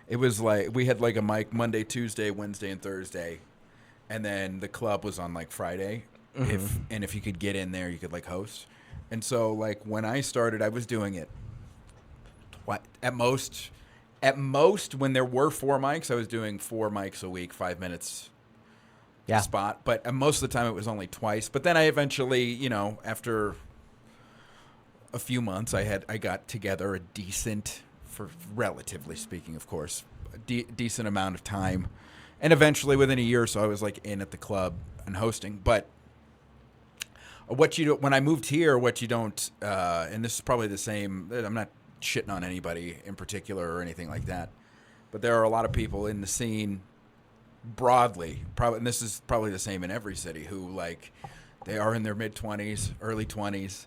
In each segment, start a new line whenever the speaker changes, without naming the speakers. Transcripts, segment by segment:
It was like we had like a mic Monday, Tuesday, Wednesday, and Thursday, and then the club was on like Friday. If you could get in there, you could like host. And so like when I started, I was doing it at most when there were 4 mics, I was doing 4 mics a week, 5 minutes spot. But most of the time it was only twice. But then I eventually, after a few months, I got together a decent, for relatively speaking, of course, a decent amount of time. And eventually within a year or so, I was like in at the club and hosting. But when I moved here, what you don't, and this is probably the same, I'm not shitting on anybody in particular or anything like that, but there are a lot of people in the scene broadly, probably, and this is probably the same in every city, who like they are in their mid-20s, early 20s.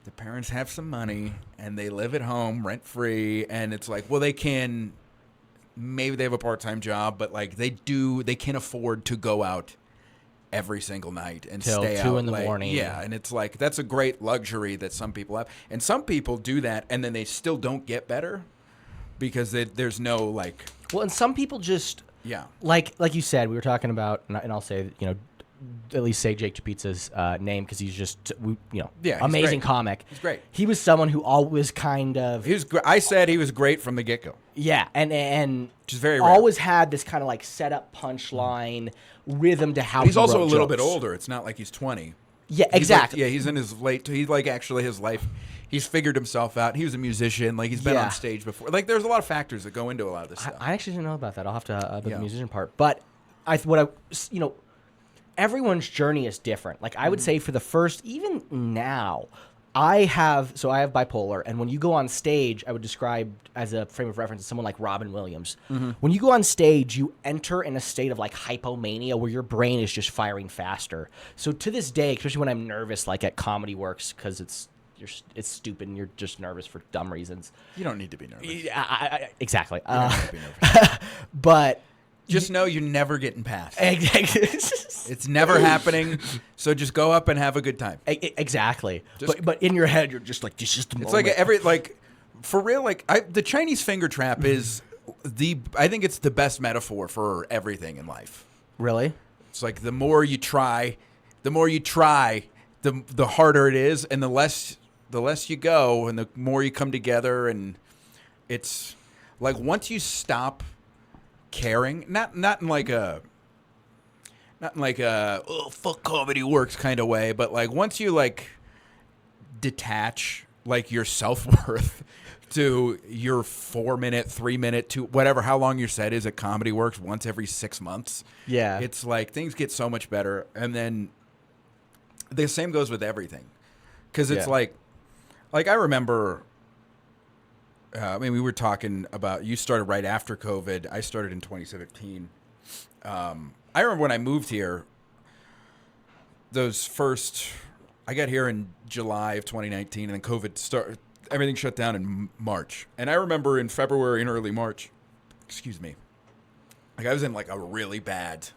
The parents have some money and they live at home rent-free, and it's like, well, maybe they have a part-time job, but like they can afford to go out every single night and
till
stay
2
out
in the
late.
morning.
Yeah, and it's like that's a great luxury that some people have, and some people do that, and then they still don't get better because there's no like.
Well, and some people just like you said, we were talking about, and I'll say at least say Jake Chapizza's name because he's just amazing comic.
He's great.
He was someone who always kind of
I said he was great from the get-go.
Yeah, and
which is very rare.
Always had this kind of like setup punchline rhythm to how
he's also a little
jokes.
bit older. It's not like he's 20.
Yeah, exactly.
He's in his late. He's like actually his life. He's figured himself out. He was a musician. Like he's been on stage before. Like there's a lot of factors that go into a lot of this stuff.
I actually didn't know about that. I'll have to the musician part. But everyone's journey is different. Like I would say for the first, even now, I have bipolar, and when you go on stage, I would describe as a frame of reference someone like Robin Williams. When you go on stage, you enter in a state of like hypomania where your brain is just firing faster. So to this day, especially when I'm nervous, like at Comedy Works, because it's stupid and you're just nervous for dumb reasons.
You don't need to be nervous.
Exactly.
You don't have to be nervous.
But
just know you're never getting past.
Exactly.
It's never happening. So just go up and have a good time.
Exactly. But in your head, you're just like, this is the moment.
It's like for real. Like the Chinese finger trap is I think it's the best metaphor for everything in life.
Really?
It's like the more you try, the harder it is, and the less you go, and the more you come together, and it's like once you stop caring, not in like a oh fuck comedy works kind of way, but like once you like detach like your self-worth to your 4-minute, 3-minute, to whatever how long your set is at Comedy Works once every 6 months.
Yeah, it's
like things get so much better, and then the same goes with everything, because it's like I remember. We were talking about, you started right after COVID. I started in 2017. I remember when I moved here, I got here in July of 2019, and then COVID started, everything shut down in March. And I remember in February and early March, like I was in like a really bad,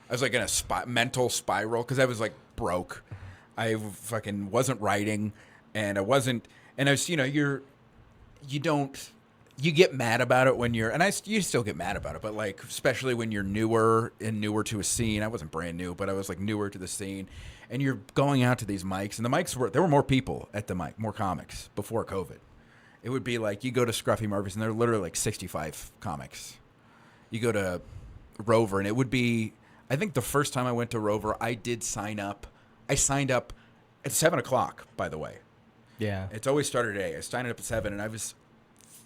I was like in a mental spiral, because I was like broke. I fucking wasn't writing, and I was, you get mad about it when you're, and you still get mad about it, but like, especially when you're newer to a scene. I wasn't brand new, but I was like newer to the scene, and you're going out to these mics, and the mics there were more people at the mic, more comics before COVID. It would be like, you go to Scruffy Murphy's and there are literally like 65 comics. You go to Rover, and it would be, I think the first time I went to Rover, I signed up at 7:00, by the way.
Yeah.
It's always started at 8. I signed up at 7, and I was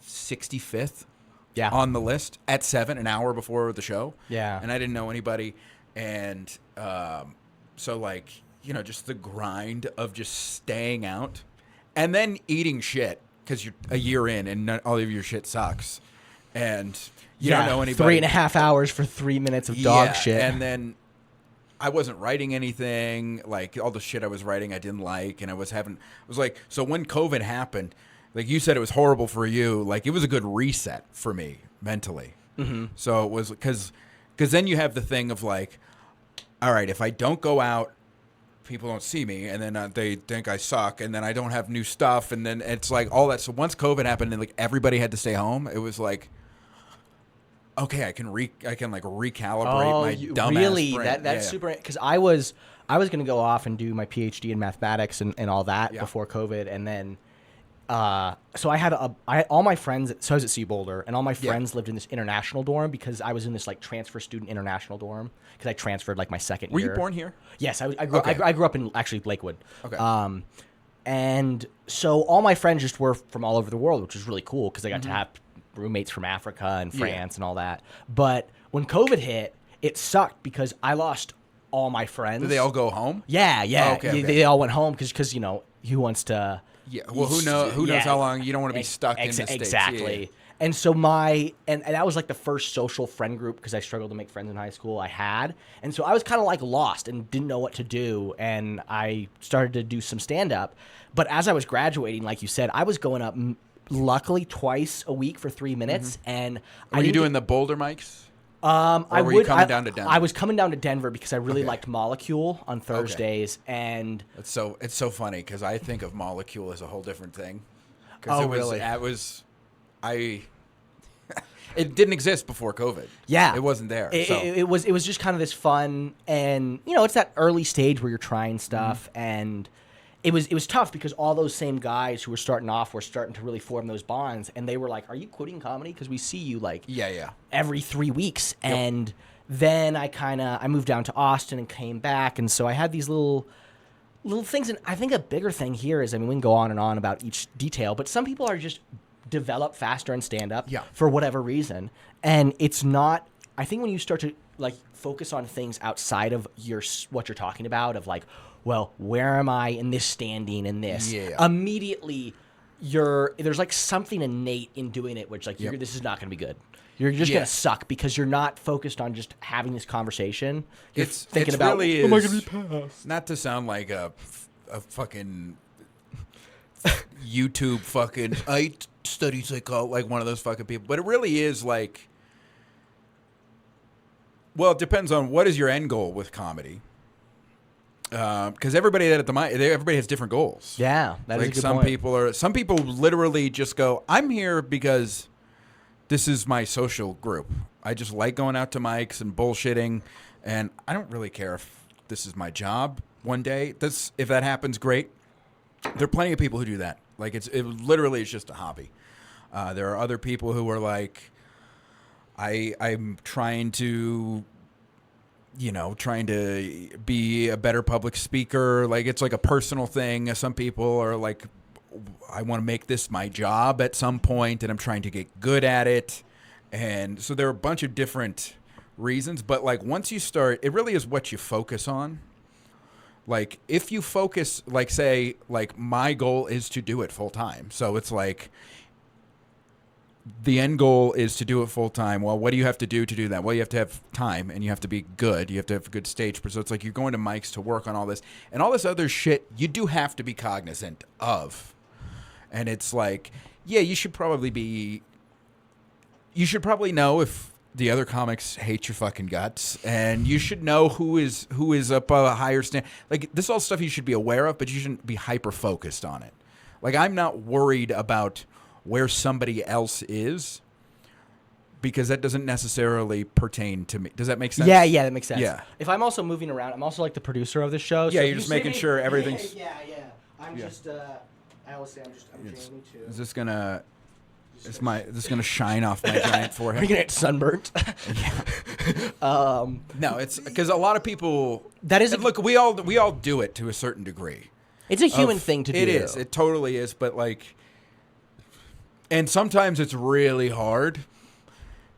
65th
on
the list at 7, an hour before the show.
Yeah.
And I didn't know anybody. And so, like, just the grind of just staying out and then eating shit because you're a year in and all of your shit sucks. And you don't know anybody.
3.5 hours for 3 minutes of dog shit.
And then I wasn't writing anything. Like, all the shit I was writing I didn't like, and I was like, so when COVID happened, like you said, it was horrible for you. Like, it was a good reset for me mentally.
Mm-hmm.
So it was, because Because then you have the thing of like, all right, if I don't go out, people don't see me, and then they think I suck, and then I don't have new stuff, and then it's like all that. So once COVID happened and like everybody had to stay home, it was like, okay, I can recalibrate my dumbass
really?
brain.
That's super. Because I was going to go off and do my PhD in mathematics and all that before COVID, and then so I had all my friends. So I was at Sea Boulder, and all my friends lived in this international dorm because I was in this like transfer student international dorm because I transferred like my second year.
Were you born here?
Yes, I grew up in actually Lakewood.
Okay.
And so all my friends just were from all over the world, which was really cool because I got to have roommates from Africa and France and all that. But when COVID hit, it sucked because I lost all my friends.
Did they all go home?
Yeah.
Oh, okay.
They all went home because who wants to?
Yeah. Well, who knows how long you don't want to be stuck in the States.
Exactly.
Yeah.
And so and that was like the first social friend group because I struggled to make friends in high school I had. And so I was kind of like lost and didn't know what to do. And I started to do some stand up. But as I was graduating, like you said, I was going up luckily twice a week for 3 minutes. And
Were you doing the Boulder mics?
Were
you coming down to Denver?
I was coming down to Denver because I really liked Molecule on Thursdays. And
it's so funny because I think of Molecule as a whole different thing.
Oh, really?
It didn't exist before COVID.
Yeah,
it wasn't there.
It was just kind of this fun, and it's that early stage where you're trying stuff, and it was tough because all those same guys who were starting off were starting to really form those bonds, and they were like, "Are you quitting comedy? Because we see you like every 3 weeks." Yep. And then I moved down to Austin and came back, and so I had these little things, and I think a bigger thing here is, we can go on and on about each detail, but some people are just develop faster in stand-up for whatever reason, and it's not. I think when you start to like focus on things outside of what you're talking about, of like, well, where am I in this standing in this? Immediately, there's like something innate in doing it, which like this is not going to be good. You're just going to suck because you're not focused on just having this conversation. You're thinking about,
really
am I going to be passed?
Not to sound like a fucking YouTube fucking I study psychology, like one of those fucking people, but it really is like, well, it depends on what is your end goal with comedy. Because everybody has different goals.
Yeah, that is a good
point. Some people literally just go, I'm here because this is my social group. I just like going out to mics and bullshitting, and I don't really care if this is my job one day. If that happens, great. There are plenty of people who do that. Like it literally is just a hobby. There are other people who are like, I'm trying to be a better public speaker. Like it's like a personal thing. Some people are like, I want to make this my job at some point, and I'm trying to get good at it. And so there are a bunch of different reasons. But like once you start, it really is what you focus on. Like if you focus, like say, like my goal is to do it full time. So it's like the end goal is to do it full time. Well, what do you have to do that? Well, you have to have time and you have to be good. You have to have a good stage. So it's like you're going to mics to work on all this and all this other shit you do have to be cognizant of. And it's like, yeah, you should probably know if the other comics hate your fucking guts, and you should know who is up a higher stand. Like this, all stuff you should be aware of, but you shouldn't be hyper focused on it. Like I'm not worried about where somebody else is because that doesn't necessarily pertain to me. Does that make sense?
Yeah, that makes sense.
Yeah.
If I'm also moving around, I'm also like the producer of the show.
Yeah,
so
you're just making sure everything's.
Yeah. I'm just. I always say I'm Jamie too.
Is this gonna? Is this gonna shine off my giant forehead?
Are you gonna get sunburnt?
No, it's because a lot of people.
That is.
Look, we all do it to a certain degree.
It's a human thing to do.
It is. It totally is. But like, and sometimes it's really hard,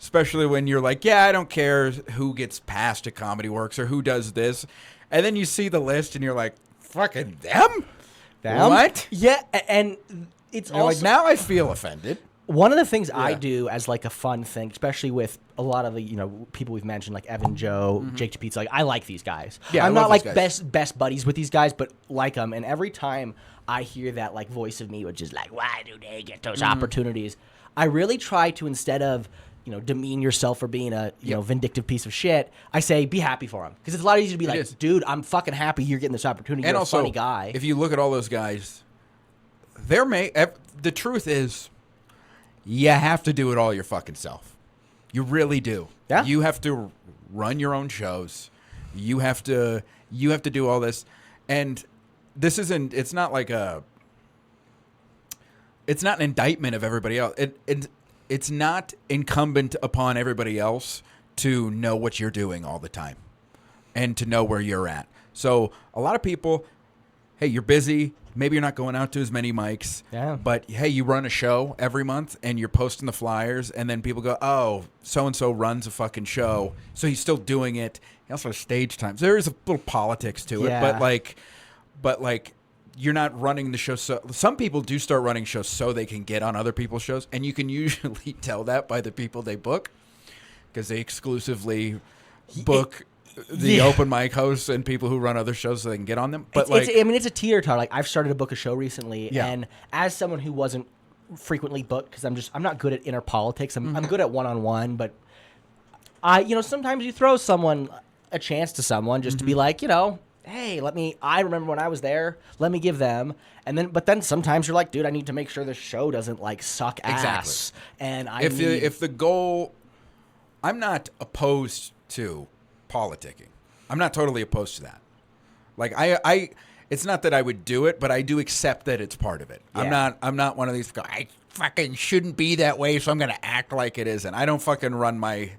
especially when you're like, yeah, I don't care who gets passed at Comedy Works or who does this, and then you see the list and you're like, fucking them. What?
Yeah, and it's
also like now I feel offended.
One of the things I do as like a fun thing, especially with a lot of the people we've mentioned, like Evan, Joe, Jake to Pizza, like I like these guys.
Yeah,
I'm not like best buddies with these guys, but like them. And every time I hear that like voice of me, which is like, why do they get those opportunities? I really try to, instead of demean yourself for being a vindictive piece of shit. I say be happy for him, because it's a lot easier to be like, dude, I'm fucking happy you're getting this opportunity.
And
you're
also,
a funny guy.
if you look at all those guys, the truth is, you have to do it all your fucking self. You really do.
Yeah.
You have to run your own shows. You have to do all this, and this isn't. It's not like it's not an indictment of everybody else. It's not incumbent upon everybody else to know what you're doing all the time and to know where you're at. So a lot of people, hey, you're busy. Maybe you're not going out to as many mics.
Yeah.
But, hey, you run a show every month and you're posting the flyers, and then people go, oh, so-and-so runs a fucking show, so he's still doing it. He also has stage times. There is a little politics to it.
Yeah.
But you're not running the show. So some people do start running shows so they can get on other people's shows, and you can usually tell that by the people they book, because they exclusively book the open mic hosts and people who run other shows so they can get on them. But
it's a teeter-totter. Like, I've started to book a show recently, and as someone who wasn't frequently booked, because I'm not good at inner politics. I'm good at one-on-one, but sometimes you throw someone a chance to someone just to be like, hey, I remember when I was there, let me give them. But then sometimes you're like, dude, I need to make sure the show doesn't suck ass.
Exactly.
And
if the goal, I'm not opposed to politicking. I'm not totally opposed to that. Like, it's not that I would do it, but I do accept that it's part of it.
Yeah.
I'm not one of these guys, I fucking shouldn't be that way, so I'm going to act like it isn't. I don't fucking run my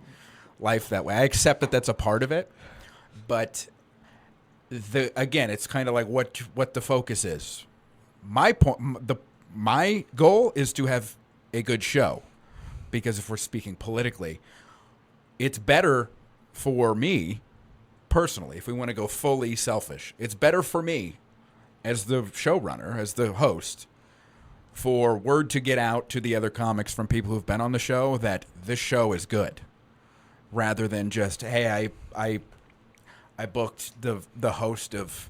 life that way. I accept that that's a part of it, but again, it's kind of like what the focus is. My goal is to have a good show, because if we're speaking politically, it's better for me personally. If we want to go fully selfish, it's better for me as the showrunner, as the host, for word to get out to the other comics from people who've been on the show that this show is good, rather than just, hey, I booked the host of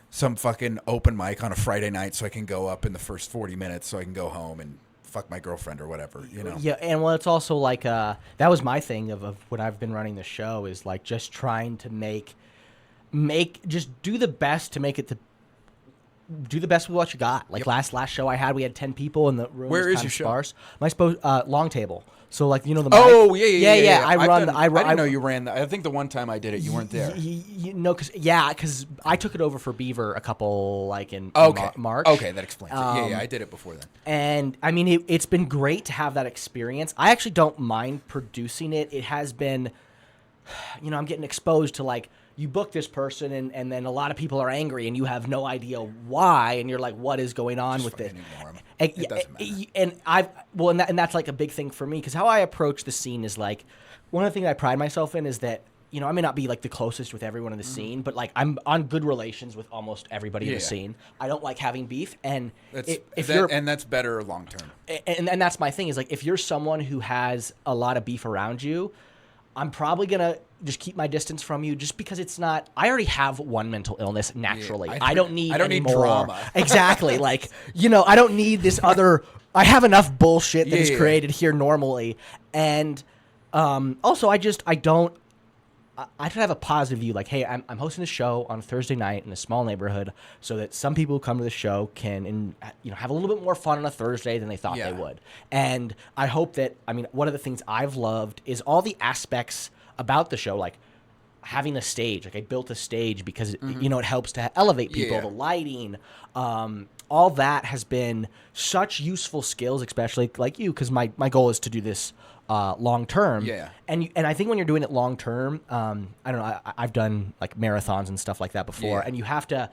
some fucking open mic on a Friday night so I can go up in the first 40 minutes so I can go home and fuck my girlfriend or whatever,
Yeah, and it's also like that was my thing of when I've been running the show, is like just trying to make just do the best to make it do the best with what you got. Like last show I had, we had 10 people in the room.
Where
was
is your
sparse. My long table. So the mic.
Oh yeah.
I
didn't know you ran that. I think the one time I did it, you weren't there.
Because I took it over for Beaver a couple in March.
Okay, that explains it. I did it before then.
And I mean, it's been great to have that experience. I actually don't mind producing it. It has been, I'm getting exposed to you book this person and then a lot of people are angry and you have no idea why, and you're like, what is going on with this?
It doesn't matter.
And that's a big thing for me, because how I approach the scene is one of the things I pride myself in is that I may not be the closest with everyone in the scene, but I'm on good relations with almost everybody in the scene. I don't like having beef, and
that's better long term.
And that's my thing is if you're someone who has a lot of beef around you, I'm probably gonna just keep my distance from you, just because it's not. I already have one mental illness naturally. I don't need more
drama.
Exactly. I don't need this other. I have enough bullshit that is created here normally, and also I don't. I try to have a positive view. Hey, I'm hosting this show on a Thursday night in a small neighborhood, so that some people who come to the show can have a little bit more fun on a Thursday than they thought they would. And I hope that one of the things I've loved is all the aspects about the show, having a stage. I built a stage because it helps to elevate people. The lighting, all that has been such useful skills, especially like you, because my goal is to do this long term.
Yeah.
And I think when you're doing it long term, I don't know, I've done marathons and stuff like that before, and you have to.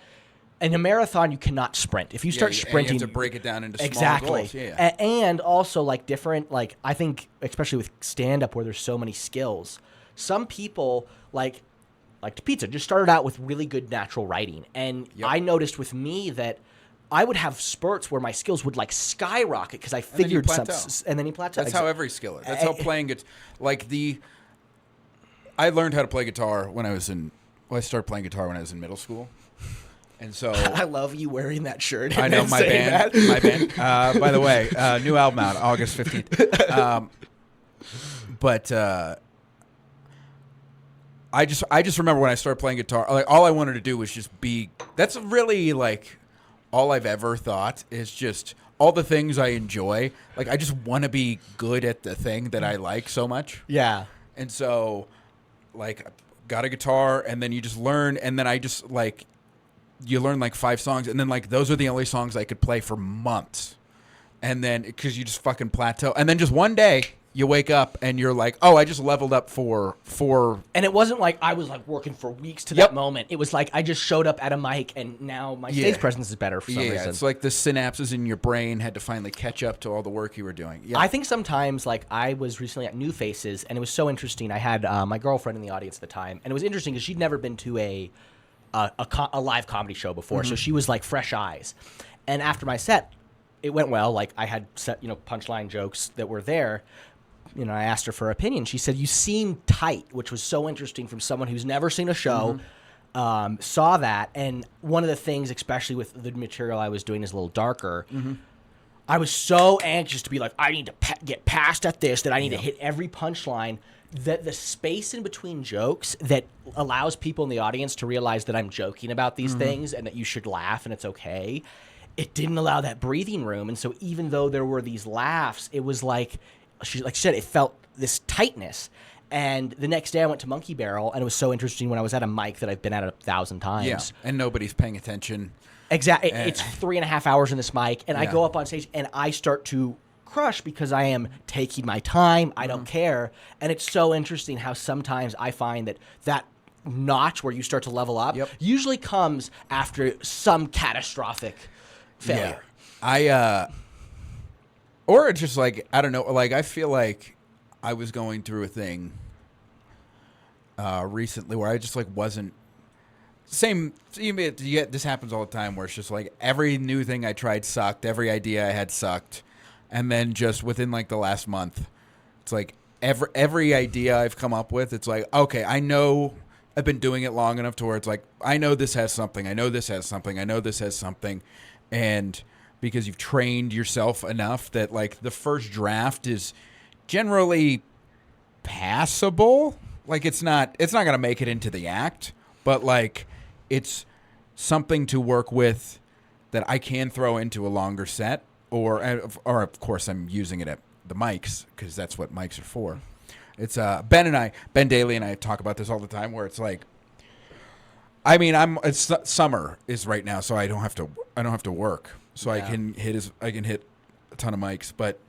In a marathon, you cannot sprint. If you start sprinting,
you have to break it down into
small
goals.
And also different. I think especially with stand up where there's so many skills, some people like pizza just started out with really good natural writing, and I noticed with me that I would have spurts where my skills would skyrocket because I figured something, and then you plateau.
That's how every skill is. That's how playing it. I learned how to play guitar when I was I started playing guitar when I was in middle school, and so
I love you wearing that shirt.
I know my band. By the way, new album out August 15th. But I just remember when I started playing guitar, like all I wanted to do was just be. That's really like all I've ever thought is just all the things I enjoy. Like I just want to be good at the thing that I like so much.
Yeah.
And so, like, got a guitar, and then you just learn, and then I just like you learn like 5 songs, and then like those are the only songs I could play for months, and then because you just fucking plateau, and then just one day. You wake up and you're like, oh, I just leveled up for.
And it wasn't like I was like working for weeks to that moment. It was like I just showed up at a mic and now my stage presence is better for some reason.
It's like the synapses in your brain had to finally catch up to all the work you were doing. Yeah.
I think sometimes, like, I was recently at New Faces and it was so interesting. I had my girlfriend in the audience at the time, and it was interesting because she'd never been to a live comedy show before, so she was like fresh eyes. And after my set, it went well. Like I had set, punchline jokes that were there. I asked her for her opinion. She said, you seem tight, which was so interesting from someone who's never seen a show, saw that. And one of the things, especially with the material I was doing is a little darker, I was so anxious to be like, I need to get past at this, that I need to hit every punchline, that the space in between jokes that allows people in the audience to realize that I'm joking about these things and that you should laugh and it's okay, it didn't allow that breathing room. And so even though there were these laughs, it was like she said, it felt this tightness. And the next day I went to Monkey Barrel, and it was so interesting when I was at a mic that I've been at 1,000 times.
Yeah, and nobody's paying attention.
Exactly. It's 3.5 hours in this mic, and I go up on stage, and I start to crush because I am taking my time. I don't care. And it's so interesting how sometimes I find that notch where you start to level up usually comes after some catastrophic failure.
Yeah. Or it's just like, I don't know, like I feel like I was going through a thing recently where I just like wasn't this happens all the time where it's just like every new thing I tried sucked, every idea I had sucked, and then just within like the last month, it's like every idea I've come up with, it's like, okay, I know I've been doing it long enough to where it's like, I know this has something, I know this has something, I know this has something, and because you've trained yourself enough that like the first draft is generally passable. Like it's not going to make it into the act, but like it's something to work with that I can throw into a longer set, or of course I'm using it at the mics because that's what mics are for. It's Ben Daly and I talk about this all the time where it's like, I mean, it's summer is right now, so I don't have to work. So I can hit a ton of mics, but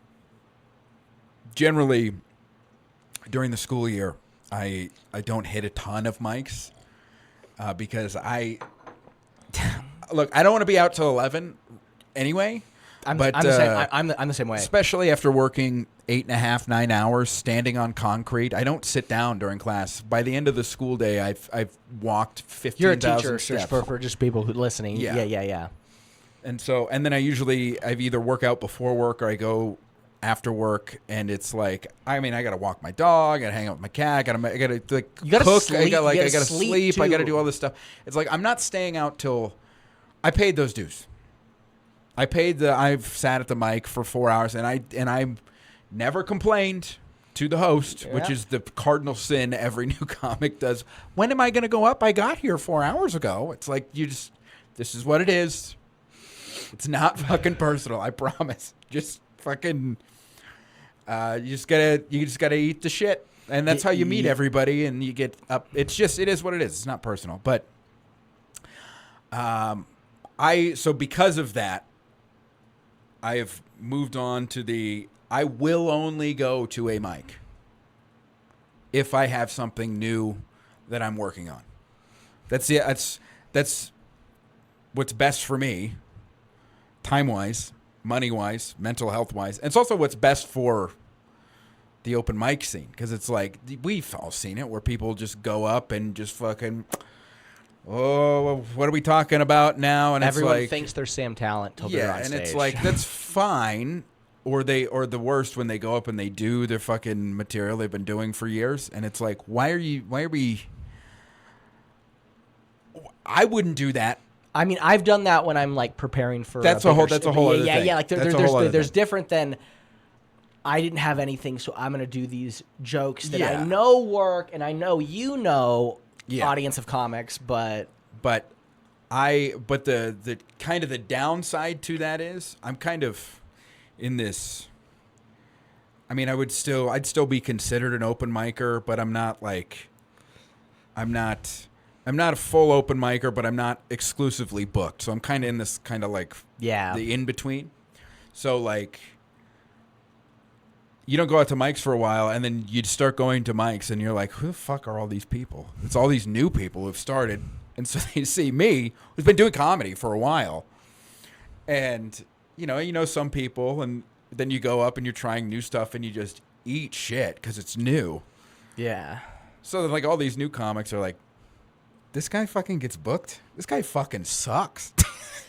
generally during the school year, I don't hit a ton of mics because look, I don't want to be out till 11 anyway.
I'm the same way.
Especially after working 8.5, 9 hours standing on concrete. I don't sit down during class. By the end of the school day, I've walked 15,000
You're a teacher
steps.
for just people who listening. Yeah.
And then I've either work out before work or I go after work, and it's like, I mean, I got to walk my dog, I got to hang out with my cat, I got to like cook,
sleep,
I got to sleep, I got to do all this stuff. It's like I'm not staying out till I paid those dues. I've sat at the mic for 4 hours, and I never complained to the host, which is the cardinal sin every new comic does. When am I going to go up? I got here 4 hours ago. It's like this is what it is. It's not fucking personal, I promise. Just fucking you just gotta eat the shit. And that's how you meet everybody and you get up. It is what it is. It's not personal. But so because of that, I have moved on to I will only go to a mic if I have something new that I'm working on. That's what's best for me. Time-wise, money-wise, mental health-wise. And it's also what's best for the open mic scene. Because it's like, we've all seen it, where people just go up and just fucking, oh, what are we talking about now? And
everyone
it's like,
thinks they're Sam Talent till they're on stage.
And it's like, that's fine. Or the worst, when they go up and they do their fucking material they've been doing for years. And it's like, why are we... I wouldn't do that.
I mean, I've done that when I'm like preparing for.
That's a whole other thing.
Like there's different than I didn't have anything, so I'm going to do these jokes that
Yeah.
I know work, and I know
Yeah.
audience of comics, but
But the kind of the downside to that is I'm kind of in this. I mean, I'd still be considered an open micer, but I'm not a full open micer, but I'm not exclusively booked. So I'm kind of in this kind of like the in between. So like, you don't go out to mics for a while, and then you'd start going to mics, and you're like, who the fuck are all these people? It's all these new people who've started. And so they see me, who's been doing comedy for a while. And, you know some people, and then you go up and you're trying new stuff, and you just eat shit because it's new.
yeah.
So like all these new comics are like, this guy fucking gets booked? This guy fucking sucks.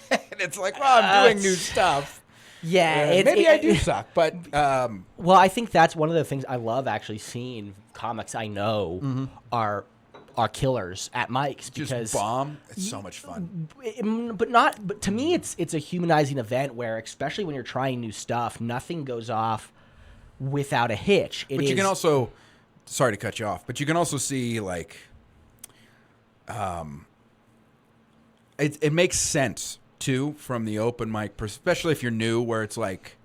And it's like, well, I'm doing new stuff.
Yeah,
Maybe I do suck, but
well, I think that's one of the things I love actually seeing comics I know are killers at mics
just
because
bomb. It's so much fun.
but to me it's a humanizing event where, especially when you're trying new stuff, nothing goes off without a hitch.
But you can also, sorry to cut you off, but you can also see like, it makes sense too from the open mic, especially if you're new, where it's like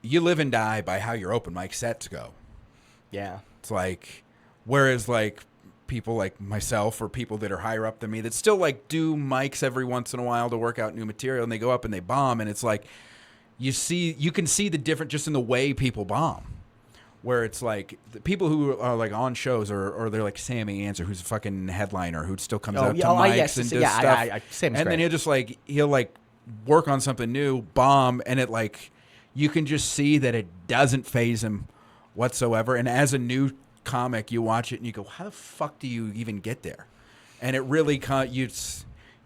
you live and die by how your open mic sets go.
Yeah.
It's like, whereas like people like myself or people that are higher up than me that still like do mics every once in a while to work out new material, and they go up and they bomb, and it's like you can see the difference just in the way people bomb. Where it's like the people who are like on shows, or they're like Sammy Answer, who's a fucking headliner who still comes out to mics and does stuff.
Sam's
and then
great.
he'll work on something new, bomb, and it like you can just see that it doesn't faze him whatsoever. And as a new comic, you watch it and you go, how the fuck do you even get there? And it really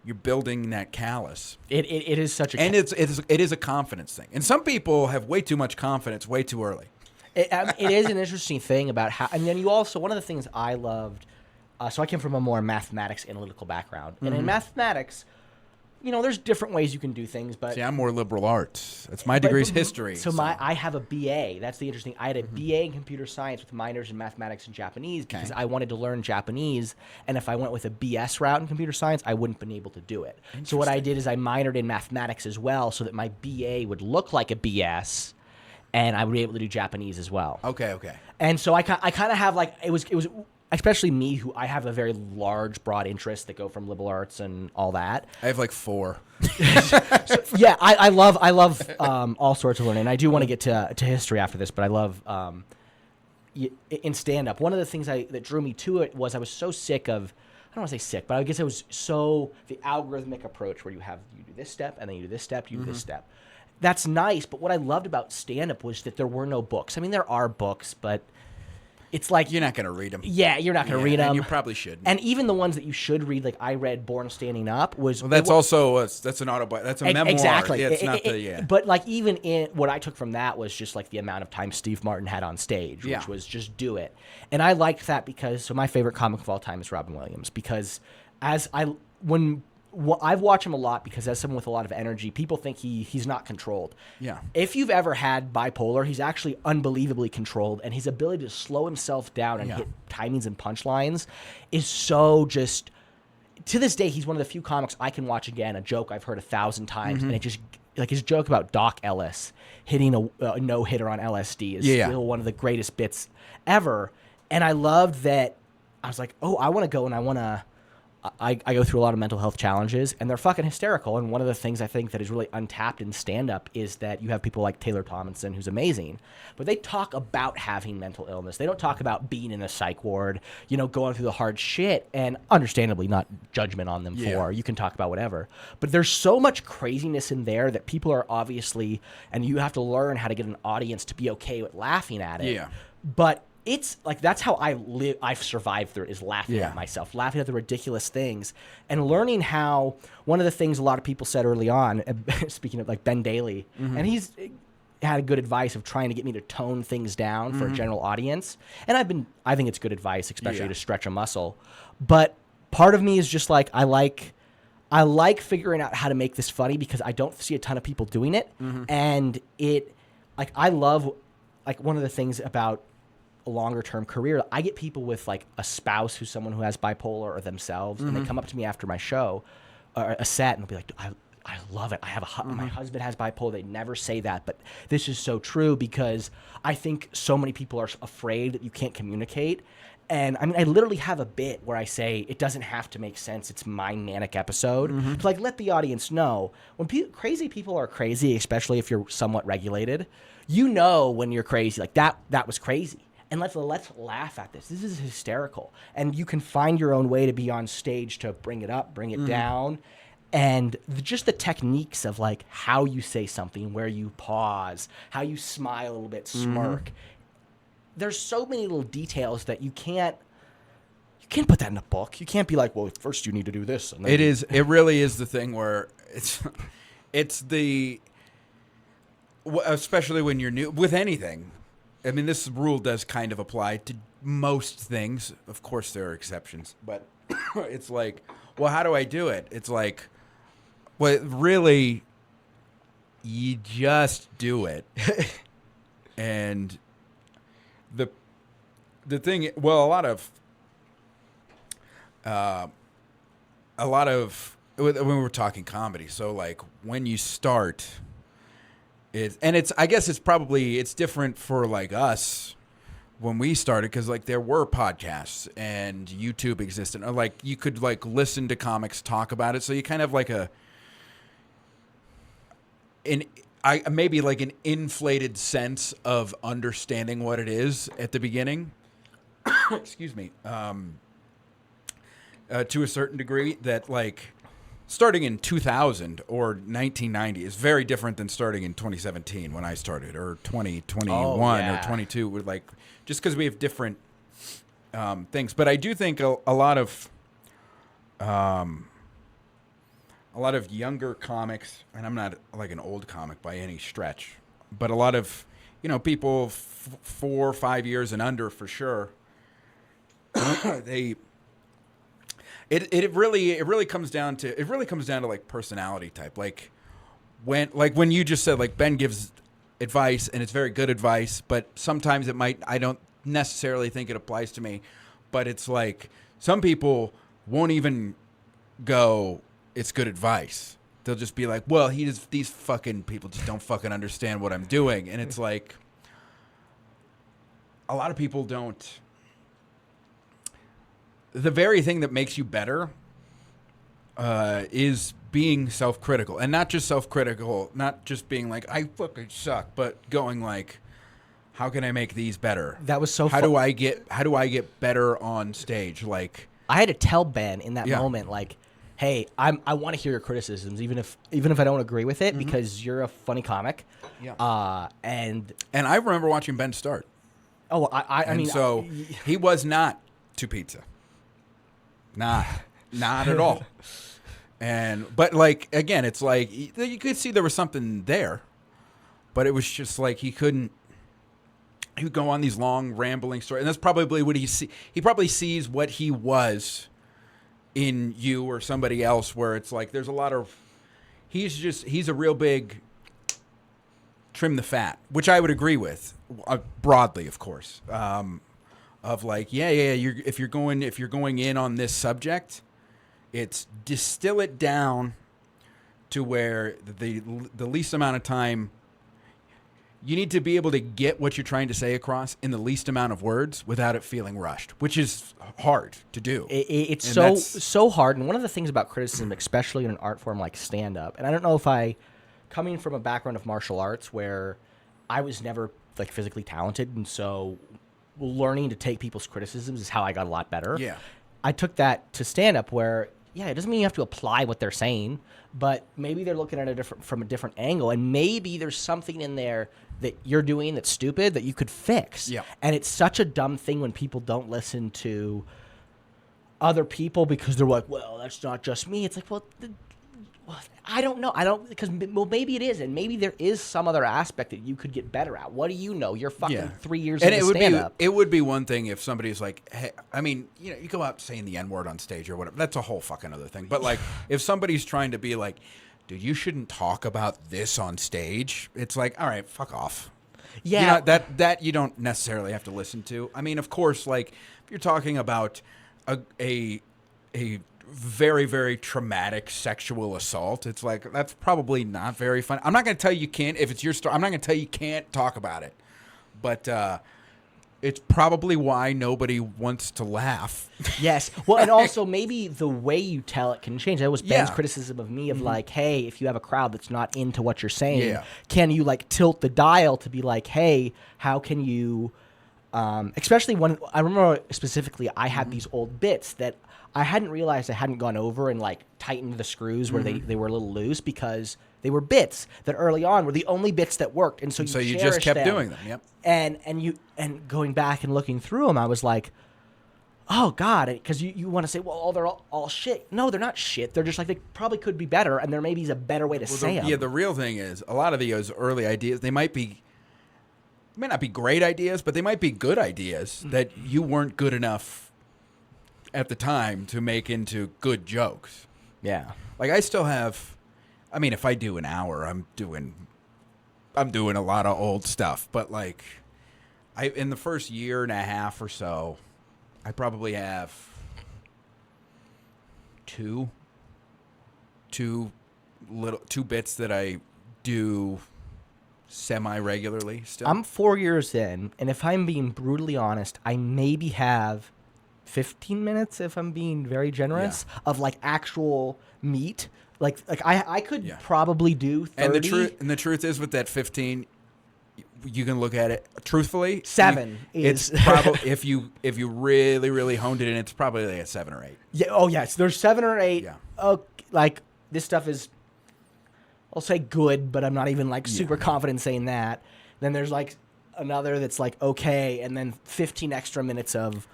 you're building that callus.
It is such a
and it is a confidence thing. And some people have way too much confidence way too early.
It is an interesting thing about how, and then you also, one of the things I loved, so I came from a more mathematics analytical background, and in mathematics, there's different ways you can do things, but
see, I'm more liberal arts. That's my degree's history.
So I have a BA. That's the interesting. I had a BA in computer science with minors in mathematics and Japanese because I wanted to learn Japanese, and if I went with a BS route in computer science, I wouldn't have been able to do it. So what I did is I minored in mathematics as well, so that my BA would look like a BS. And I would be able to do Japanese as well.
Okay.
And so I kind of have like, it was especially me, who I have a very large, broad interest that go from liberal arts and all that.
I have like 4.
So, yeah, I love all sorts of learning. And I do want to get to history after this, but I love in stand-up. One of the things that drew me to it was I was so sick of, I don't want to say sick, but I guess it was the algorithmic approach where you do this step, and then you do this step, you do this step. That's nice, but what I loved about stand-up was that there were no books. I mean, there are books, but it's like...
You're not going to read them.
Yeah, you're not going to read them.
And you probably shouldn't.
And even the ones that you should read, like I read Born Standing Up, was...
Well, that's also... that's an autobiography. That's a memoir.
Exactly.
Yeah, it's not the...
But like even in... What I took from that was just like the amount of time Steve Martin had on stage, which was just do it. And I liked that because... So my favorite comic of all time is Robin Williams, because I've watched him a lot because as someone with a lot of energy, people think he's not controlled.
Yeah.
If you've ever had bipolar, he's actually unbelievably controlled, and his ability to slow himself down and hit timings and punchlines is so just... To this day, he's one of the few comics I can watch again, a joke I've heard 1,000 times, and it just... Like his joke about Doc Ellis hitting a no-hitter on LSD is still one of the greatest bits ever. And I loved that. I was like, oh, I want to go and I go through a lot of mental health challenges, and they're fucking hysterical. And one of the things I think that is really untapped in stand-up is that you have people like Taylor Tomlinson, who's amazing, but they talk about having mental illness. They don't talk about being in a psych ward, going through the hard shit, and understandably not judgment on them for. You can talk about whatever. But there's so much craziness in there that people are obviously, and you have to learn how to get an audience to be okay with laughing at it.
Yeah.
But it's like, that's how I've survived through it, is laughing at myself, laughing at the ridiculous things, and learning how one of the things a lot of people said early on, speaking of like Ben Daly, and he's had a good advice of trying to get me to tone things down for a general audience. And I think it's good advice, especially to stretch a muscle. But part of me is just like, I like figuring out how to make this funny because I don't see a ton of people doing it. And like I love, like one of the things about a longer term career, I get people with like a spouse who's someone who has bipolar or themselves, and they come up to me after my show or a set, and they'll be like, I love it. I have my husband has bipolar. They never say that, but this is so true because I think so many people are afraid that you can't communicate. And I mean, I literally have a bit where I say it doesn't have to make sense. It's my manic episode to like let the audience know when crazy people are crazy, especially if you're somewhat regulated. You know when you're crazy, like that was crazy. And let's laugh at this. This is hysterical. And you can find your own way to be on stage to bring it up, bring it down. And just the techniques of like how you say something, where you pause, how you smile a little bit, smirk. There's so many little details that you can't put that in a book. You can't be like, well, first you need to do this. And then
It really is the thing where especially when you're new with anything. I mean, this rule does kind of apply to most things. Of course, there are exceptions, but it's like, well, how do I do it? It's like, well, really, you just do it. And the thing, well, a lot of when we're talking comedy, so like when you start, I guess it's different for like us when we started, because like there were podcasts and YouTube existed, or like you could like listen to comics talk about it, so you kind of like maybe like an inflated sense of understanding what it is at the beginning. Excuse me. To a certain degree, that like starting in 2000 or 1990 is very different than starting in 2017 when I started, or 2021 or 22, with like, just because we have different things. But I do think a lot of younger comics, and I'm not like an old comic by any stretch, but a lot of, people 4 or 5 years and under for sure, It really comes down to like personality type. Like when you just said like Ben gives advice and it's very good advice, but sometimes I don't necessarily think it applies to me. But it's like some people won't even go, it's good advice. They'll just be like, well, these fucking people just don't fucking understand what I'm doing. And it's like a lot of people don't. The very thing that makes you better is being self-critical, and not just self-critical, not just being like, I fucking suck, but going like, how can I make these better?
That was so
How do I get better on stage? Like,
I had to tell Ben in that moment, like, hey, I want to hear your criticisms, even if I don't agree with it, because you're a funny comic.
Yeah.
And
I remember watching Ben start.
Oh, I mean,
so he was not to pizza. Not at all. But like, again, it's like you could see there was something there, but it was just like he would go on these long rambling stories, and that's probably what he probably sees what he was in you or somebody else, where it's like there's a lot of he's a real big trim the fat, which I would agree with broadly, of course. Of like, if you're going in on this subject, it's distill it down to where the least amount of time. You need to be able to get what you're trying to say across in the least amount of words without it feeling rushed, which is hard to do.
It's so hard. And one of the things about criticism, especially in an art form like stand-up, and I don't know if coming from a background of martial arts where I was never like physically talented, and so learning to take people's criticisms is how I got a lot better.
Yeah.
I took that to stand-up where, it doesn't mean you have to apply what they're saying, but maybe they're looking at it from a different angle, and maybe there's something in there that you're doing that's stupid that you could fix.
Yeah.
And it's such a dumb thing when people don't listen to other people because they're like, well, that's not just me. It's like, well, I don't know. Because maybe it is, and maybe there is some other aspect that you could get better at. What do you know? You're fucking 3 years into stand-up.
It would be one thing if somebody's like, hey, I mean, you go out saying the N-word on stage or whatever. That's a whole fucking other thing. But like, if somebody's trying to be like, dude, you shouldn't talk about this on stage. It's like, all right, fuck off.
Yeah.
You know, that you don't necessarily have to listen to. I mean, of course, like if you're talking about a very, very traumatic sexual assault, it's like that's probably not very fun. I'm not going to tell you can't if it's your story. I'm not going to tell you can't talk about it, but it's probably why nobody wants to laugh.
Yes. Well, and also maybe the way you tell it can change. That was Ben's
Yeah.
criticism of me of like, hey, if you have a crowd that's not into what you're saying,
Yeah.
can you like tilt the dial to be like, hey, how can you, especially when I remember specifically, I had these old bits that I hadn't realized I hadn't gone over and like tightened the screws where they were a little loose because they were bits that early on were the only bits that worked. And so you
just
cherished
kept
them.
doing them. Yep.
And going back and looking through them, I was like, oh God, because you want to say, well, they're all shit. No, they're not shit. They're just like they probably could be better, and there maybe is a better way to say them.
Yeah, the real thing is a lot of those early ideas, they may not be great ideas, but they might be good ideas that you weren't good enough at the time to make into good jokes.
Yeah.
Like I still have, I mean, if I do an hour, I'm doing a lot of old stuff, but like in the first year and a half or so, I probably have two bits that I do semi-regularly still.
I'm 4 years in, and if I'm being brutally honest, I maybe have 15 minutes, if I'm being very generous, of like actual meat. Like I could probably do 30.
And the truth is, with that 15, you can look at it truthfully.
7 is
it's probably if you really really honed it in, it's probably like a 7 or 8.
Yeah. Oh yes, there's 7 or 8.
Yeah.
Like this stuff is, I'll say good, but I'm not even like super confident saying that. Then there's like another that's like okay, and then 15 extra minutes of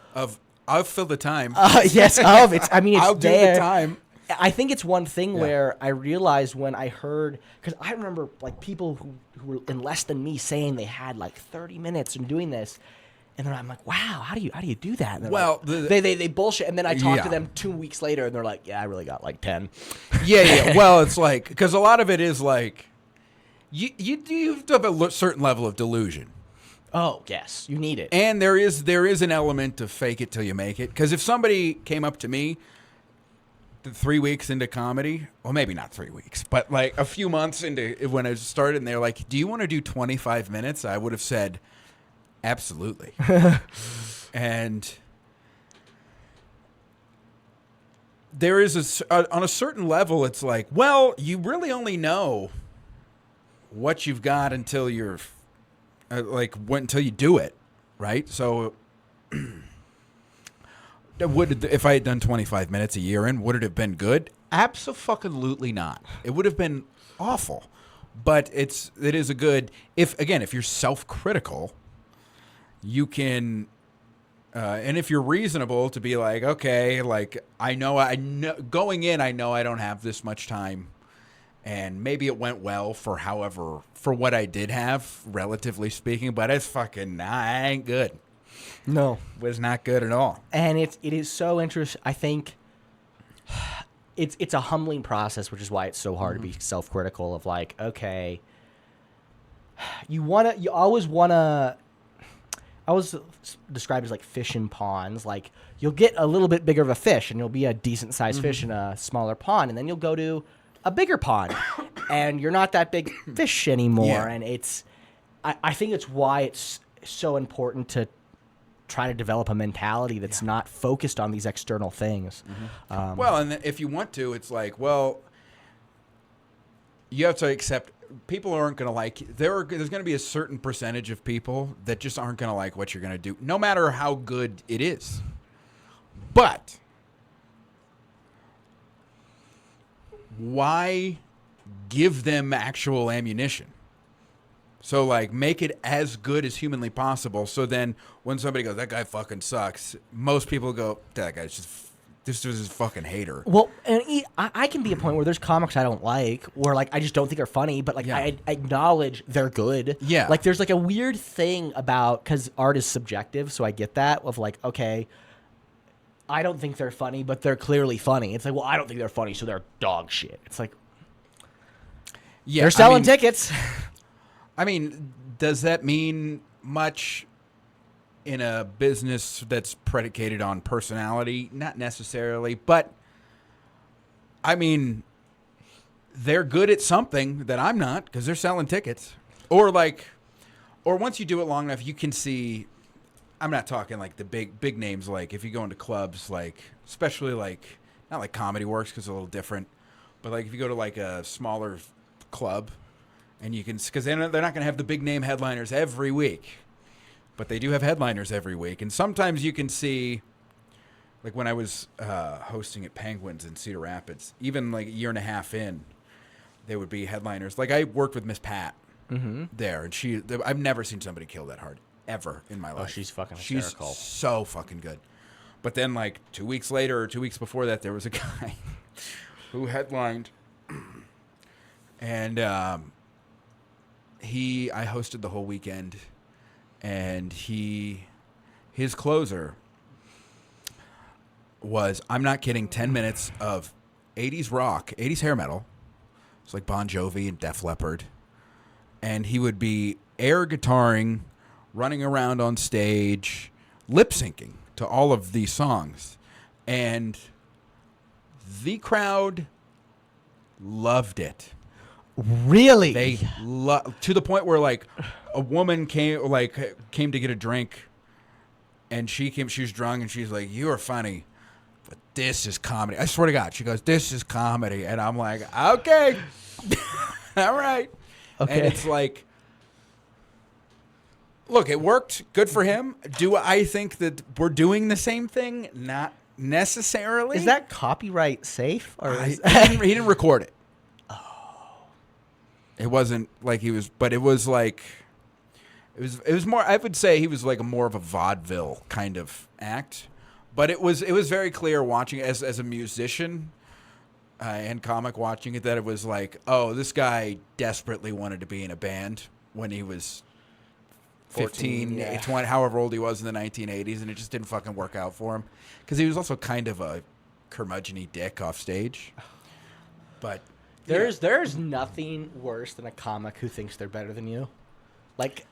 I'll fill the time.
Yes, of it's. I mean, it's
I'll do
there.
the time.
I think it's one thing where I realized when I heard, because I remember like people who were in less than me saying they had like 30 minutes and doing this, and then I'm like, wow, how do you do that? And
Well,
like, they bullshit, and then I talk to them 2 weeks later, and they're like, yeah, I really got like 10.
Yeah. Well, it's like because a lot of it is like you have to have a certain level of delusion.
Oh yes, you need it.
And there is an element of fake it till you make it. Because if somebody came up to me 3 weeks into comedy, well, maybe not 3 weeks, but like a few months into when I started, and they're like, "Do you want to do 25 minutes?" I would have said, "Absolutely." And there is on a certain level, it's like, well, you really only know what you've got until you're. Until you do it, right? So, if I had done 25 minutes a year in, would it have been good? Absolutely not. It would have been awful. But it is a good. If you're self-critical, you can, and if you're reasonable to be like, okay, like I know going in, I know I don't have this much time. And maybe it went well for what I did have, relatively speaking, but it's fucking, I ain't good.
No.
It was not good at all.
And it is so interesting. I think it's a humbling process, which is why it's so hard to be self-critical of like, okay, you always described as like fish in ponds. Like you'll get a little bit bigger of a fish and you'll be a decent sized fish in a smaller pond. And then you'll go to a bigger pond and you're not that big fish anymore.
Yeah.
And I think it's why it's so important to try to develop a mentality that's not focused on these external things.
Well, and if you want to, it's like, well, you have to accept people aren't going to like you. There's going to be a certain percentage of people that just aren't going to like what you're going to do, no matter how good it is. But why give them actual ammunition? So, like, make it as good as humanly possible. So then when somebody goes, that guy fucking sucks, most people go, that guy's this is a fucking hater.
Well, and I can be a point where there's comics I don't like, where, like, I just don't think they're funny, but, like, I acknowledge they're good.
Yeah.
Like, there's, like, a weird thing about, because art is subjective, so I get that, of, like, okay, I don't think they're funny, but they're clearly funny. It's like, well, I don't think they're funny, so they're dog shit. It's like,
Yeah,
they're selling tickets.
I mean, does that mean much in a business that's predicated on personality? Not necessarily, but I mean, they're good at something that I'm not because they're selling tickets. Or once you do it long enough, you can see. I'm not talking like the big names. Like if you go into clubs, like especially like not like Comedy Works because it's a little different, but like if you go to like a smaller club, and you can because they're not going to have the big name headliners every week, but they do have headliners every week, and sometimes you can see. Like when I was hosting at Penguins in Cedar Rapids, even like a year and a half in, there would be headliners. Like I worked with Miss Pat there, and I've never seen somebody kill that hard ever in my life.
Oh, she's fucking hysterical.
She's so fucking good. But then like 2 weeks later or 2 weeks before that, there was a guy who headlined, and I hosted the whole weekend, and his closer was, I'm not kidding, 10 minutes of 80s rock, 80s hair metal. It's like Bon Jovi and Def Leppard. And he would be air guitaring, running around on stage, lip syncing to all of these songs. And the crowd loved it.
Really?
They to the point where like a woman came to get a drink, and she was drunk, and she's like, "You are funny, but this is comedy." I swear to God, she goes, "This is comedy," and I'm like, "Okay, all right."
Okay.
And it's like, look, it worked. Good for him. Do I think that we're doing the same thing? Not necessarily.
Is that copyright safe? Or
he didn't record it. It wasn't like he was, but it was like, it was more, I would say he was like more of a vaudeville kind of act, but it was very clear watching it as a musician and comic watching it that it was like, oh, this guy desperately wanted to be in a band when he was 15, 20, however old he was in the 1980s, and it just didn't fucking work out for him because he was also kind of a curmudgeon-y dick off stage. But
there's nothing worse than a comic who thinks they're better than you. Like,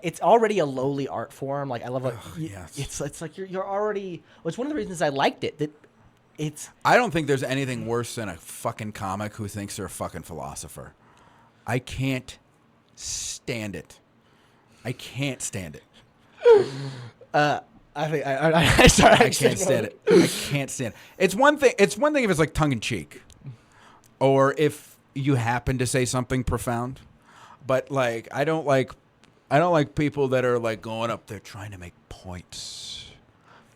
it's already a lowly art form. Like, I love it.
Yes.
It's like you're already. Well, it's one of the reasons I liked it. That it's.
I don't think there's anything worse than a fucking comic who thinks they're a fucking philosopher. I can't stand it. I can't stand it.
I can't
stand it. I can't stand it. It's one thing if it's like tongue in cheek, or if you happen to say something profound. But like, I don't like people that are like going up there trying to make points,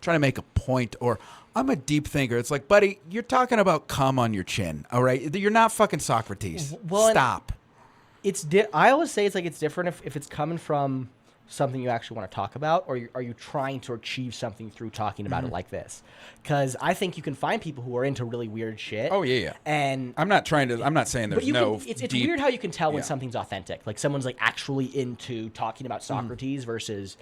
trying to make a point, or I'm a deep thinker. It's like, buddy, you're talking about cum on your chin. All right, you're not fucking Socrates.
Well,
stop.
I always say it's like it's different if it's coming from something you actually want to talk about, or are you trying to achieve something through talking about it like this? Because I think you can find people who are into really weird shit.
Oh yeah.
And
I'm not saying there's
it's weird how you can tell when something's authentic. Like someone's like actually into talking about Socrates versus.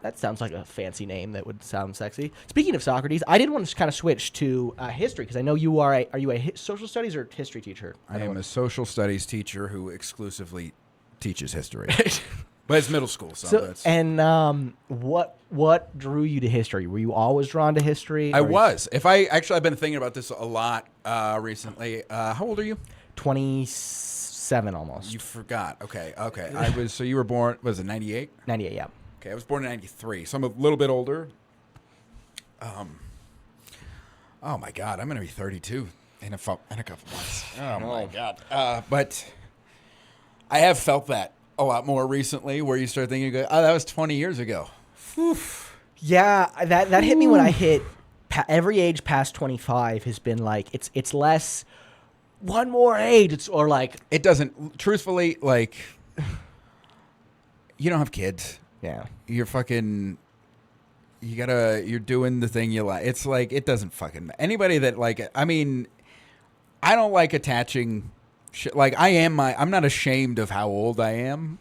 That sounds like a fancy name that would sound sexy. Speaking of Socrates, I did want to kind of switch to history because I know you are. Are you a social studies or history teacher?
I am a social studies teacher who exclusively teaches history. But it's middle school, so that's...
And what drew you to history? Were you always drawn to history?
I was. I've been thinking about this a lot recently. How old are you?
27 almost.
You forgot. Okay. So you were born, was it 98?
98, yeah.
Okay, I was born in 93, so I'm a little bit older. Oh my God, I'm going to be 32 in a couple months. Oh my God. But I have felt that a lot more recently, where you start thinking, oh, that was 20 years ago. Whew.
Yeah, that hit me when I hit every age past 25 has been like it's less one more age, or like
it doesn't. Truthfully, like you don't have kids.
Yeah,
you're fucking. You're doing the thing you like. It's like it doesn't fucking anybody that like. I mean, I don't like attaching. Like I'm not ashamed of how old I am,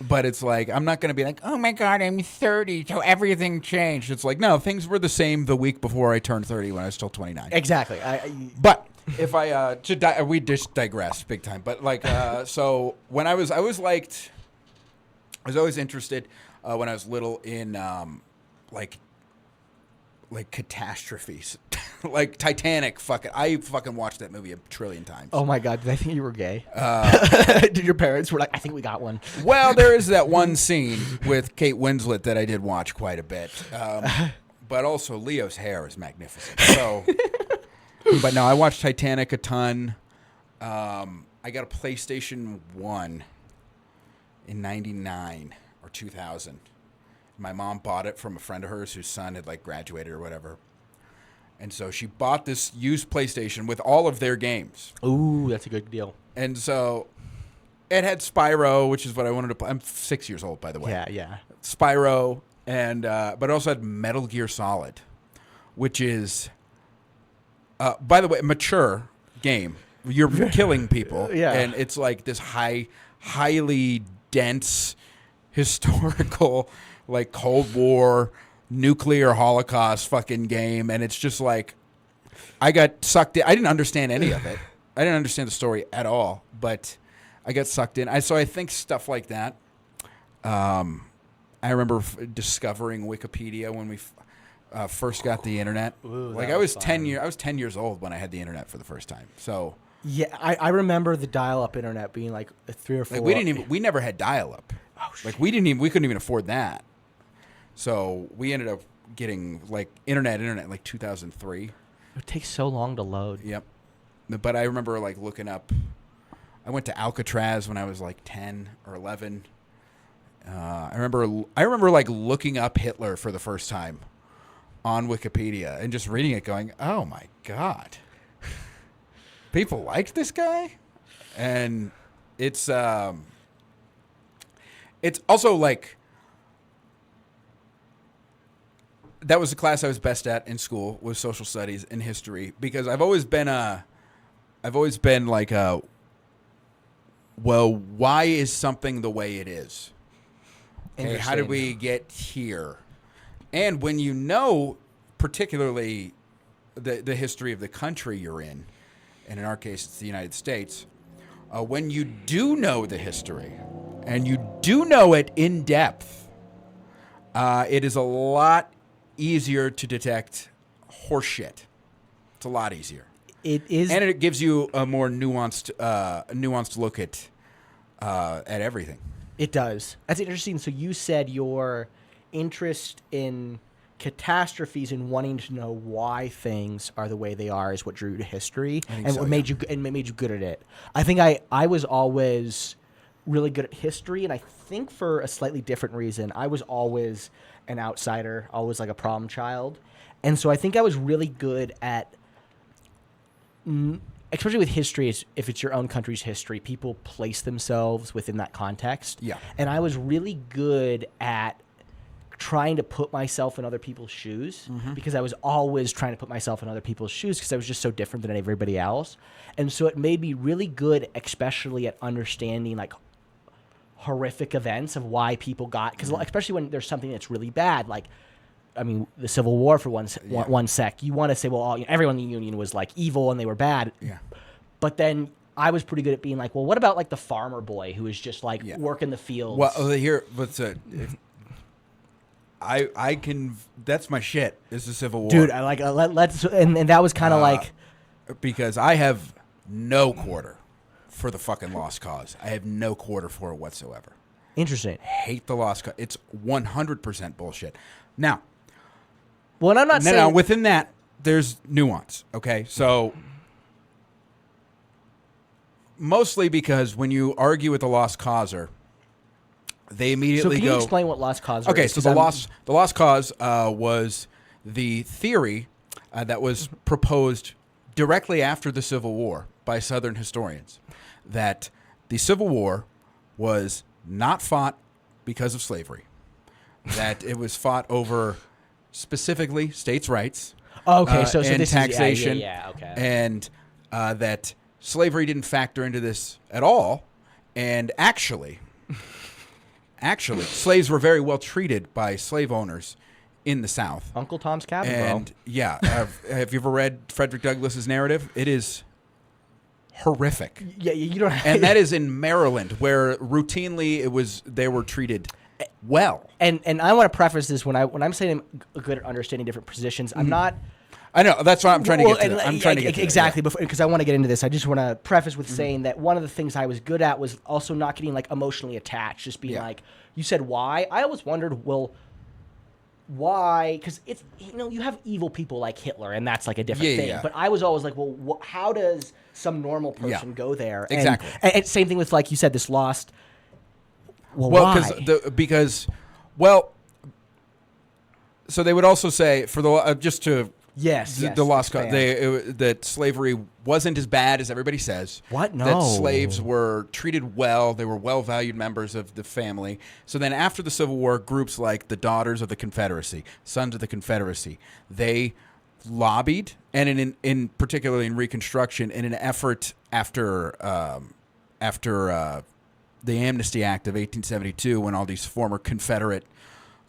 but it's like I'm not going to be like, oh my God, I'm 30, so everything changed. It's like, no, things were the same the week before I turned 30 when I was still 29.
Exactly.
But if we just digress big time. But like, so when I was liked was always interested when I was little in like catastrophes, like Titanic. I fucking watched that movie a trillion times.
Oh my God! Did I think you were gay? Did your parents were like, I think we got one?
Well, there is that one scene with Kate Winslet that I did watch quite a bit, but also Leo's hair is magnificent. So, but no, I watched Titanic a ton. I got a PlayStation 1 in '99 or 2000. My mom bought it from a friend of hers whose son had like graduated or whatever. And so she bought this used PlayStation with all of their games.
Ooh, that's a good deal.
And so it had Spyro, which is what I wanted to play. I'm 6 years old, by the way.
Yeah.
Spyro, and but it also had Metal Gear Solid, which is, by the way, a mature game. You're killing people.
Yeah.
And it's like this highly dense, historical, like Cold War, nuclear holocaust fucking game. And it's just like, I got sucked in. I didn't understand any of it. I didn't understand the story at all, but I got sucked in. So I think stuff like that. I remember discovering Wikipedia when we first got the internet.
Ooh,
like I was 10 years old when I had the internet for the first time. So
yeah, I remember the dial-up internet being like 3 or 4.
like we never had dial-up.
Oh, shit.
Like we couldn't even afford that. So we ended up getting like internet like 2003.
It takes so long to load.
Yep. But I remember like looking up. I went to Alcatraz when I was like 10 or 11. I remember like looking up Hitler for the first time on Wikipedia and just reading it, going, "Oh my God, people liked this guy," and it's also like. That was the class I was best at in school, was social studies and history, because I've always been like well, why is something the way it is? Okay, how did we get here? And when you know, particularly the history of the country you're in, and in our case it's the United States, when you do know the history and you do know it in depth, it is a lot easier to detect horseshit. It's a lot easier.
It is,
and it gives you a more nuanced look at everything.
It does. That's interesting. So you said your interest in catastrophes and wanting to know why things are the way they are is what drew you to history, and what made you good at it. I think I was always really good at history, and I think for a slightly different reason. I was always an outsider, always like a problem child. And so I think I was really good at, especially with history, if it's your own country's history, people place themselves within that context.
Yeah.
And I was really good at trying to put myself in other people's shoes, because I was always trying to put myself in other people's shoes because I was just so different than everybody else. And so it made me really good, especially at understanding like horrific events of why people got, because especially when there's something that's really bad, like, I mean, the Civil War for one sec, you want to say, well, everyone in the Union was like evil and they were bad.
Yeah.
But then I was pretty good at being like, well, what about like the farmer boy who was just like working the fields?
Well, here, I can. That's my shit. Is the Civil War,
dude? I like let's and that was kind of like, because
I have no quarter for the fucking Lost Cause. I have no quarter for it whatsoever.
Interesting.
Hate the Lost Cause. It's 100% bullshit. Now,
well, and I'm not saying.
Now, within that, there's nuance. Okay, so mostly because when you argue with the Lost Causer, they immediately
so can you explain what Lost Causer is?
Okay, so the Lost Cause was the theory that was proposed directly after the Civil War by Southern historians, that the Civil War was not fought because of slavery, that it was fought over specifically states' rights,
okay, so
and
this
taxation,
okay,
and that slavery didn't factor into this at all, and actually, slaves were very well treated by slave owners in the South.
Uncle Tom's Cabin,
and
bro.
Yeah, have you ever read Frederick Douglass's narrative? It is horrific.
Yeah, you don't.
And that is in Maryland, where routinely they were treated well.
And I want to preface this when I'm saying I'm good at understanding different positions. I'm not.
I know, that's why I'm trying to get to that. I'm trying to get to
exactly
that, yeah.
because I want to get into this. I just want to preface with saying that one of the things I was good at was also not getting like emotionally attached. Just being like, you said why? I always wondered, well, why? Because it's you have evil people like Hitler, and that's like a different thing.
Yeah.
But I was always like, well, how does some normal person go there?
Exactly.
And same thing with like you said, this lost. Well,
why? Because so they would also say for the just to. The lost cause. That slavery wasn't as bad as everybody says.
What? No.
That slaves were treated well. They were well-valued members of the family. So then after the Civil War, groups like the Daughters of the Confederacy, Sons of the Confederacy, they lobbied, and in particularly in Reconstruction, in an effort after the Amnesty Act of 1872, when all these former Confederate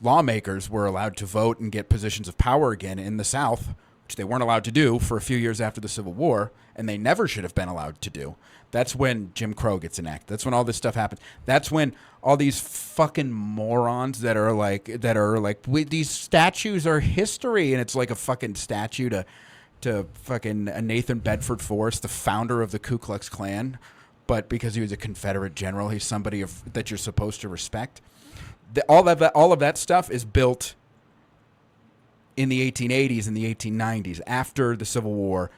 lawmakers were allowed to vote and get positions of power again in the South, which they weren't allowed to do for a few years after the Civil War, and they never should have been allowed to do. That's when Jim Crow gets enacted. That's when all this stuff happens. That's when all these fucking morons that are like these statues are history, and it's like a fucking statue to fucking Nathan Bedford Forrest, the founder of the Ku Klux Klan, but because he was a Confederate general, he's somebody that you're supposed to respect. All of that stuff is built in the 1880s and the 1890s after the Civil War,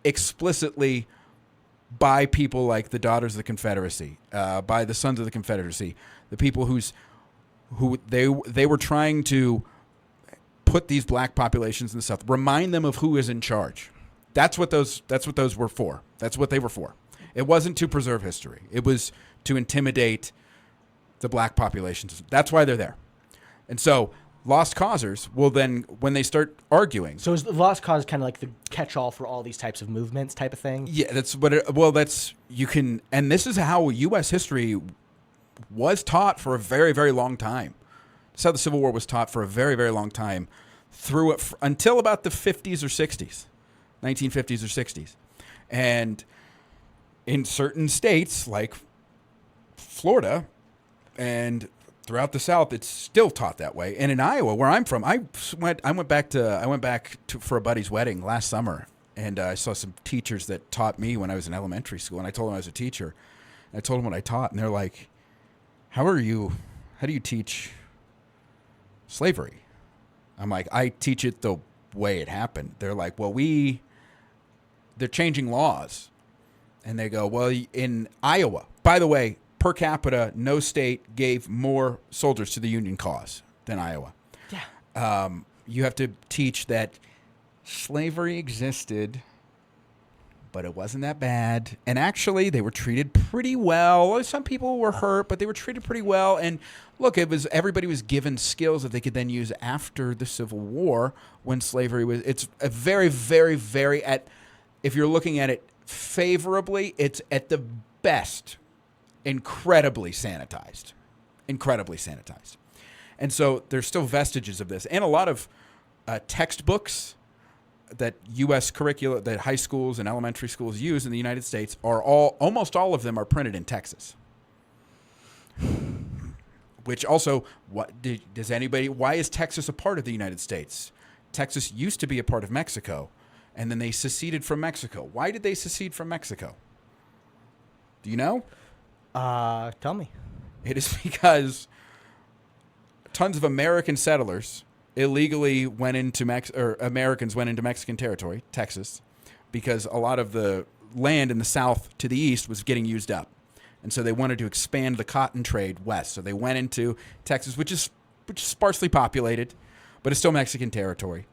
explicitly by people like the Daughters of the Confederacy, by the Sons of the Confederacy, the people who they were trying to put these black populations in the South, remind them of who is in charge. That's what those were for. That's what they were for. It wasn't to preserve history. It was to intimidate the black populations. That's why they're there. And so lost causers will then, when they start arguing.
So is the lost cause kind of like the catch-all for all these types of movements type of thing?
Yeah, that's what and this is how U.S. history was taught for a very, very long time. That's how the Civil War was taught for a very, very long time, until about the 50s or 60s, 1950s or 60s. And in certain states, like Florida, and throughout the South, it's still taught that way. And in Iowa, where I'm from, I went back for a buddy's wedding last summer, and I saw some teachers that taught me when I was in elementary school. And I told them I was a teacher. And I told them what I taught, and they're like, how do you teach slavery? I'm like, I teach it the way it happened. They're like, well, they're changing laws. And they go, well, in Iowa, by the way, per capita, no state gave more soldiers to the Union cause than Iowa.
Yeah.
You have to teach that slavery existed, but it wasn't that bad. And actually, they were treated pretty well. Some people were hurt, but they were treated pretty well. And look, everybody was given skills that they could then use after the Civil War when slavery was. It's a very, very, very if you're looking at it favorably, it's at the best incredibly sanitized. And so there's still vestiges of this, and a lot of textbooks that U.S. curricula that high schools and elementary schools use in the United States are almost all of them are printed in Texas. Which also, why is Texas a part of the United States? Texas used to be a part of Mexico, and then they seceded from Mexico. Why did they secede from Mexico? Do you know?
Tell me.
It is because tons of American settlers illegally went into Americans went into Mexican territory, Texas, because a lot of the land in the south to the east was getting used up. And so they wanted to expand the cotton trade west. So they went into Texas, which is sparsely populated, but it's still Mexican territory.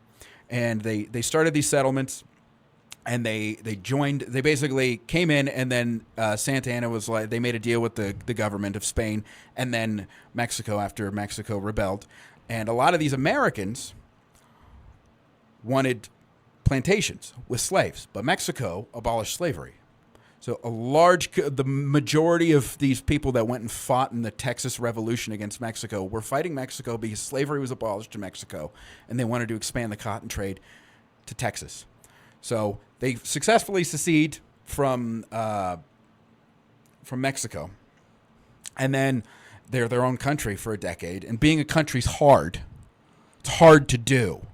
And they started these settlements, and they joined. They basically came in, and then Santa Anna was like, they made a deal with the government of Spain, and then Mexico after Mexico rebelled. And a lot of these Americans wanted plantations with slaves, but Mexico abolished slavery. So the majority of these people that went and fought in the Texas Revolution against Mexico were fighting Mexico because slavery was abolished in Mexico, and they wanted to expand the cotton trade to Texas. So they successfully secede from Mexico, and then they're their own country for a decade, and being a country's hard. It's hard to do.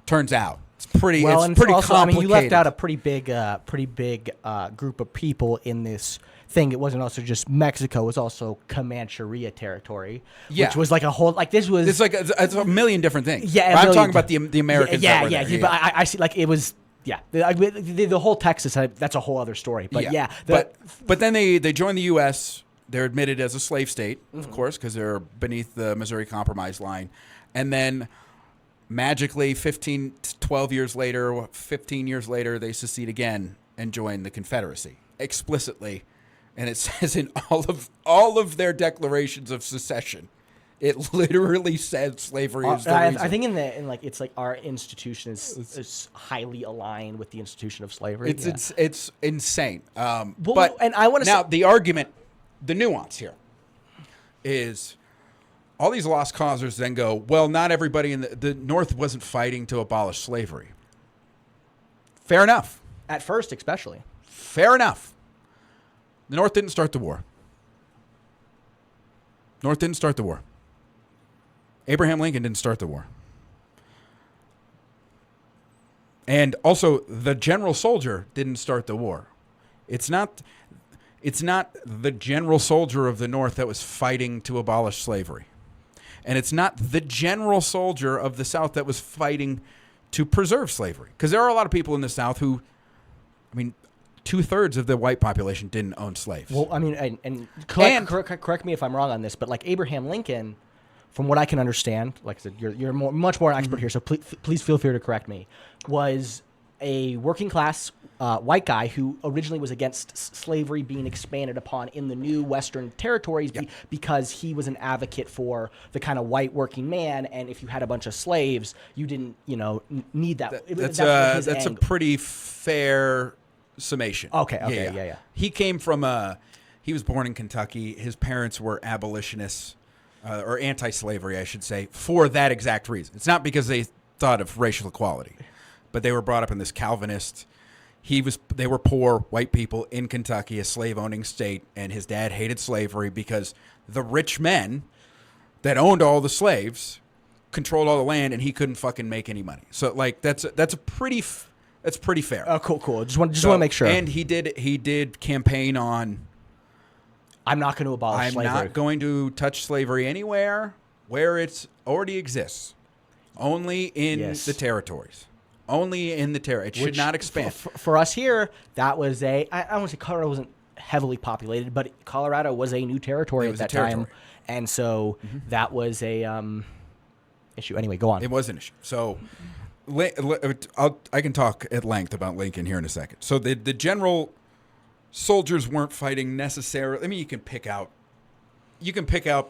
Turns out it's pretty.
Well,
it's
and
pretty
also,
complicated.
I mean, you left out a pretty big group of people in this thing. It wasn't also just Mexico; it was also Comancheria territory, which was like a whole this was.
It's like it's a million different things.
Yeah,
I'm talking about the Americans.
Yeah,
that were there.
But I see like it was. Yeah, the whole Texas. That's a whole other story. But
but then they join the U.S. They're admitted as a slave state, of course, because they're beneath the Missouri Compromise line, and then magically 15 years later, they secede again and join the Confederacy explicitly, and it says in all of their declarations of secession. It literally said slavery is the reason.
I think it's like our institution is highly aligned with the institution of slavery.
It's insane.
But and I want to
now the argument, the nuance here is all these lost causers then go, well, not everybody in the North wasn't fighting to abolish slavery. Fair enough.
At first, especially.
Fair enough. The North didn't start the war. Abraham Lincoln didn't start the war. And also, the general soldier didn't start the war. It's not the general soldier of the North that was fighting to abolish slavery. And it's not the general soldier of the South that was fighting to preserve slavery. Because there are a lot of people in the South who, 2/3 of the white population didn't own slaves.
Well, I mean, and correct me if I'm wrong on this, but like Abraham Lincoln, from what I can understand, like I said, you're much more an expert here, so please feel free to correct me, was a working class white guy who originally was against slavery being expanded upon in the new Western territories because he was an advocate for the kind of white working man, and if you had a bunch of slaves, you didn't, need that.
That's a pretty fair summation.
Okay, yeah.
He was born in Kentucky. His parents were abolitionists. Or anti-slavery, I should say, for that exact reason. It's not because they thought of racial equality, but they were brought up in this Calvinist. They were poor white people in Kentucky, a slave-owning state, and his dad hated slavery because the rich men that owned all the slaves controlled all the land, and he couldn't fucking make any money. So, like, that's pretty fair.
Oh, cool. Just want to make sure.
And he did campaign on.
I'm not going to abolish slavery.
I'm not going to touch slavery anywhere where it already exists. Only in the territories. Only in the territory. It should not expand.
For us here, that was I don't want to say Colorado wasn't heavily populated, but Colorado was a new territory at that time. And so that was a issue. Anyway, go on.
It was an issue. So I can talk at length about Lincoln here in a second. So the general soldiers weren't fighting necessarily. I mean, you can pick out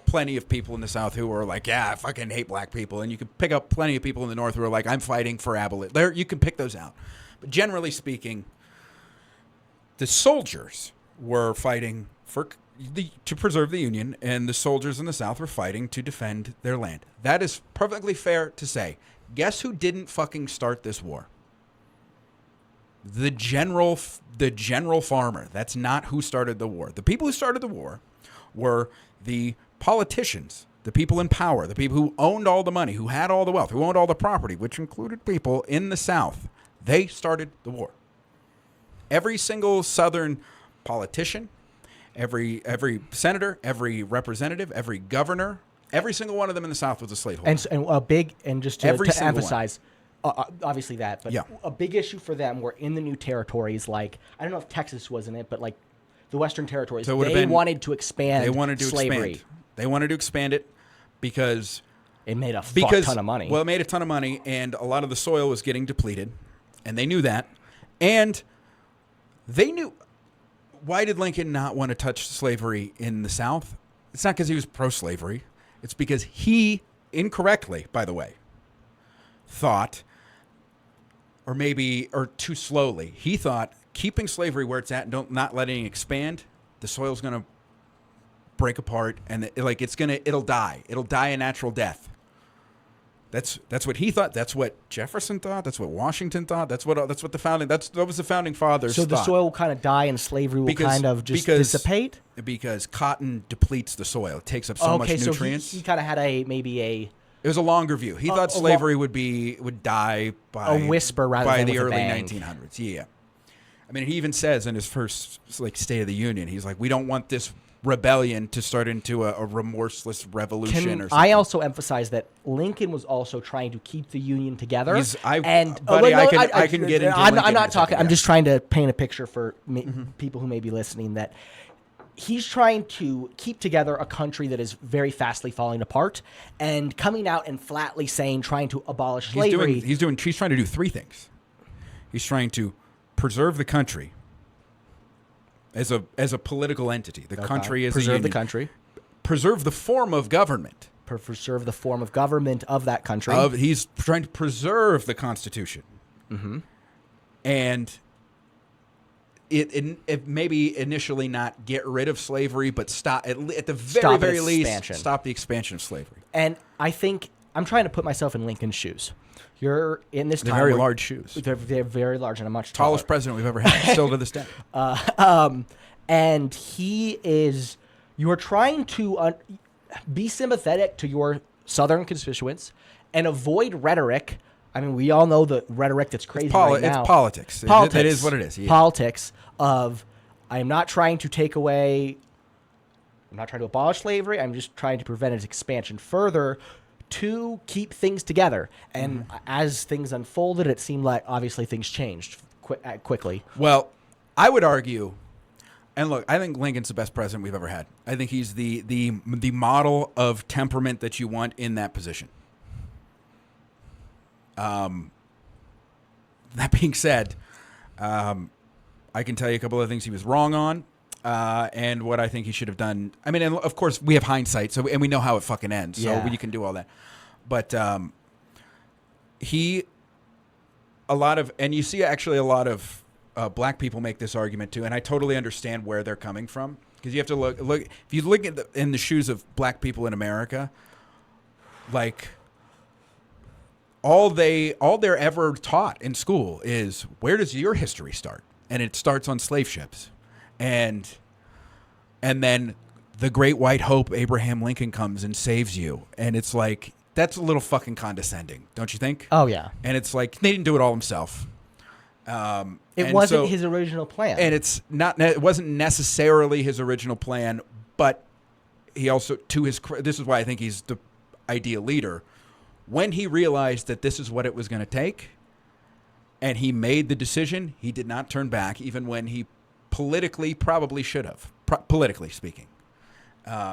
plenty of people in the South who are like, yeah, I fucking hate black people, and you can pick up plenty of people in the North who are like, I'm fighting for abolition. There, you can pick those out. But generally speaking, the soldiers were fighting to preserve the Union, and the soldiers in the South were fighting to defend their land. That is perfectly fair to say. Guess who didn't fucking start this war? The general farmer. That's not who started the war. The people who started the war were the politicians, the people in power, the people who owned all the money, who had all the wealth, who owned all the property, which included people in the South. They started the war. Every single Southern politician, every senator, every representative, every governor, every single one of them in the South was a slaveholder.
And just to emphasize. Obviously that, but a big issue for them were in the new territories. Like, I don't know if Texas was in it, but like the Western territories, so they wanted to expand slavery.
They wanted to expand it because
it made a fuck ton of money.
Well, it made a ton of money, and a lot of the soil was getting depleted, and they knew that. And they knew, why did Lincoln not want to touch slavery in the South? It's not because he was pro-slavery. It's because he, incorrectly, by the way, thought, or too slowly, he thought keeping slavery where it's at and not letting it expand, the soil's going to break apart and it'll die. It'll die a natural death. That's what he thought. That's what Jefferson thought. That's what Washington thought. That was the founding fathers.
So the
thought.
soil will kind of die and slavery will kind of just dissipate?
Because cotton depletes the soil. It takes up so much nutrients.
So he kind of had It
was a longer view. He thought slavery would die by
a whisper rather than
by the
with a
early
bang.
1900s. Yeah. I mean, he even says in his first State of the Union, he's like, we don't want this rebellion to start into a remorseless revolution or something.
I also emphasize that Lincoln was also trying to keep the Union together.
I can get into
I'm
Lincoln
not talking.
yeah.
I'm just trying to paint a picture for people who may be listening that he's trying to keep together a country that is very fastly falling apart, and coming out and flatly saying, trying to abolish slavery.
He's trying to do three things. He's trying to preserve the country as a political entity. The country is
preserve the country.
Preserve the form of government.
Preserve the form of government of that country.
He's trying to preserve the Constitution. Mm-hmm. And it maybe initially not get rid of slavery, but stop at the very least stop the expansion of slavery.
And I think I'm trying to put myself in Lincoln's shoes. You're in this time.
They're very large shoes.
They're very large and a much
tallest president we've ever had, still to this day.
And he is. You are trying to be sympathetic to your Southern constituents and avoid rhetoric. I mean, we all know the rhetoric that's crazy right now.
It's politics. It is what it is. Yeah.
Politics of, I am not trying to take away. I'm not trying to abolish slavery. I'm just trying to prevent its expansion further, to keep things together. And as things unfolded, it seemed like obviously things changed quickly.
Well, I would argue, and look, I think Lincoln's the best president we've ever had. I think he's the model of temperament that you want in that position. That being said, I can tell you a couple of things he was wrong on. And what I think he should have done. I mean, and of course, we have hindsight, and we know how it fucking ends. So you can do all that. But and you see actually a lot of black people make this argument too, and I totally understand where they're coming from, because you have to look. If you look in the shoes of black people in America, like all they're ever taught in school is, where does your history start? And it starts on slave ships. And then the great white hope, Abraham Lincoln, comes and saves you. And it's like, that's a little fucking condescending, don't you think?
Oh, yeah.
And it's like, they didn't do it all himself.
It wasn't his original plan.
And it wasn't necessarily his original plan, but he also, this is why I think he's the ideal leader. When he realized that this is what it was going to take, and he made the decision, he did not turn back, even when he politically probably should have, politically speaking.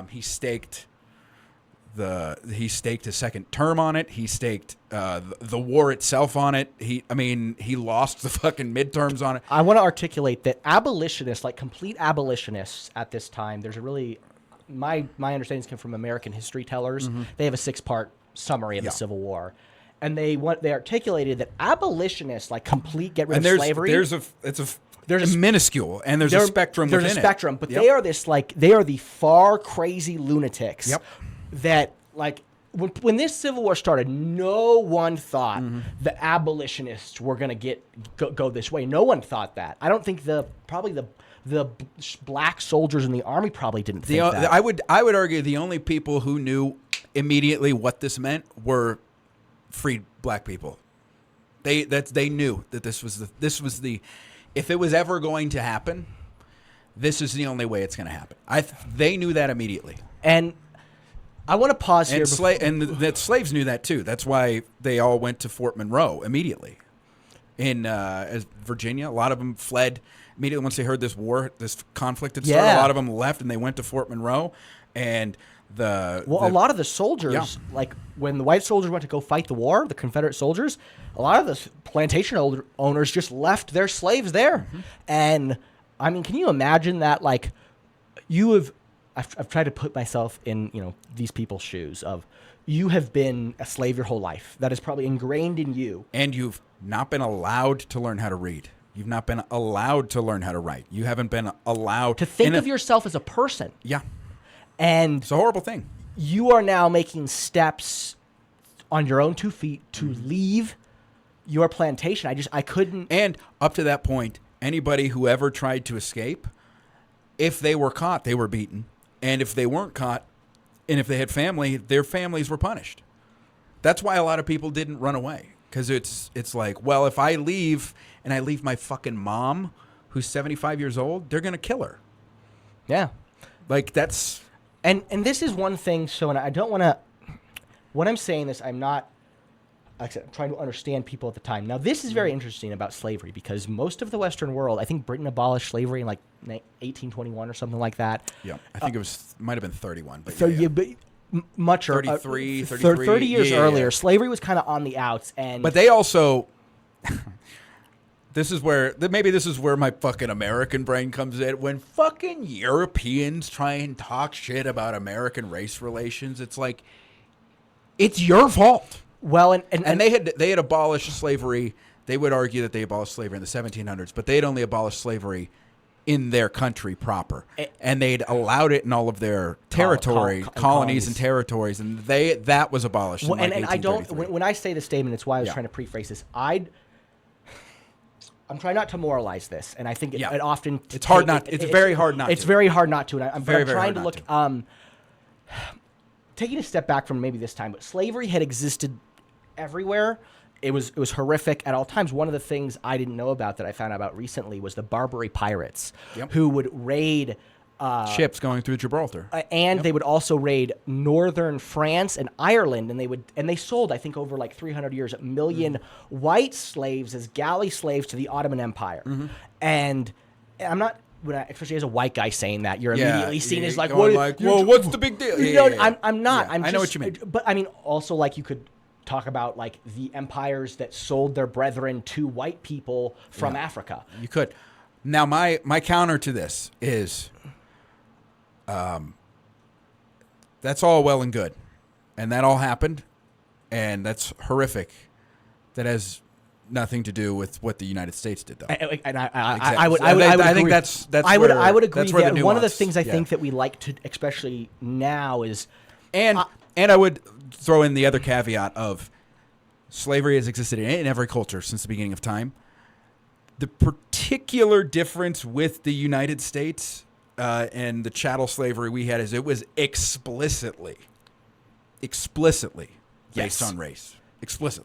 He staked his second term on it. He staked the war itself on it. He lost the fucking midterms on it.
I want to articulate that abolitionists, like complete abolitionists at this time, there's a really, my understandings come from American history tellers. Mm-hmm. They have a 6-part summary of the Civil War. And they articulated that abolitionists, like complete get rid of slavery.
There's a minuscule, and there's a spectrum within it.
There's a spectrum, but they are the far crazy lunatics that, like, when this Civil War started, no one thought the abolitionists were going to go this way. No one thought that. I don't think the black soldiers in the army probably didn't think that.
I would argue the only people who knew immediately what this meant were freed black people. They knew that this was the if it was ever going to happen, this is the only way it's going to happen. They knew that immediately.
And I want to pause here.
And the slaves knew that too. That's why they all went to Fort Monroe immediately. In Virginia, a lot of them fled immediately once they heard this conflict had started. A lot of them left and they went to Fort Monroe. And a lot of the soldiers, like when the white soldiers went to go fight the war, the Confederate soldiers, a lot of the plantation owners just left their slaves there. Mm-hmm. And I mean, can you imagine that? Like, I've tried to put myself in, these people's shoes of, you have been a slave your whole life. That is probably ingrained in you. And you've not been allowed to learn how to read. You've not been allowed to learn how to write. You haven't been allowed
to think of yourself as a person.
Yeah.
And
it's a horrible thing.
You are now making steps on your own 2 feet to leave your plantation. I couldn't.
And up to that point, anybody who ever tried to escape, if they were caught, they were beaten. And if they weren't caught, and if they had family, their families were punished. That's why a lot of people didn't run away. Because it's like, well, if I leave and I leave my fucking mom, who's 75 years old, they're going to kill her.
Yeah.
Like, that's...
And this is one thing, so, and I don't want to... When I'm saying this, I'm not... Like I said, I'm trying to understand people at the time. Now, this is very interesting about slavery, because most of the Western world, I think Britain abolished slavery in, like, 1821 or something like that.
Yeah, I think might have been 31. But
so,
yeah.
but much
33,
30 years
yeah,
earlier.
yeah.
Slavery was kind of on the outs.
But they also... This is where my fucking American brain comes in. When fucking Europeans try and talk shit about American race relations, it's like, it's your fault.
Well,
and they had abolished slavery. They would argue that they abolished slavery in the 1700s, but they had only abolished slavery in their country proper, and they'd allowed it in all of their colonies and territories, and that was abolished.
Well,
in
and I don't. When I say the statement, it's why I was trying to preface this. I'm trying not to moralize this, and I think it often...
It's hard not... It's very hard not to.
It's very hard not to, and I'm
very
trying to
hard
look...
not
taking a step back from maybe this time, but slavery had existed everywhere. It was horrific at all times. One of the things I didn't know about that I found out about recently was the Barbary pirates, who would raid...
ships going through Gibraltar,
and they would also raid northern France and Ireland, and they sold, I think, over like 300 years, 1 million white slaves as galley slaves to the Ottoman Empire. And I'm not, especially as a white guy saying that, you're immediately seen as like,
what's the big deal?
I'm not.
I know what you mean,
but I mean, also like you could talk about like the empires that sold their brethren to white people from Africa.
You could. Now, my counter to this is. That's all well and good, and that all happened, and that's horrific. That has nothing to do with what the United States did, though.
And
I would think that's
I would agree
that's where
that one of the things I think that we like to, especially now, is
and I would throw in the other caveat of slavery has existed in every culture since the beginning of time. The particular difference with the United States. And the chattel slavery we had is it was explicitly based on race. Explicit.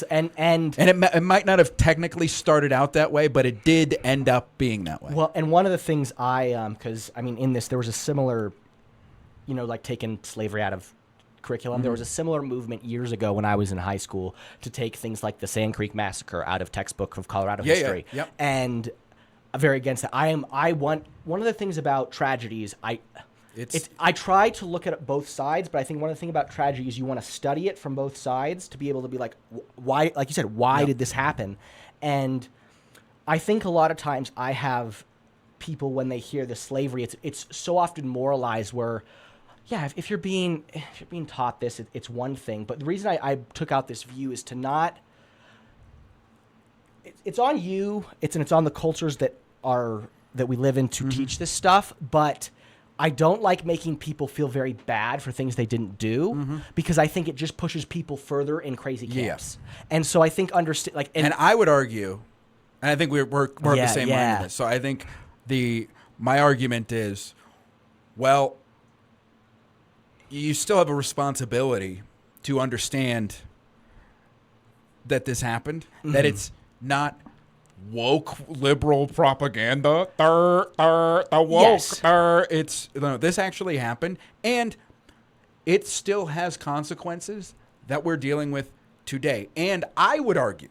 And
it might not have technically started out that way, but it did end up being that way.
Well, and one of the things because I mean, in this there was a similar, like taking slavery out of curriculum. There was a similar movement years ago when I was in high school to take things like the Sand Creek Massacre out of textbook of Colorado history.
Yep.
And very against that. I want one of the things about tragedies. I try to look at both sides, but I think one of the things about tragedy is you want to study it from both sides to be able to be like, why? Like you said, why did this happen? And I think a lot of times I have people when they hear the slavery, it's so often moralized where, if you're being taught this, it's one thing. But the reason I took out this view is to not. It's on you. It's on the cultures that we live in to teach this stuff. But I don't like making people feel very bad for things they didn't do because I think it just pushes people further in crazy camps. And so I think and
I would argue, and I think we're of the same mind on this. So I think my argument is, well, you still have a responsibility to understand that this happened, that it's not woke liberal propaganda. The woke. It's this actually happened, and it still has consequences that we're dealing with today. And I would argue,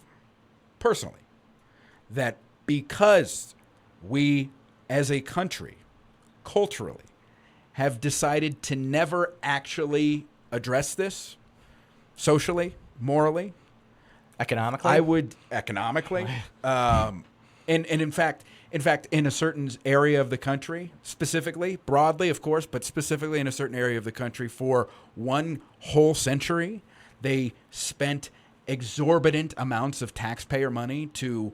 personally, that because we, as a country, culturally, have decided to never actually address this socially, morally,
economically,
and in fact, in a certain area of the country, specifically, broadly, of course, but specifically in a certain area of the country, for one whole century, they spent exorbitant amounts of taxpayer money to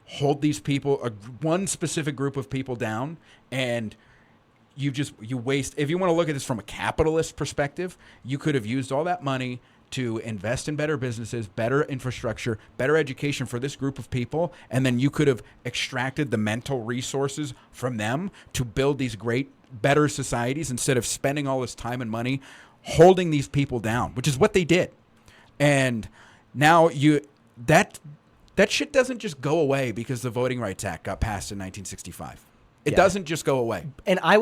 hold these people, one specific group of people down, and you waste. If you want to look at this from a capitalist perspective, you could have used all that money to invest in better businesses, better infrastructure, better education for this group of people, and then you could have extracted the mental resources from them to build these great, better societies instead of spending all this time and money holding these people down, which is what they did. And now that shit doesn't just go away because the Voting Rights Act got passed in 1965. It doesn't just go away.
And I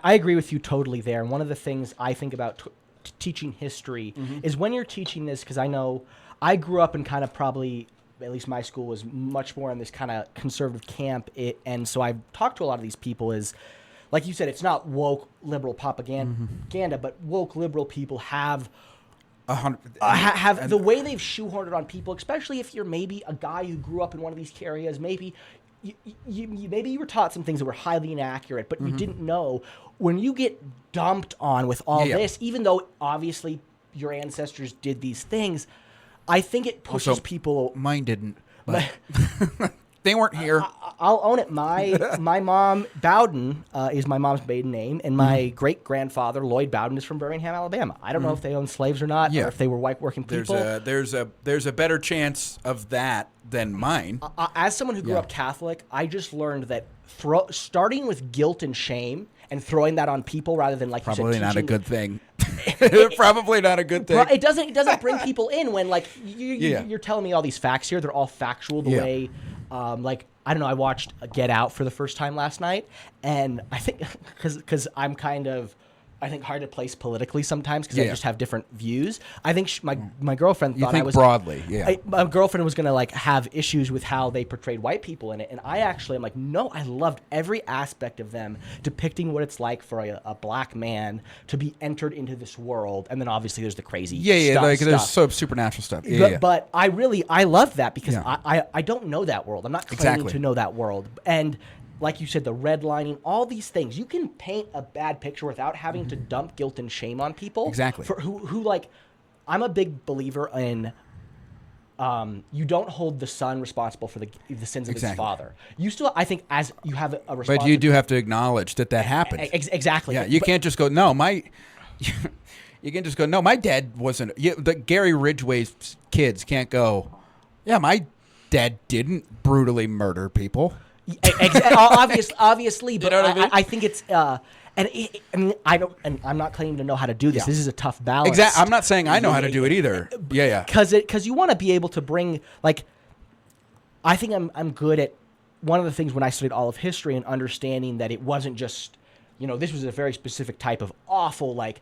agree with you totally there. And one of the things I think about teaching history is when you're teaching this, because I know I grew up in kind of probably, at least my school was much more in this kind of conservative camp. And so I've talked to a lot of these people is, like you said, it's not woke liberal propaganda, but woke liberal people have the way they've shoehorned it on people, especially if you're maybe a guy who grew up in one of these areas, maybe maybe you were taught some things that were highly inaccurate, but you didn't know. When you get dumped on with all this, even though obviously your ancestors did these things, I think it pushes people.
Mine didn't, but they weren't here.
I'll own it. My mom, Bowden, is my mom's maiden name, and my great-grandfather, Lloyd Bowden, is from Birmingham, Alabama. I don't know if they owned slaves or not, or if they were white working people.
There's a better chance of that than mine.
As someone who grew up Catholic, I just learned that starting with guilt and shame and throwing that on people rather than, like you said,
probably not a good thing. Probably not a good thing.
It doesn't bring people in when, like, you're telling me all these facts here. They're all factual the way, like, I don't know. I watched Get Out for the first time last night, and I think because I'm kind of, I think, hard to place politically sometimes because I just have different views. I think my girlfriend thought I was
broadly,
my girlfriend was gonna like have issues with how they portrayed white people in it, and I actually am like, no, I loved every aspect of them depicting what it's like for a black man to be entered into this world, and then obviously there's the crazy
there's so supernatural stuff.
But I loved that because I don't know that world. I'm not claiming to know that world, and like you said, the redlining, all these things. You can paint a bad picture without having to dump guilt and shame on people.
Exactly.
For who like, I'm a big believer in you don't hold the son responsible for the sins of his father. You still, I think, as you have a responsibility.
But you do have to acknowledge that happened.
Exactly.
Yeah, you can't just go, no, you can just go, no, my dad wasn't. The Gary Ridgway's kids can't go, yeah, my dad didn't brutally murder people.
Obviously, but
you know what I mean?
I think it's and I'm not claiming to know how to do this. This is a tough balance.
Exactly. I'm not saying I know how to do it either.
Because you want to be able to bring, like, I think I'm good at one of the things when I studied all of history and understanding that it wasn't just, this was a very specific type of awful, like,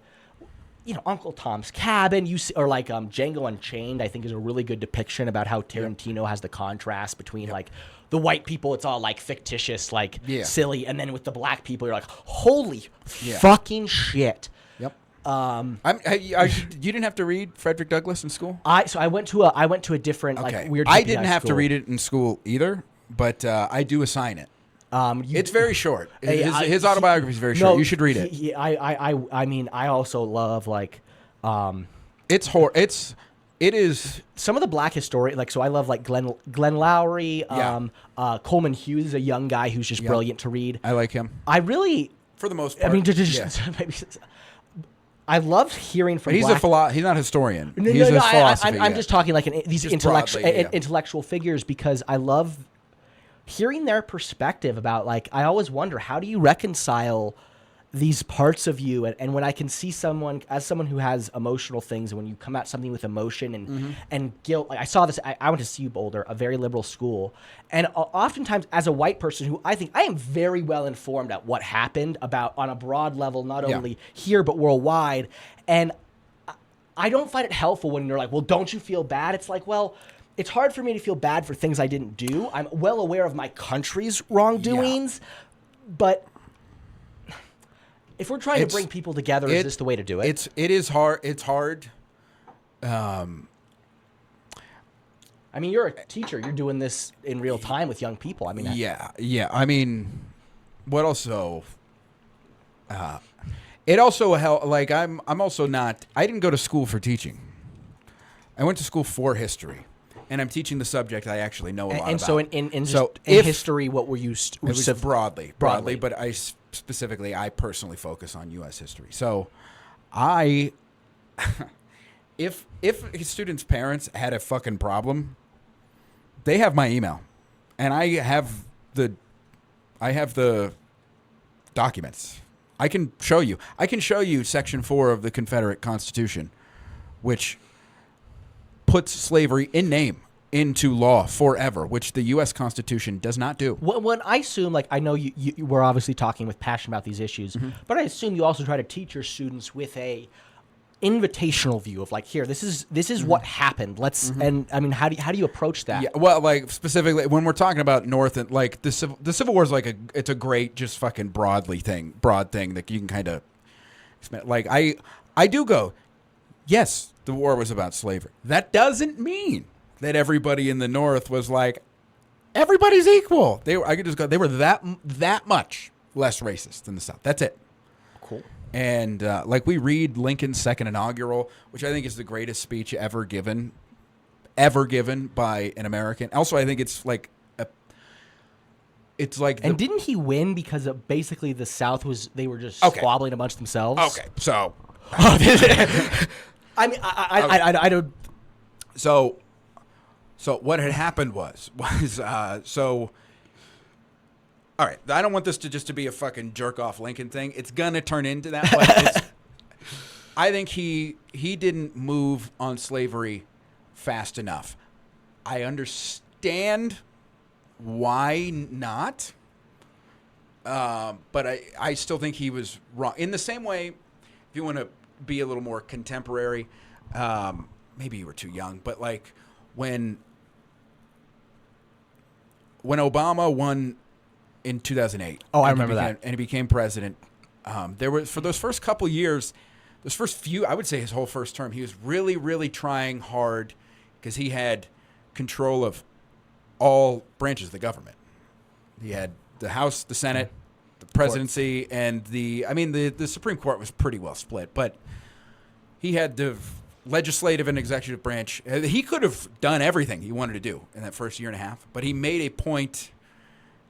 Uncle Tom's Cabin, or like Django Unchained, I think is a really good depiction about how Tarantino has the contrast between like the white people, it's all like fictitious, like silly, and then with the black people, you're like, holy fucking shit.
Yep. You didn't have to read Frederick Douglass in school?
I went to a different like weird.
I didn't have to read it in school either, but I do assign it. It's very short. His autobiography is very short. You should read it.
I mean, I also love like,
it is
some of the black historian, like, so I love like Glenn Lowry. Coleman Hughes is a young guy who's just brilliant to read.
I like him.
I really,
for the most part.
I mean, maybe. I loved hearing from.
He's
black...
he's not a historian.
No,
he's a philosophy.
I'm just talking like these intellectual figures because I love hearing their perspective about, like, I always wonder, how do you reconcile these parts of you? And when I can see someone who has emotional things, and when you come at something with emotion and guilt, like I saw this, I went to CU Boulder, a very liberal school. And oftentimes as a white person who I think I am very well informed at what happened about on a broad level, not only here, but worldwide. And I don't find it helpful when you're like, well, don't you feel bad? It's like, well, it's hard for me to feel bad for things I didn't do. I'm well aware of my country's wrongdoings, but if we're trying to bring people together, is this the way to do it?
It is hard. It's hard.
I mean, you're a teacher. You're doing this in real time with young people. I mean,
I mean, what also? It also helped. Like I'm also not. I didn't go to school for teaching. I went to school for history. And I'm teaching the subject I actually know a lot about.
And so in history, what were you? It
was broadly, but I personally focus on U.S. history. So I if his students' parents had a fucking problem, they have my email, and I have the documents. I can show you. I can show you Section 4 of the Confederate Constitution, which puts slavery in name into law forever, which the U.S. Constitution does not do.
When I assume, like, I know you were obviously talking with passion about these issues, but I assume you also try to teach your students with a invitational view of, like, here, this is what happened. Let's and I mean, how do you approach that?
Yeah, well, like, specifically when we're talking about North and like the Civil War is like it's a great just fucking broad thing that you can kind of like. I do go, yes, the war was about slavery. That doesn't mean that everybody in the North was like everybody's equal. I could just go, they were that much less racist than the South. That's it.
Cool.
And like we read Lincoln's second inaugural, which I think is the greatest speech ever given by an American. Also, I think it's like
and didn't he win because of basically the South they were just squabbling amongst themselves?
Okay, so
I mean, I don't.
So what had happened was all right, I don't want this to just to be a fucking jerk off Lincoln thing. It's gonna turn into that. But I think he didn't move on slavery fast enough. I understand why not, but I still think he was wrong. In the same way, if you want to be a little more contemporary, maybe you were too young, but like when Obama won in 2008.
Oh, I remember that.
And he became president. There was, for those first couple years, those first few, I would say his whole first term, he was really, really trying hard because he had control of all branches of the government. He had the House, the Senate, the presidency, and the Supreme Court was pretty well split, but he had the legislative and executive branch. He could have done everything he wanted to do in that first year and a half, but he made a point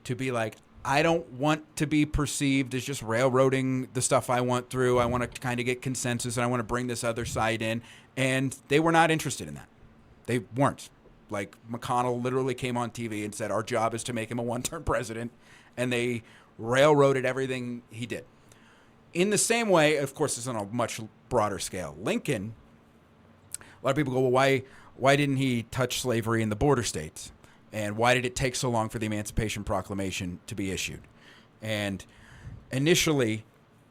to be like, I don't want to be perceived as just railroading the stuff I want through. I want to kind of get consensus, and I want to bring this other side in. And they were not interested in that. They weren't. Like, McConnell literally came on TV and said, our job is to make him a one-term president. And they railroaded everything he did. In the same way, of course, it's on a much broader scale. Lincoln, a lot of people go, well, why didn't he touch slavery in the border states? And why did it take so long for the Emancipation Proclamation to be issued? And initially,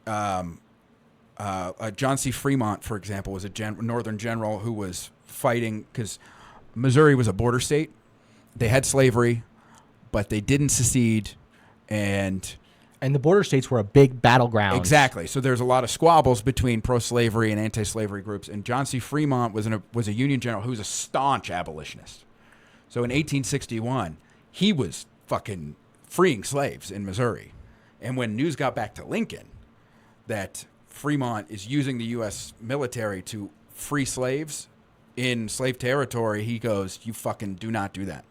John C. Fremont, for example, was a Northern general who was fighting because Missouri was a border state. They had slavery, but they didn't secede, and
the border states were a big battleground.
Exactly. So there's a lot of squabbles between pro-slavery and anti-slavery groups. And John C. Fremont was a Union general who was a staunch abolitionist. So in 1861, he was fucking freeing slaves in Missouri. And when news got back to Lincoln that Fremont is using the U.S. military to free slaves in slave territory, he goes, you fucking do not do that.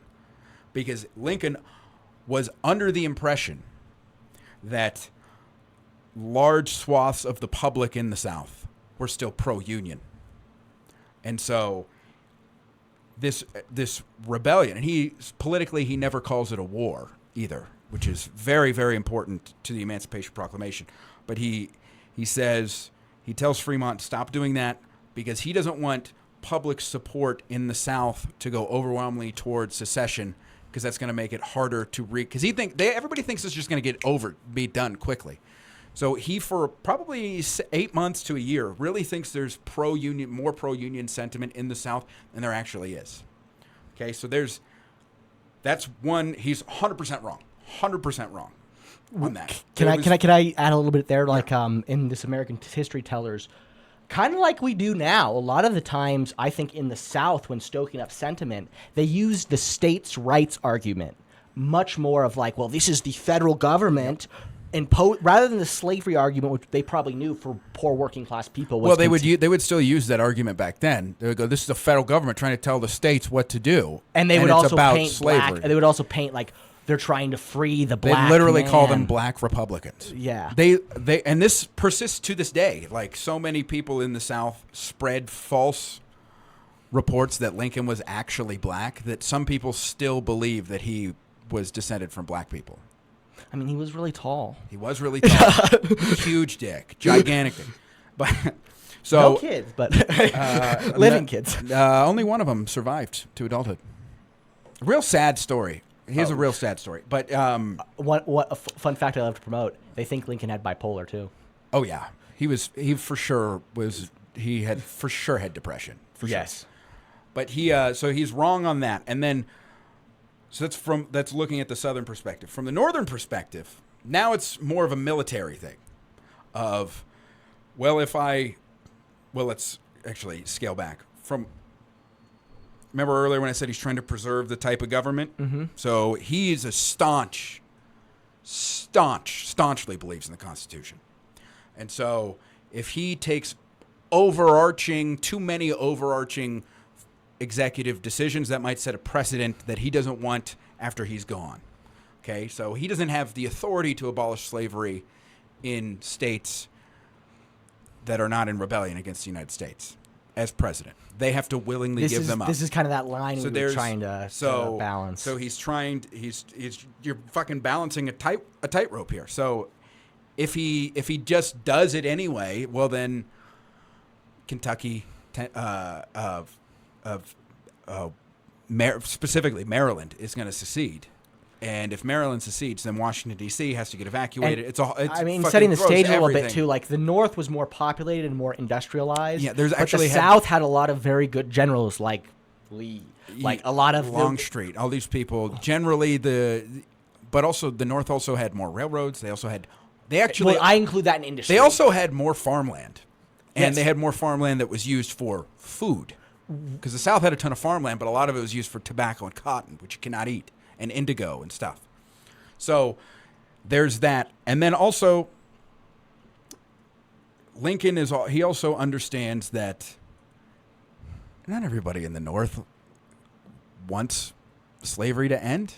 Because Lincoln was under the impression that large swaths of the public in the South were still pro-Union. And so this rebellion, and he never calls it a war either, which is very, very important to the Emancipation Proclamation. But he tells Fremont to stop doing that because he doesn't want public support in the South to go overwhelmingly towards secession, because that's going to make it harder to because everybody thinks it's just going to be done quickly. So he, for probably 8 months to a year, really thinks there's more pro-union sentiment in the South than there actually is. Okay, so that's one. He's 100% wrong. 100% wrong on that.
Can I add a little bit there? Like in this American History Tellers, kind of like we do now. A lot of the times, I think in the South, when stoking up sentiment, they use the states' rights argument much more of like, well, this is the federal government. Rather than the slavery argument, which they probably knew for poor working class people.
They would still use that argument back then. They would go, "This is the federal government trying to tell the states what to do,"
and they would also paint
slavery.
Black. And they would also paint like they're trying to free the black.
They literally
man.
call them black Republicans.
Yeah.
They and this persists to this day. Like so many people in the South spread false reports that Lincoln was actually black, that some people still believe that he was descended from black people.
I mean, he was really tall.
He was really tall. Huge dick. Gigantic dick. But so
no kids, but living kids.
Only one of them survived to adulthood. Real sad story. Here's a real sad story. But
what a fun fact I love to promote. They think Lincoln had bipolar too.
oh yeah, he for sure had depression. For sure.
Yes.
But so he's wrong on that. And then so that's looking at the southern perspective. From the northern perspective, now it's more of a military thing of let's actually scale back from. Remember earlier when I said he's trying to preserve the type of government?
Mm-hmm.
So he's a staunchly believes in the Constitution. And so if he takes too many overarching executive decisions, that might set a precedent that he doesn't want after he's gone. Okay, so he doesn't have the authority to abolish slavery in states that are not in rebellion against the United States as president. They have to willingly give them up.
This is kind of that line we were trying to balance.
So you're fucking balancing a tightrope here. So if he just does it anyway, well then Kentucky, specifically Maryland, is going to secede. And if Maryland secedes, then Washington D.C. has to get evacuated. It's
setting the stage a little bit too. Like the North was more populated and more industrialied.
Yeah,
but the South had a lot of very good generals like Lee, like a lot of
Longstreet. All these people generally but also the North also had more railroads. They also had
I include that in industry.
They also had more farmland, and
Yes.
they had more farmland that was used for food. Because the South had a ton of farmland, but a lot of it was used for tobacco and cotton, which you cannot eat, and indigo and stuff. So there's that. And then also, Lincoln he also understands that not everybody in the North wants slavery to end.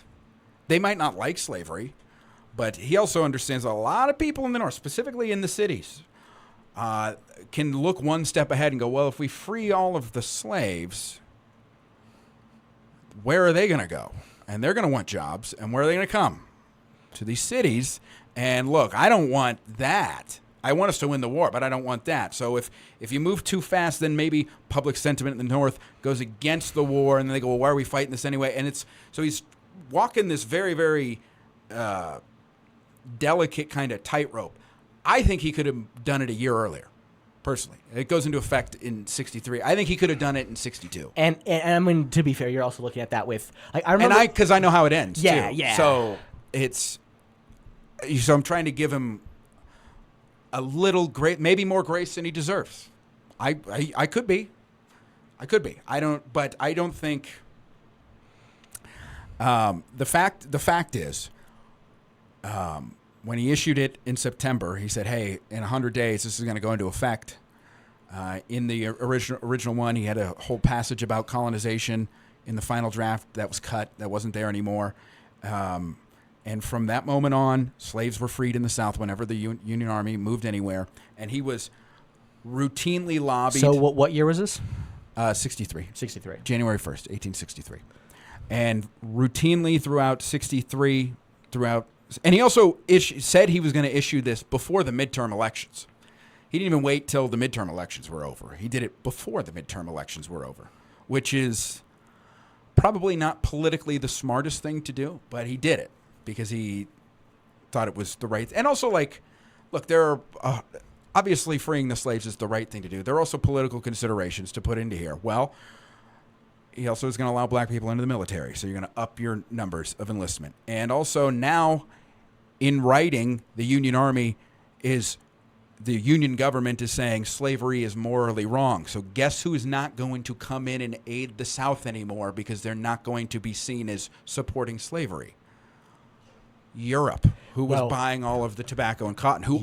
They might not like slavery, but he also understands a lot of people in the North, specifically in the cities, can look one step ahead and go, well, if we free all of the slaves, where are they going to go? And they're going to want jobs. And where are they going to come? To these cities. And look, I don't want that. I want us to win the war, but I don't want that. So if you move too fast, then maybe public sentiment in the North goes against the war, and then they go, well, why are we fighting this anyway? And so he's walking this very, very delicate kind of tightrope. I think he could have done it a year earlier, personally. It goes into effect in 63. I think he could have done it in 62.
And I mean, to be fair, you're also looking at that with I remember
because I know how it ends.
Yeah,
too.
yeah.
So I'm trying to give him a little maybe more grace than he deserves. I could be. I don't think. The fact is, when he issued it in September, he said, "Hey, in 100 days, this is going to go into effect." In the original one, he had a whole passage about colonization. In the final draft, that was cut. That wasn't there anymore. And from that moment on, slaves were freed in the South whenever the Union Army moved anywhere. And he was routinely lobbied.
So what year was this?
63.
63.
January 1st, 1863. And routinely throughout 63, and he also said he was going to issue this before the midterm elections. He didn't even wait till the midterm elections were over. He did it before the midterm elections were over, which is probably not politically the smartest thing to do, but he did it because he thought it was the right. And also, look, there are obviously freeing the slaves is the right thing to do. There are also political considerations to put into here. Well, he also is going to allow black people into the military, so you're going to up your numbers of enlistment. And also now, in writing, the Union government is saying slavery is morally wrong. So guess who is not going to come in and aid the South anymore because they're not going to be seen as supporting slavery? Europe, who was buying all of the tobacco and cotton, who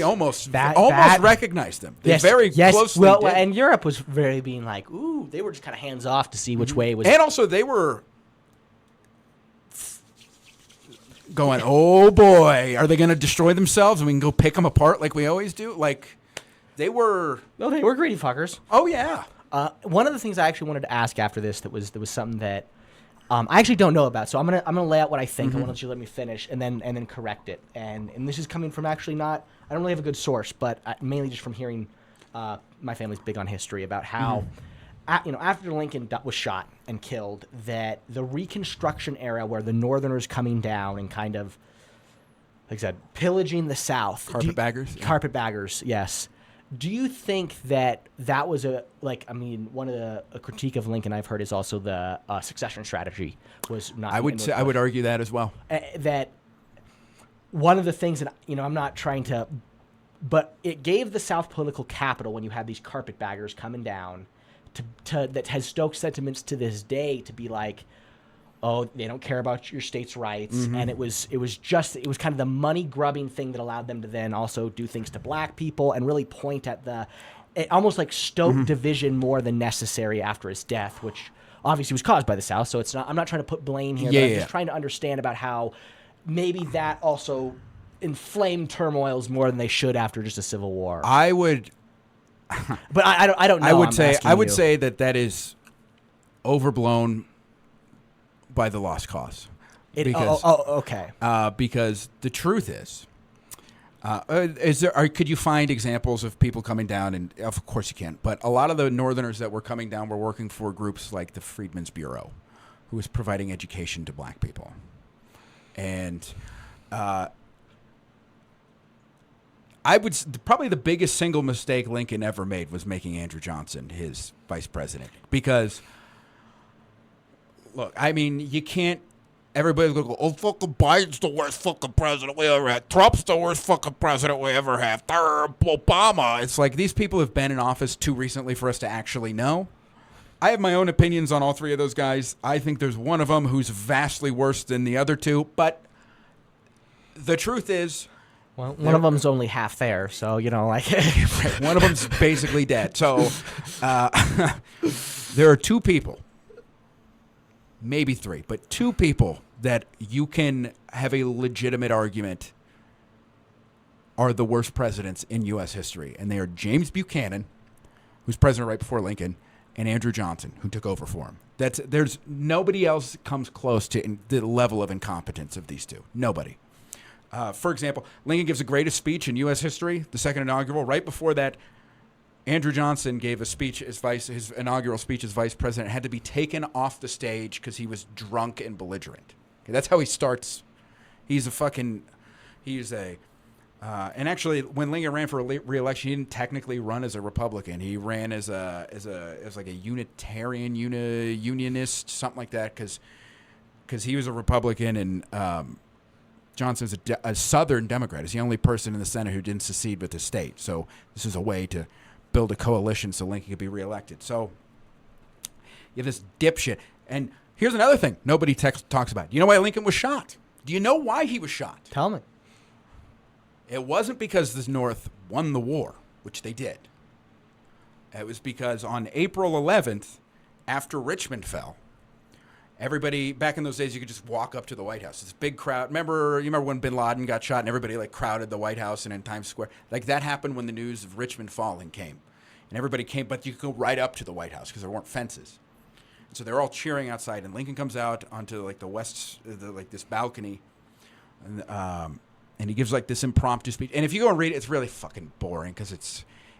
almost recognized them. They very closely did.
And Europe was very being like, ooh, they were just kind of hands off to see which way it was.
And also they were going, oh boy, are they going to destroy themselves and we can go pick them apart like we always do? Like, they were...
No, they were greedy fuckers.
Oh, yeah.
One of the things I actually wanted to ask after this that was something that I actually don't know about. So I'm gonna lay out what I think. I want to let you let me finish and then correct it. And this is coming from actually not. I don't really have a good source, but mainly just from hearing. My family's big on history about how, after Lincoln was shot and killed, that the Reconstruction era, where the Northerners coming down and kind of, like I said, pillaging the South.
Carpetbaggers?
Carpetbaggers, yes. Do you think that was one of a critique of Lincoln I've heard is also the succession strategy was not.
I would argue that as well.
That one of the things that, I'm not trying to. But it gave the South political capital when you had these carpetbaggers coming down that has stoked sentiments to this day to be like, oh, they don't care about your state's rights. Mm-hmm. And it was kind of the money grubbing thing that allowed them to then also do things to black people and really point at it almost like stoked division more than necessary after his death, which obviously was caused by the South. So I'm not trying to put blame here. I'm just trying to understand about how maybe that also inflamed turmoils more than they should after just a civil war.
I would,
but I don't know.
I would say that is overblown by the lost cause.
Okay.
Because the truth is could you find examples of people coming down? And of course you can. But a lot of the Northerners that were coming down were working for groups like the Freedmen's Bureau, who was providing education to black people, and. Probably the biggest single mistake Lincoln ever made was making Andrew Johnson his vice president. Because, look, I mean, you can't. Everybody's going to go, oh, fucking Biden's the worst fucking president we ever had. Trump's the worst fucking president we ever had. Obama. It's like these people have been in office too recently for us to actually know. I have my own opinions on all three of those guys. I think there's one of them who's vastly worse than the other two. But the truth is.
Well, one of them's only half there, so, right,
one of them's basically dead. So there are two people, maybe three, but two people that you can have a legitimate argument are the worst presidents in U.S. history. And they are James Buchanan, who's president right before Lincoln, and Andrew Johnson, who took over for him. There's nobody else comes close to the level of incompetence of these two. Nobody. For example, Lincoln gives the greatest speech in U.S. history, the second inaugural. Right before that, Andrew Johnson gave a speech his inaugural speech as vice president. It had to be taken off the stage because he was drunk and belligerent. Okay, that's how he starts. And actually, when Lincoln ran for re-election, he didn't technically run as a Republican. He ran as like a Unitarian, unionist, something like that, because he was a Republican and. Johnson's a Southern Democrat. He's the only person in the Senate who didn't secede with the state. So this is a way to build a coalition so Lincoln could be reelected. So you have this dipshit. And here's another thing nobody talks about. You know why Lincoln was shot? Do you know why he was shot?
Tell me.
It wasn't because the North won the war, which they did. It was because on April 11th, after Richmond fell, everybody, back in those days, you could just walk up to the White House. This big crowd. You remember when Bin Laden got shot and everybody crowded the White House and in Times Square? That happened when the news of Richmond falling came. And everybody came, but you could go right up to the White House because there weren't fences. And so they're all cheering outside. And Lincoln comes out onto this balcony. And he gives this impromptu speech. And if you go and read it, it's really fucking boring because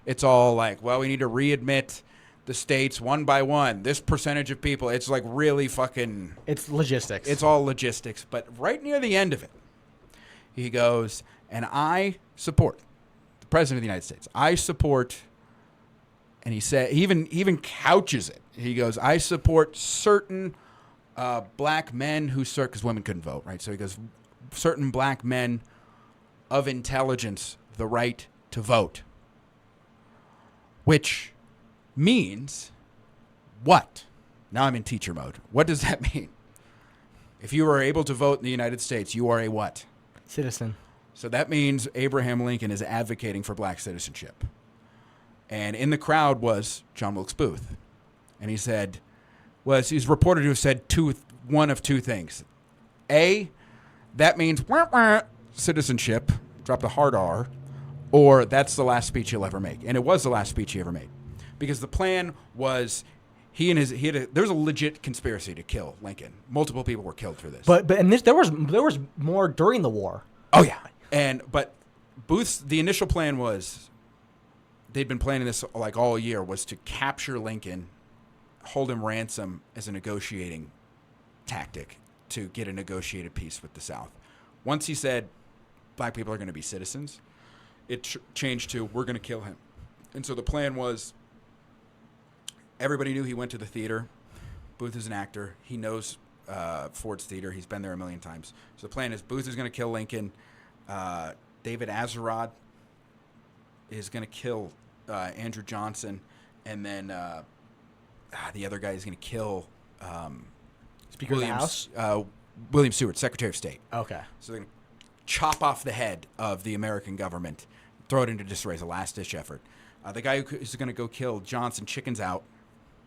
it's all we need to readmit the states one by one, this percentage of people. It's really fucking.
It's logistics.
It's all logistics. But right near the end of it, he goes, and I support the president of the United States. I support, and he said, he even couches it. He goes, I support certain black men who serve, because women couldn't vote, right? So he goes, certain black men of intelligence, the right to vote, which means what? Now I'm in teacher mode. What does that mean? If you are able to vote in the United States, you are a what?
Citizen. So
that means Abraham Lincoln is advocating for black citizenship. And in the crowd was John Wilkes Booth. And he said, he's reported to have said one of two things. A, that means citizenship, drop the hard R, or that's the last speech he'll ever make. And it was the last speech he ever made. because the plan was there was a legit conspiracy to kill Lincoln. Multiple people were killed for this.
But there was more during the war.
Oh yeah, but the initial plan was they'd been planning this like all year was to capture Lincoln, hold him ransom as a negotiating tactic to get a negotiated peace with the South. Once he said black people are going to be citizens, it changed to we're going to kill him. And so the plan was everybody knew he went to the theater. Booth is an actor. He knows Ford's Theater. He's been there a million times. So the plan is Booth is going to kill Lincoln. David Axelrod is going to kill Andrew Johnson. And then the other guy is going to kill
Speaker of the House?
William Seward, Secretary of State.
Okay.
So they're going to chop off the head of the American government, throw it into disarray. It's a last-ditch effort. The guy who is going to go kill Johnson chickens out.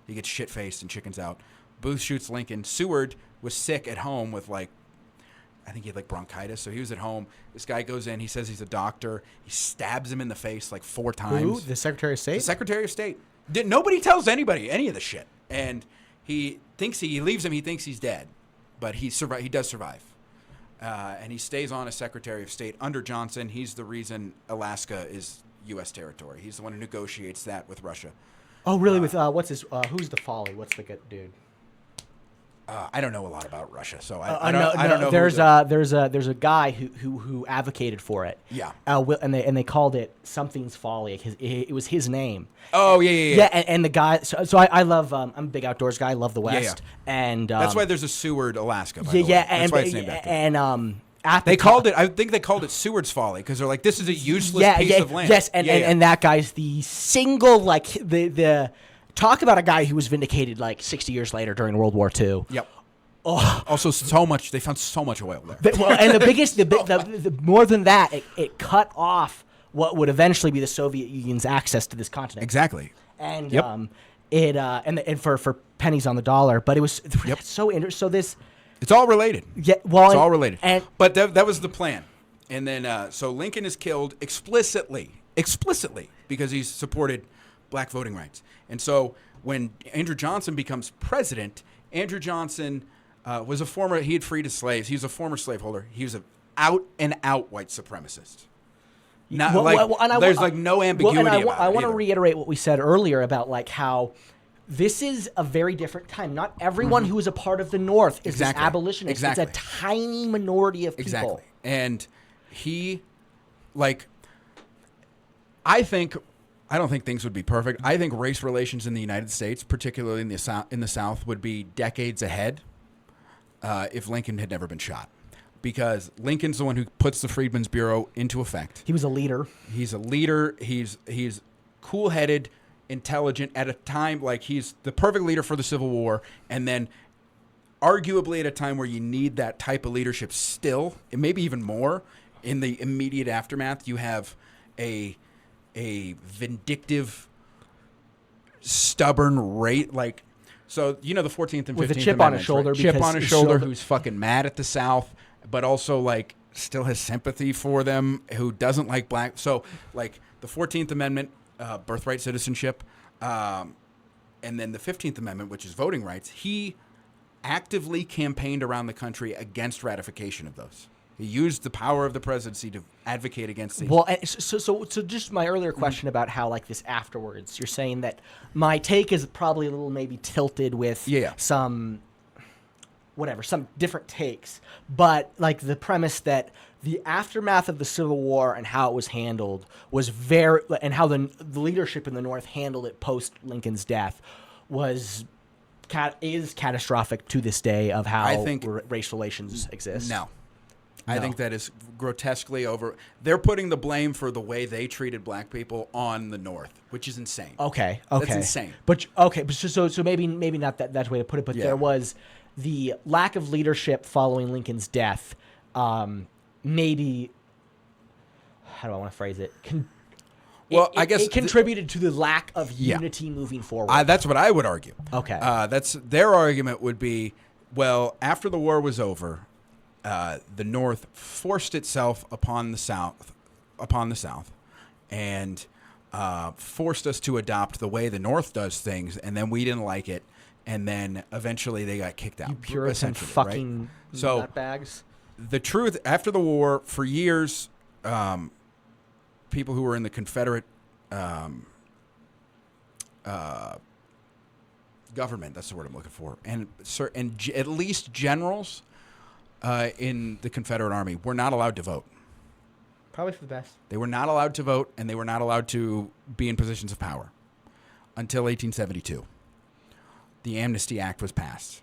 He gets shit-faced and chickens out. Booth shoots Lincoln. Seward was sick at home with, I think he had, bronchitis, so he was at home. This guy goes in. He says he's a doctor. He stabs him in the face, 4 times.
Who? The Secretary of State?
The Secretary of State. Nobody tells anybody any of the shit. And he leaves him. He thinks he's dead. But he does survive. And he stays on as Secretary of State under Johnson. He's the reason Alaska is U.S. territory. He's the one who negotiates that with Russia.
Oh, really? With who's the Folly? What's the good dude?
I don't know a lot about Russia, so
I
don't know.
There's a guy who advocated for it.
Yeah.
And they called it something's Folly. It was his name.
Oh yeah.
Yeah, and the guy. So I love. I'm a big outdoors guy. I love the West. Yeah. And
that's why there's a Seward, Alaska. By the way. That's why it's named after.
And
I think they called it Seward's Folly because they're like, this is a useless piece of land.
Yes, and that guy's the single the talk about a guy who was vindicated 60 years later during World War II.
Yep.
Oh.
Also, they found so much oil there.
And the biggest, the more than that, it cut off what would eventually be the Soviet Union's access to this continent.
Exactly.
And and for pennies on the dollar, but it was so interesting. So this.
It's all related.
Yeah, well,
it's all related. But that was the plan. And then, so Lincoln is killed explicitly, because he's supported black voting rights. And so when Andrew Johnson becomes president, Andrew Johnson was he had freed his slaves. He was a former slaveholder. He was an out-and-out white supremacist. There's no ambiguity about it.
I want to reiterate what we said earlier about how this is a very different time. Not everyone who is a part of the North is this abolitionist.
Exactly.
It's a tiny minority of people.
Exactly. And he, I don't think things would be perfect. I think race relations in the United States, particularly in the South, would be decades ahead if Lincoln had never been shot. Because Lincoln's the one who puts the Freedmen's Bureau into effect.
He was a leader.
He's a leader. He's cool-headed, intelligent at a time he's the perfect leader for the Civil War, and then arguably at a time where you need that type of leadership still, and maybe even more in the immediate aftermath. You have a vindictive, stubborn so the 14th and 15th
with a chip on his shoulder,
right? Chip on his shoulder, who's fucking mad at the South, but also still has sympathy for them, who doesn't like black. So the 14th Amendment, birthright citizenship, and then the 15th Amendment, which is voting rights, he actively campaigned around the country against ratification of those. He used the power of the presidency to advocate against these.
Well, so just my earlier question about how this afterwards, you're saying that my take is probably a little maybe tilted with some different takes, but the premise that the aftermath of the Civil War and how it was handled was and how the leadership in the North handled it post Lincoln's death is catastrophic to this day of how race relations exist.
No. I think that is grotesquely over. They're putting the blame for the way they treated black people on the North, which is insane.
Okay.
That's insane.
But so maybe not that's the way to put it, but there was the lack of leadership following Lincoln's death. Maybe, how do I want to phrase it?
I guess
it contributed to the lack of unity moving forward.
That's what I would argue.
Okay.
That's their argument would be, after the war was over, the North forced itself upon the South, and forced us to adopt the way the North does things, and then we didn't like it, and then eventually they got kicked out.
You Puritan
essentially,
fucking
right? So
nutbags.
the truth, after the war, for years, people who were in the Confederate government, that's the word I'm looking for, and at least generals in the Confederate Army were not allowed to vote.
Probably for the best.
They were not allowed to vote, and they were not allowed to be in positions of power until 1872. The Amnesty Act was passed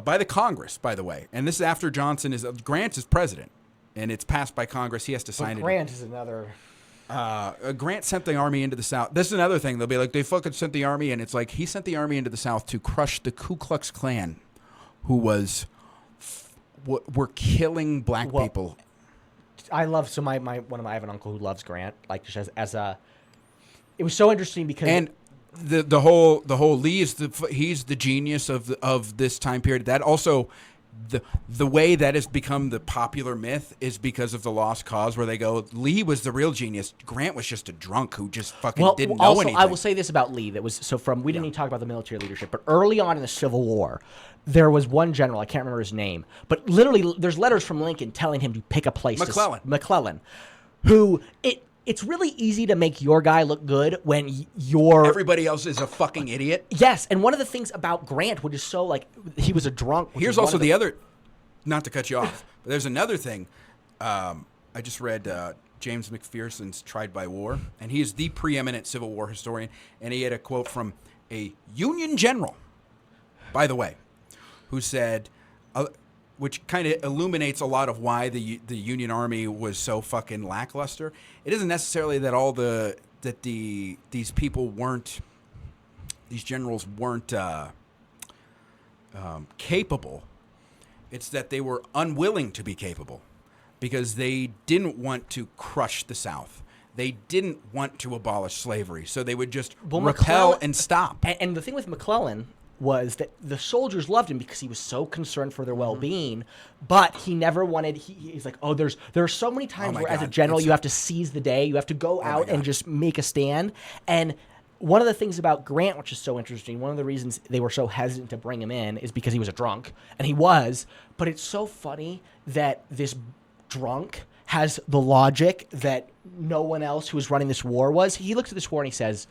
by the Congress, by the way. And this is after Grant is president, and it's passed by Congress. He has to sign it.
Grant is another...
Grant sent the army into the South. This is another thing. They'll be like, they fucking sent the army, and it's like he sent the army into the South to crush the Ku Klux Klan, who were killing black people.
I have an uncle who loves Grant, like just as a. It was so interesting because
the whole Lee is he's the genius of this time period. That also the way that has become the popular myth is because of the Lost Cause, where they go, Lee was the real genius. Grant was just a drunk who just fucking didn't know anything.
I will say this about Lee. We didn't even talk about the military leadership, but early on in the Civil War, there was one general, I can't remember his name, but literally there's letters from Lincoln telling him to pick a place. McClellan, who it's really easy to make your guy look good when
everybody else is a fucking idiot.
Yes, and one of the things about Grant, which is so like he was a drunk.
Here's also the other, not to cut you off, but there's another thing. I just read James McPherson's Tried by War, and he is the preeminent Civil War historian, and he had a quote from a Union general, by the way, who said, which kind of illuminates a lot of why the Union Army was so fucking lackluster. It isn't necessarily that these generals weren't capable. It's that they were unwilling to be capable because they didn't want to crush the South. They didn't want to abolish slavery, so they would just repel and stop.
And the thing with McClellan was that the soldiers loved him because he was so concerned for their well-being, but he never wanted. He's like, there are so many times where, as a general, you have to seize the day. You have to go out and just make a stand. And one of the things about Grant, which is so interesting, one of the reasons they were so hesitant to bring him in is because he was a drunk, and he was. But it's so funny that this drunk has the logic that no one else who was running this war was. He looks at this war and he says,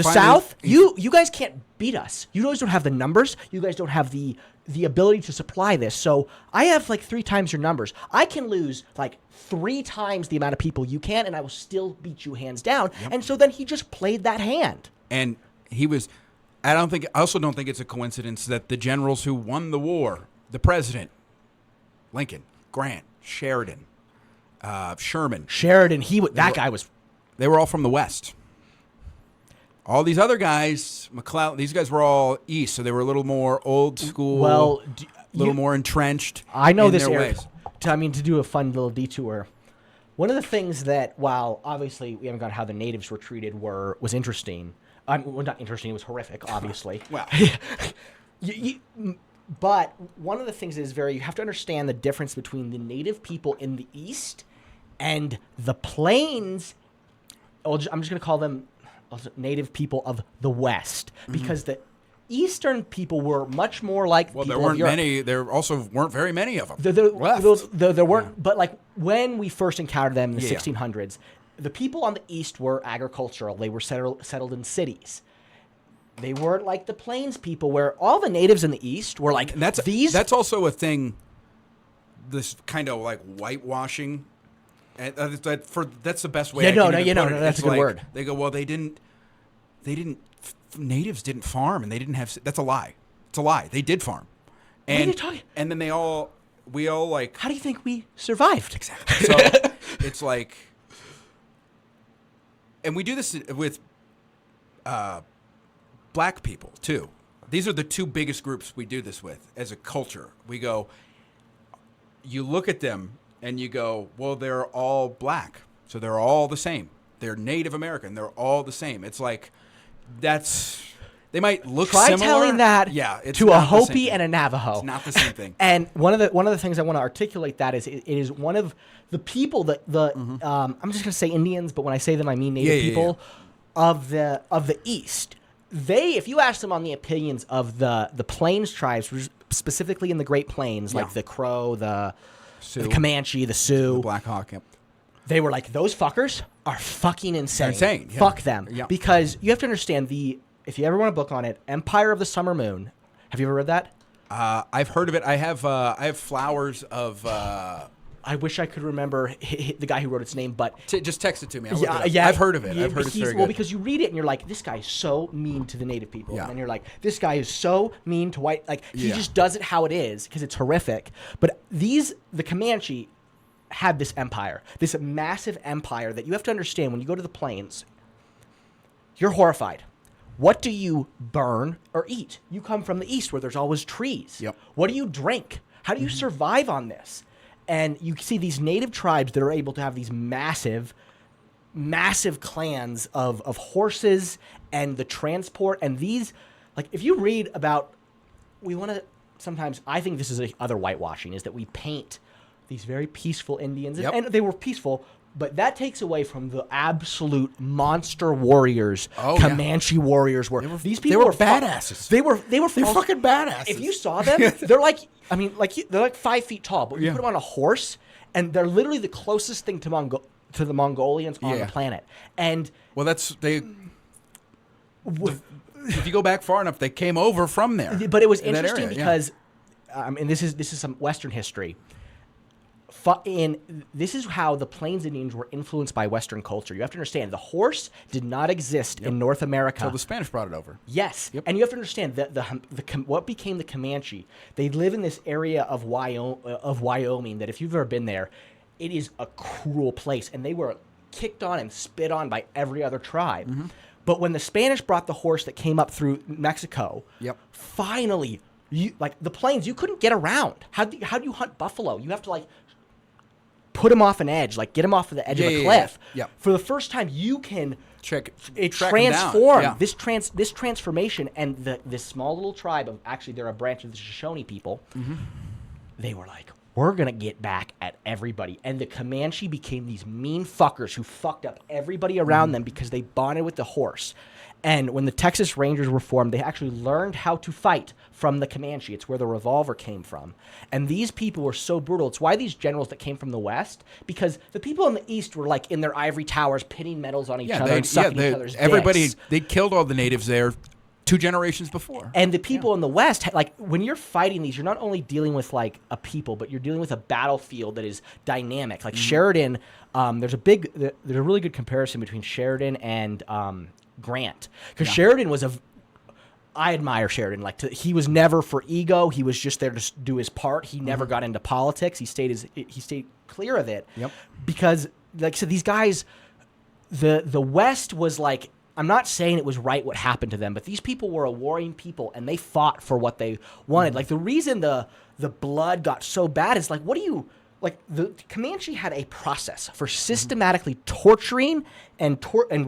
South, you guys can't beat us. You guys don't have the numbers. You guys don't have the ability to supply this. So I have like 3 times your numbers. I can lose like 3 times the amount of people you can, and I will still beat you hands down. Yep. And so then he just played that hand.
And he was. I also don't think it's a coincidence that the generals who won the war, the president, Lincoln, Grant, Sheridan, Sherman.
Guy was.
They were all from the West. All these other guys, McClellan, these guys were all East, so they were a little more old school, a little more entrenched.
I know
in
this
their
area.
ways.
To do a fun little detour, one of the things that, while obviously we haven't got how the natives were treated, was interesting. Not interesting. It was horrific, obviously.
Well,
but one of the things is you have to understand the difference between the native people in the East and the plains. I'm just going to call them native people of the West, because the Eastern people were much more like
there weren't many. There also weren't very many of them.
There weren't, but like when we first encountered them in the 1600s, the people on the East were agricultural. They were settled in cities. They weren't like the plains people, where all the natives in the East were like
That's also a thing. This kind of like whitewashing. And that's the best way.
That's a good word.
They go, well, natives didn't farm, and they didn't have. That's a lie. It's a lie. They did farm. And,
what are you talking?
And then we all like.
How do you think we survived?
Exactly. So it's like, and we do this with black people too. These are the 2 biggest groups we do this with as a culture. We go. You look at them. And you go, well, they're all black, so they're all the same. They're Native American. They're all the same. It's like, that's They might look
Try
similar.
telling that
it's
to a
not the same
Hopi
thing.
and a Navajo.
It's not the same thing.
And one of the things I want to articulate that is it is one of the people that I'm just going to say Indians, but when I say them I mean Native people of the East. If you ask them on the opinions of the Plains tribes, specifically in the Great Plains, like the Crow, the Comanche, the Sioux,
the Black Hawk. Yep.
They were like, those fuckers are fucking insane.
Insane. Yeah.
Fuck them.
Yeah.
Because you have to understand if you ever want a book on it, Empire of the Summer Moon. Have you ever read that?
I've heard of it. I have flowers of.
I wish I could remember the guy who wrote its name, but
just text it to me. I've heard of it. I've heard it's very good.
Well, because you read it and you're like, this guy's so mean to the native people, and then you're like, this guy is so mean to white. Like he just does it how it is because it's horrific. But the Comanche had this empire, this massive empire that you have to understand. When you go to the plains, you're horrified. What do you burn or eat? You come from the East where there's always trees.
Yep.
What do you drink? How do you survive on this? And you see these native tribes that are able to have these massive clans of horses and the transport. And these, like, if you read about, sometimes I think this is other whitewashing, is that we paint these very peaceful Indians. And they were peaceful, but that takes away from the absolute monster warriors. Comanche warriors were. These people
were
were
badasses.
They're
fucking badasses.
If you saw them, they're like, they're like 5 feet tall, but you put them on a horse, and they're literally the closest thing to the Mongolians on the planet. And
if you go back far enough, they came over from there.
But it was interesting because, and this is some Western history. This is how the Plains Indians were influenced by Western culture. You have to understand, the horse did not exist in North America
until the Spanish brought it over.
Yes, and you have to understand that what became the Comanche. They live in this area of Wyoming that, if you've ever been there, it is a cruel place, and they were kicked on and spit on by every other tribe. Mm-hmm. But when the Spanish brought the horse that came up through Mexico, finally, the plains, you couldn't get around. How do you hunt buffalo? You have to put him off an edge, get him off of the edge of a cliff.
Yeah.
For the first time, you can
transform
this transformation, and this small little tribe of, actually they're a branch of the Shoshone people. Mm-hmm. They were like, we're gonna get back at everybody, and the Comanche became these mean fuckers who fucked up everybody around them because they bonded with the horse. And when the Texas Rangers were formed, they actually learned how to fight from the Comanche. It's where the revolver came from. And these people were so brutal. It's why these generals that came from the West, because the people in the East were in their ivory towers pitting medals on each other and sucking each other's dicks.
They killed all the natives there 2 generations before.
And the people in the West, when you're fighting these, you're not only dealing with a people, but you're dealing with a battlefield that is dynamic. Sheridan, there's a really good comparison between Sheridan and Grant, because Sheridan was I admire Sheridan. He was never for ego. He was just there to do his part. He never got into politics. He stayed clear of it. Yep. Because, like I said, these guys, the West was I'm not saying it was right what happened to them, but these people were a warring people, and they fought for what they wanted. The reason the blood got so bad is the Comanche had a process for systematically torturing and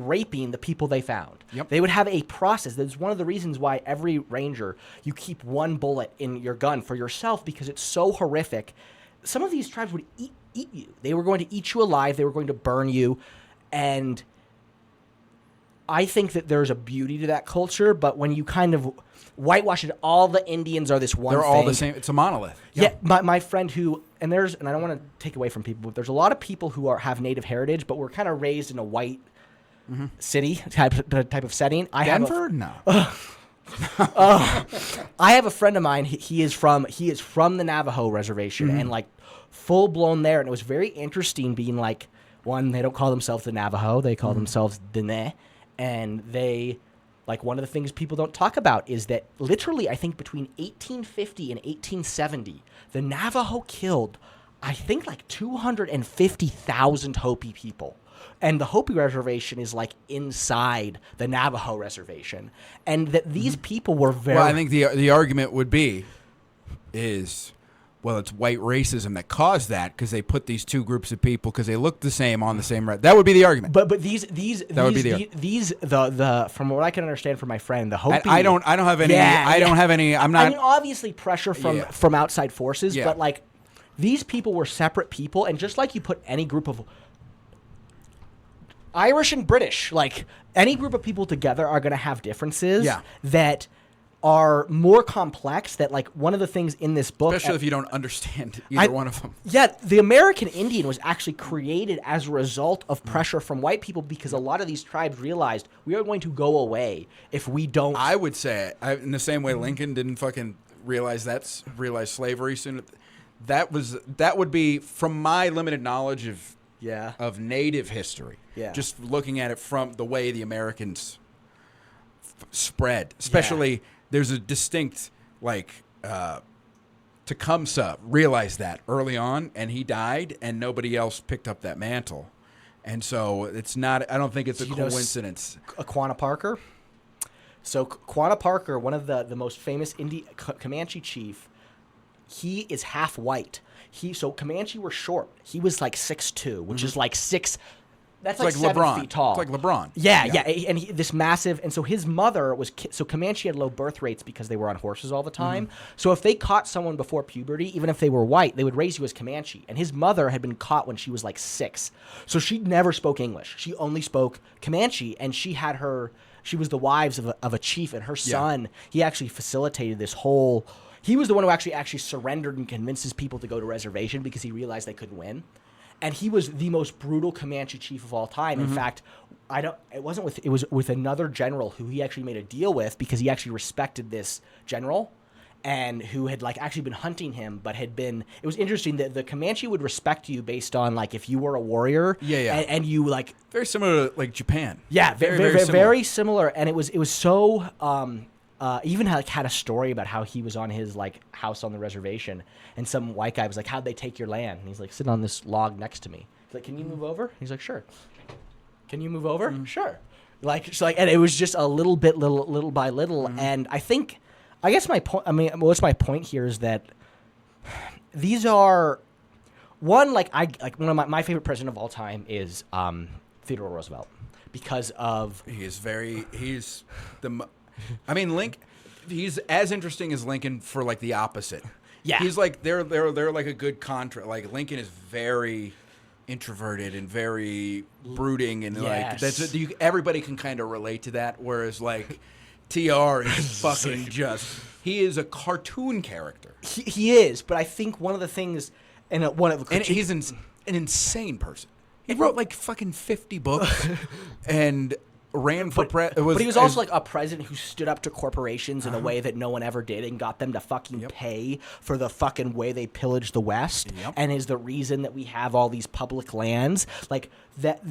raping the people they found. Yep. They would have a process. That's one of the reasons why every ranger, you keep 1 bullet in your gun for yourself, because it's so horrific. Some of these tribes would eat you. They were going to eat you alive. They were going to burn you. And I think that there's a beauty to that culture, but when you kind of whitewash it, all the Indians are this one thing.
They're all the same. It's a monolith.
Yeah, my friend who, and I don't want to take away from people, but there's a lot of people who have native heritage, but we're kind of raised in a white city type of setting.
Denver? No.
I have a friend of mine. He is from the Navajo reservation, and full blown there. And it was very interesting being one, they don't call themselves the Navajo, they call themselves Dene, and they. One of the things people don't talk about is that literally, I think between 1850 and 1870, the Navajo killed, I think 250,000 Hopi people. And the Hopi reservation is inside the Navajo reservation. And that these people were very...
Well, I think the argument would be well, it's white racism that caused that because they put these two groups of people because they look the same on the same right. That would be the argument.
But these from what I can understand from my friend, the Hopi.
I don't have any.
Yeah,
I don't have any. I'm not.
I mean, obviously pressure from outside forces, but like these people were separate people, and just like you put any group of Irish and British, like any group of people together are going to have differences that are more complex. That like one of the things in this book,
especially if you don't understand either one of them.
Yeah, the American Indian was actually created as a result of pressure from white people because a lot of these tribes realized we are going to go away if we don't.
I would say in the same way Lincoln didn't fucking realize slavery soon. That would be from my limited knowledge of Native history. Yeah, just looking at it from the way the Americans spread, especially. There's a distinct, like, Tecumseh realized that early on, and he died, and nobody else picked up that mantle. And so it's not, I don't think it's a coincidence.
Quanah Parker? So Quanah Parker, one of the most famous Comanche chief, he is half white. So Comanche were short. He was like 6'2", which is like 6... That's like 7
LeBron.
feet tall.
It's like LeBron.
Yeah. And this massive, and so his mother was, so Comanche had low birth rates because they were on horses all the time. So if they caught someone before puberty, even if they were white, they would raise you as Comanche. And his mother had been caught when she was like 6. So she never spoke English. She only spoke Comanche, and she was the wives of a chief, and her son, he actually facilitated this whole, he was the one who actually surrendered and convinced his people to go to reservation because he realized they couldn't win. And he was the most brutal Comanche chief of all time. In fact, it was with another general who he actually made a deal with because he actually respected this general and who had like actually been hunting him, but it was interesting that the Comanche would respect you based on like if you were a warrior. And you like.
Very similar to like Japan.
Yeah, very similar. And it was so, even had a story about how he was on his like house on the reservation, and some white guy was like, "How'd they take your land?" And he's like, "Sitting on this log next to me." He's like, "Can you move over?" He's like, "Sure." "Can you move over?" "Sure." And it was just a little bit, little by little. And I guess my point. I mean, what's my point here is that these are one one of my favorite president of all time is Theodore Roosevelt because of
Lincoln. He's as interesting as Lincoln for like the opposite.
Yeah,
he's like they're like a good contrast. Like Lincoln is very introverted and very brooding, and like everybody can kind of relate to that. Whereas like TR is fucking he is a cartoon character.
He is, but I think one of the things, and
he's an insane person. He wrote like fucking 50 books and ran for president.
But he was also like a president who stood up to corporations in a way that no one ever did and got them to fucking pay for the fucking way they pillaged the West, and is the reason that we have all these public lands. Like that,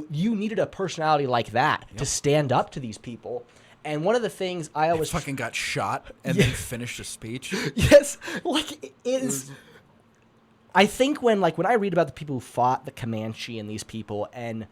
you needed a personality like that to stand up to these people. And one of the things I always
fucking got shot and then finished a speech.
Yes, like it is. I think when I read about the people who fought the Comanche and these people, and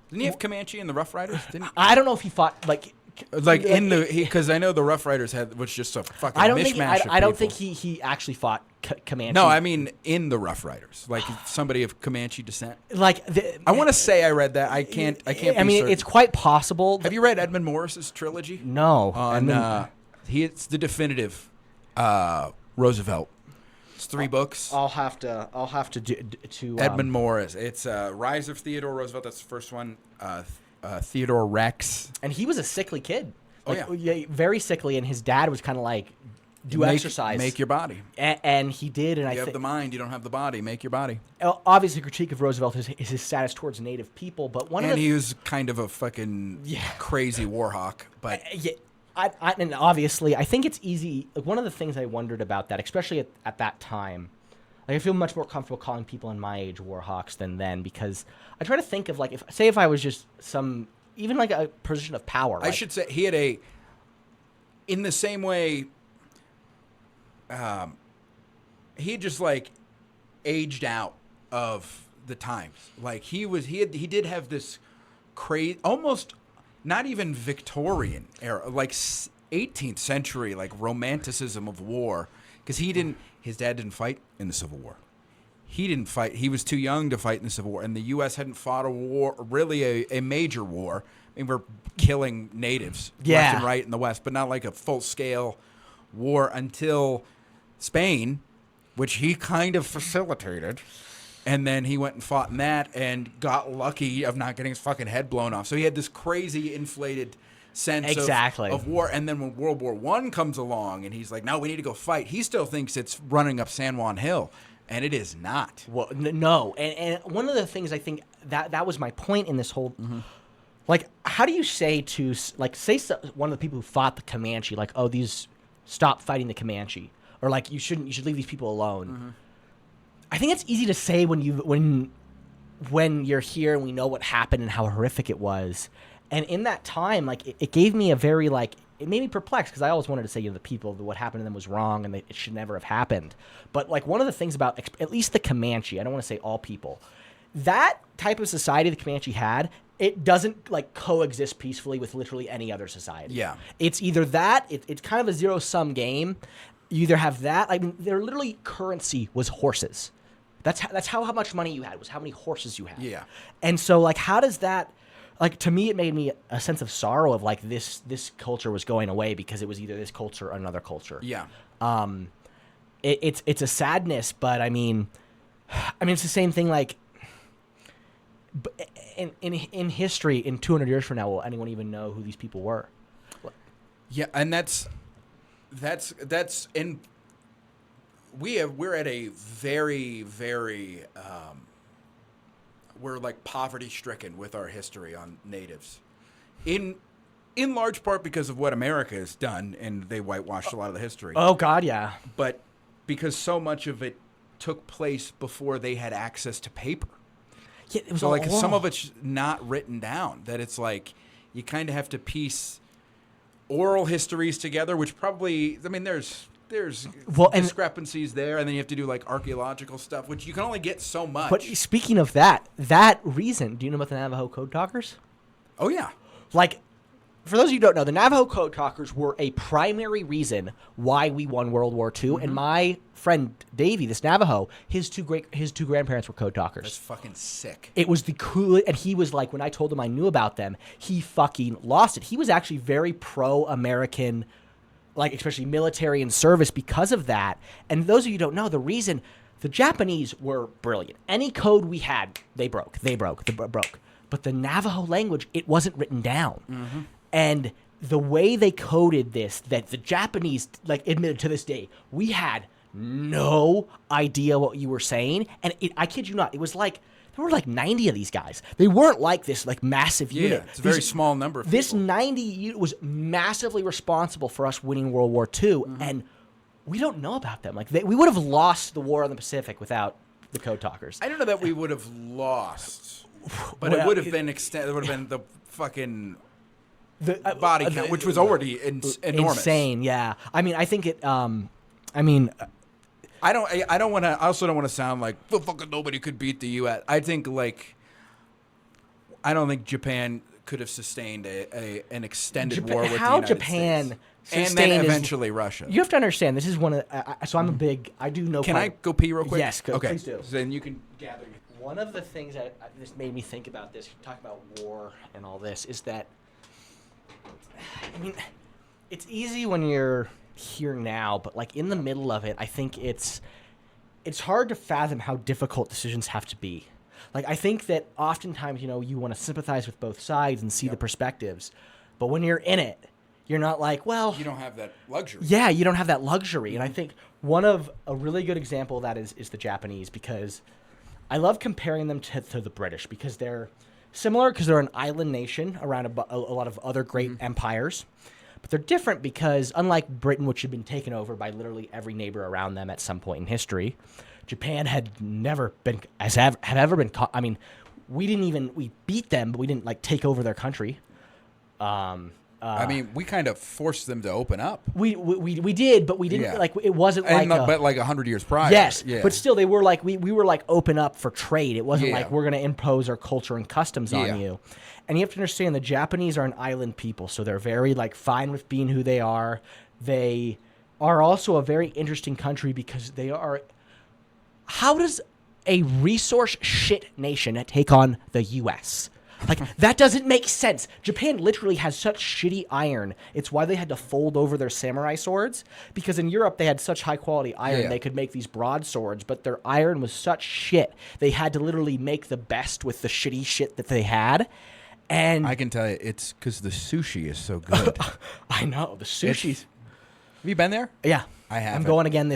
didn't he have Comanche in the Rough Riders?
I don't know if he fought
because I know the Rough Riders was just a fucking mishmash.
I don't think he actually fought Comanche.
No, I mean in the Rough Riders, like somebody of Comanche descent.
Like
I want to say I read that. I can't. I mean, certain.
It's quite possible.
Have you read Edmund Morris's trilogy?
No.
It's the definitive Roosevelt. It's 3 books.
I'll have to do
Edmund Morris. It's Rise of Theodore Roosevelt. That's the first one. Theodore Rex.
And he was a sickly kid.
Yeah,
very sickly. And his dad was kind of like, exercise.
Make your body.
And he did. And
you have the mind. You don't have the body. Make your body.
Obviously, critique of Roosevelt is his status towards Native people. But
he was kind of a fucking crazy war hawk. But
and obviously, I think it's easy. Like, one of the things I wondered about that, especially at that time, like I feel much more comfortable calling people in my age war hawks than then, because I try to think of like if I was just even like a position of power.
I should say he had in the same way. He just like aged out of the times. Like he did have this crazy, almost not even Victorian era, like 18th century, like romanticism of war. because his dad didn't fight in the Civil War. He didn't fight. He was too young to fight in the Civil War, and the U.S. hadn't fought a war, really a major war. I mean, we're killing natives left and right in the West, but not like a full-scale war until Spain, which he kind of facilitated. And then he went and fought in that and got lucky of not getting his fucking head blown off. So he had this crazy inflated sense of war. And then when World War I comes along and he's like, no, we need to go fight, he still thinks it's running up San Juan Hill. And it is not.
Well, no. And one of the things I think that was my point in this whole, like, how do you say to, like, one of the people who fought the Comanche, like, oh, stop fighting the Comanche, or like you should leave these people alone. I think it's easy to say when you're here and we know what happened and how horrific it was. And in that time, like, it gave me a very, like, it made me perplexed because I always wanted to say, the people, what happened to them was wrong and it should never have happened. But, like, one of the things about at least the Comanche, I don't want to say all people, that type of society the Comanche had, it doesn't, like, coexist peacefully with literally any other society.
Yeah.
It's either that, it's kind of a zero-sum game. You either have that, I mean, their literally currency was horses. That's how much money you had, was how many horses you had.
Yeah. And
so, like, how does that, like, to me, it made me a sense of sorrow of, like, this culture was going away because it was either this culture or another culture.
Yeah.
It's a sadness, but I mean, it's the same thing, like, in history, in 200 years from now, will anyone even know who these people were?
Yeah, and that's in. We're at a very, very we're like poverty stricken with our history on natives, in large part because of what America has done, and they whitewashed a lot of the history.
Oh God, yeah.
But because so much of it took place before they had access to paper.
Yeah, it was
so
all
like
oral.
some of it's not written down. That it's like you kind of have to piece oral histories together, which probably, I mean, there's discrepancies there, and then you have to do like archaeological stuff, which you can only get so much.
But speaking of that reason, do you know about the Navajo Code Talkers?
Oh yeah.
Like, for those of you who don't know, the Navajo Code Talkers were a primary reason why we won World War II. And my friend Davey, this Navajo, his two grandparents were Code Talkers.
That's fucking sick.
It was the coolest, and he was like, when I told him I knew about them, he fucking lost it. He was actually very pro-American, like, especially military and service because of that. And those of you who don't know, the reason the Japanese were brilliant. Any code we had, they broke. But the Navajo language, it wasn't written down. And the way they coded this, that the Japanese, like, admitted to this day, we had no idea what you were saying. And I kid you not, it was like, there were like 90 of these guys. They weren't like this, like, massive unit.
Yeah, it's a very small number of people.
This 90 unit was massively responsible for us winning World War II, and we don't know about them. Like, we would have lost the war on the Pacific without the Code Talkers.
I don't know that we would have lost, but it would have been It would have been the fucking body count, which was already enormous.
Insane, yeah. I mean, I think it. I
don't want to. I also don't want to sound like, well, fucking nobody could beat the U.S. I think, like, I don't think Japan could have sustained an extended war with the United States. And then eventually Russia.
You have to understand, this is one of so I'm a big, I do know.
Can I go pee real quick?
Yes, go,
okay.
please do.
So then you can gather.
One of the things that this made me think about this, talk about war and all this, is that, I mean, it's easy when you're here now, but like in the middle of it, I think it's hard to fathom how difficult decisions have to be. Like, I think that oftentimes, you want to sympathize with both sides and see the perspectives, but when you're in it, you're not like, well,
you don't have that luxury.
Yeah, you don't have that luxury. And I think a really good example of that is the Japanese, because I love comparing them to the British, because they're similar, because they're an island nation around a lot of other great empires. But they're different because, unlike Britain, which had been taken over by literally every neighbor around them at some point in history, Japan had never been, have ever been caught. I mean, we beat them, but we didn't, like, take over their country.
I mean, we kind of forced them to open up.
We did, but we didn't, like, it wasn't like
but like 100 years prior.
Yes,
yeah.
But still, they were like, we were like open up for trade. It wasn't like we're going to impose our culture and customs on you. And you have to understand, the Japanese are an island people, so they're very, like, fine with being who they are. They are also a very interesting country because they are. How does a resource shit nation take on the U.S.? Like, that doesn't make sense. Japan literally has such shitty iron. It's why they had to fold over their samurai swords. Because in Europe, they had such high-quality iron, they could make these broadswords, but their iron was such shit. They had to literally make the best with the shitty shit that they had. And
I can tell you, it's because the sushi is so good.
I know, the sushi's...
Have you been there?
Yeah.
I have.
I'm going again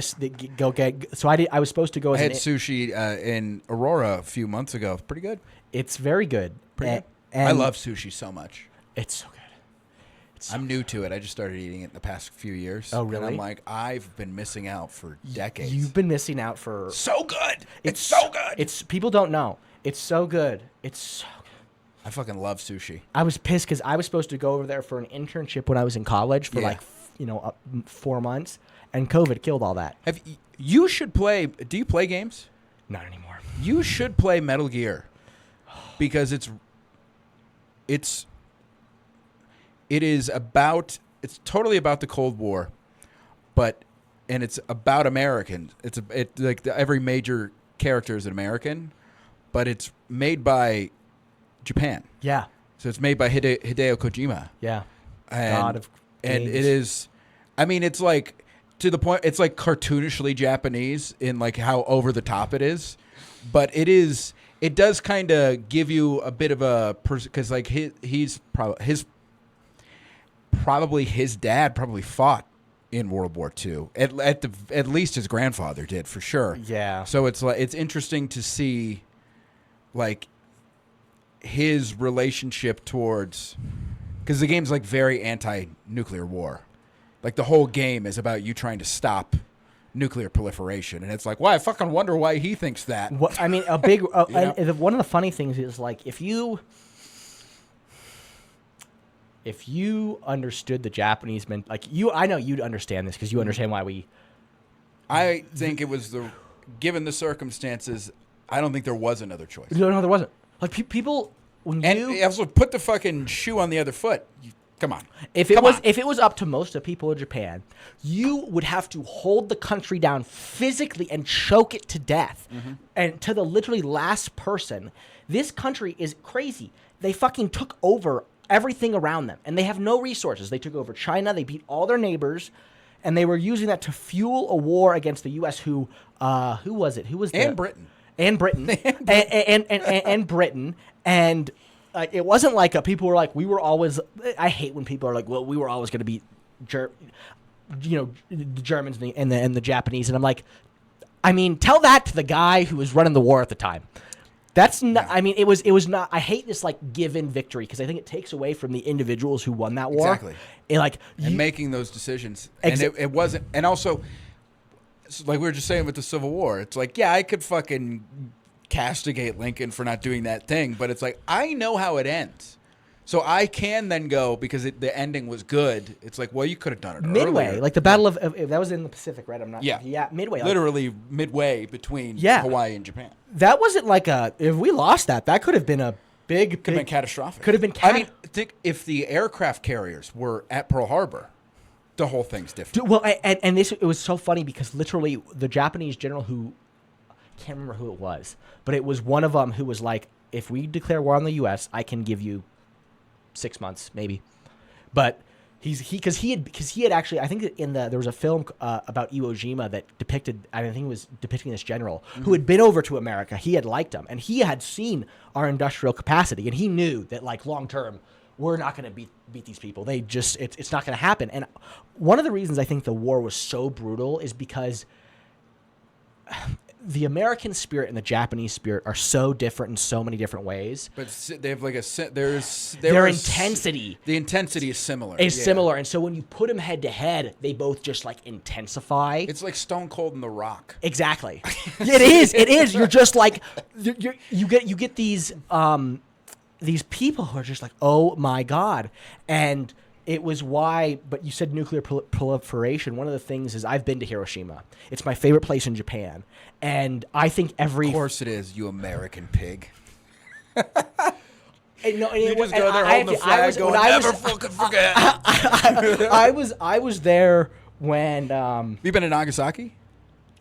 go get... So I was supposed to go as
I had sushi in Aurora a few months ago. It's pretty good.
It's very good.
Pretty good. I love sushi so much.
It's so good.
I'm new to it. I just started eating it in the past few years.
Oh, really?
And I'm like, I've been missing out for decades.
You've been missing out for...
So good. It's so good.
It's people don't know. It's so good. It's so good.
I fucking love sushi.
I was pissed because I was supposed to go over there for an internship when I was in college for 4 months, and COVID killed all that.
You should play... Do you play games?
Not anymore.
You should play Metal Gear because it's totally about the Cold War, and it's about Americans. Every major character is an American, but it's made by Japan.
Yeah.
So it's made by Hideo Kojima.
Yeah.
And
of
it
games.
is, I mean, it's like to the point. It's like cartoonishly Japanese in like how over the top it is, but it is. It does kind of give you a bit of a because like his dad probably fought in World War II. At least his grandfather did for sure.
Yeah.
So it's like it's interesting to see like his relationship towards because the game's like very anti-nuclear war. Like the whole game is about you trying to stop nuclear proliferation, and it's like, well, I fucking wonder why he thinks that.
I mean, a big and one of the funny things is like if you understood the Japanese I know you'd understand this because you understand why we.
I think it was given the circumstances, I don't think there was another choice.
No, there wasn't. Like people
also put the fucking shoe on the other foot. Come on.
If it was up to most of people in Japan, you would have to hold the country down physically and choke it to death. Mm-hmm. And to the literally last person, this country is crazy. They fucking took over everything around them, and they have no resources. They took over China. They beat all their neighbors, and they were using that to fuel a war against the U.S. Who was it?
Britain.
And Britain. and Britain. And it wasn't like people were like, we were always. I hate when people are like, well, we were always going to beat, the Germans and the Japanese, and I'm like, I mean, tell that to the guy who was running the war at the time. That's not. I mean, it was not. I hate this like given victory because I think it takes away from the individuals who won that war.
Exactly.
And
making those decisions, and it wasn't. And also, like we were just saying with the Civil War, it's like, yeah, I could fucking castigate Lincoln for not doing that thing, but it's like I know how it ends, so I can then go because the ending was good. It's like, well, you could have done it
midway,
earlier.
like the Battle of that was in the Pacific, right? I'm not.
Yeah,
midway,
literally midway between Hawaii and Japan.
That wasn't like if we lost that could have been a big.
Could have been catastrophic.
Could have been.
I mean, think if the aircraft carriers were at Pearl Harbor, the whole thing's different.
Well, and it was so funny because literally the Japanese general who. Can't remember who it was, but it was one of them who was like, if we declare war on the U.S., I can give you 6 months, maybe. But he had actually, I think there was a film about Iwo Jima that depicted, I think it was depicting this general who had been over to America. He had liked him, and he had seen our industrial capacity, and he knew that like long term, we're not going to beat these people. They just, it's not going to happen. And one of the reasons I think the war was so brutal is because the American spirit and the Japanese spirit are so different in so many different ways.
But they have like their
intensity.
The intensity is similar.
Similar, and so when you put them head to head, they both just like intensify.
It's like Stone Cold and The Rock.
Exactly. It is. It is. You're just like you get these people who are just like, oh my God, and. It was why, but you said nuclear proliferation. One of the things is I've been to Hiroshima. It's my favorite place in Japan. And I think
Of course it is, you American pig.
You
just go there holding the flag going, never fucking forget.
I was there when
You been to Nagasaki?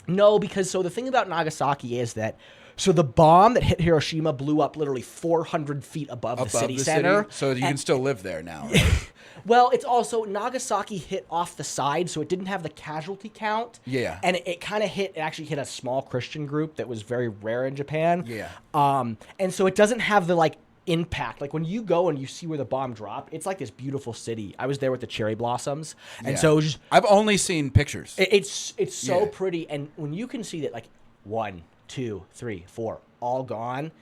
no, because so the thing about Nagasaki is that so the bomb that hit Hiroshima blew up literally 400 feet above the city center.
So you can still live there now, right?
Well, it's also Nagasaki hit off the side, so it didn't have the casualty count.
Yeah.
And it kind of hit. It actually hit a small Christian group that was very rare in Japan.
Yeah.
And so it doesn't have the like impact. Like when you go and you see where the bomb dropped, it's like this beautiful city. I was there with the cherry blossoms, and so it was just,
I've only seen pictures.
it's so
Yeah.
pretty. And when you can see that, like 1, 2, 3, 4, all gone.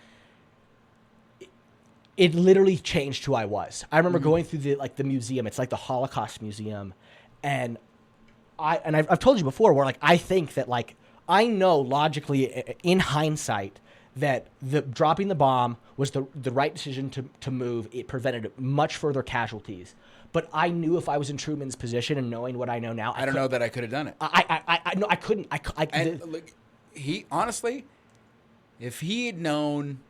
It literally changed who I was. I remember going through the museum. It's like the Holocaust Museum, and I've told you before where like I think that like I know logically in hindsight that the dropping the bomb was the right decision to move. It prevented much further casualties. But I knew if I was in Truman's position and knowing what I know now,
I don't know that I could have done it.
No, I couldn't.
And look, he honestly, if he had known.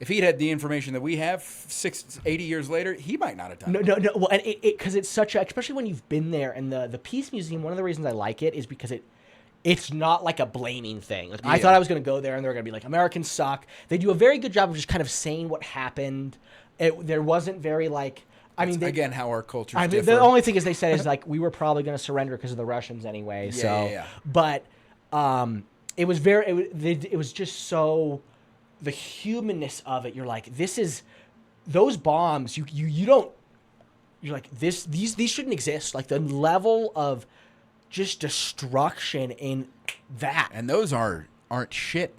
If he'd had the information that we have 80 years later, he might not have done it.
No. Well, and because it's such a, especially when you've been there, and the Peace Museum. One of the reasons I like it is because it's not like a blaming thing. Like, I thought I was going to go there and they're going to be like, Americans suck. They do a very good job of just kind of saying what happened. There wasn't very like. I mean,
again, how our cultures
I mean,
differ.
the only thing is they said is like we were probably going to surrender because of the Russians anyway.
Yeah.
But it was very. It was just so. The humanness of it, you're like, this is those bombs. You don't. You're like these shouldn't exist. Like the level of just destruction in that.
And those aren't shit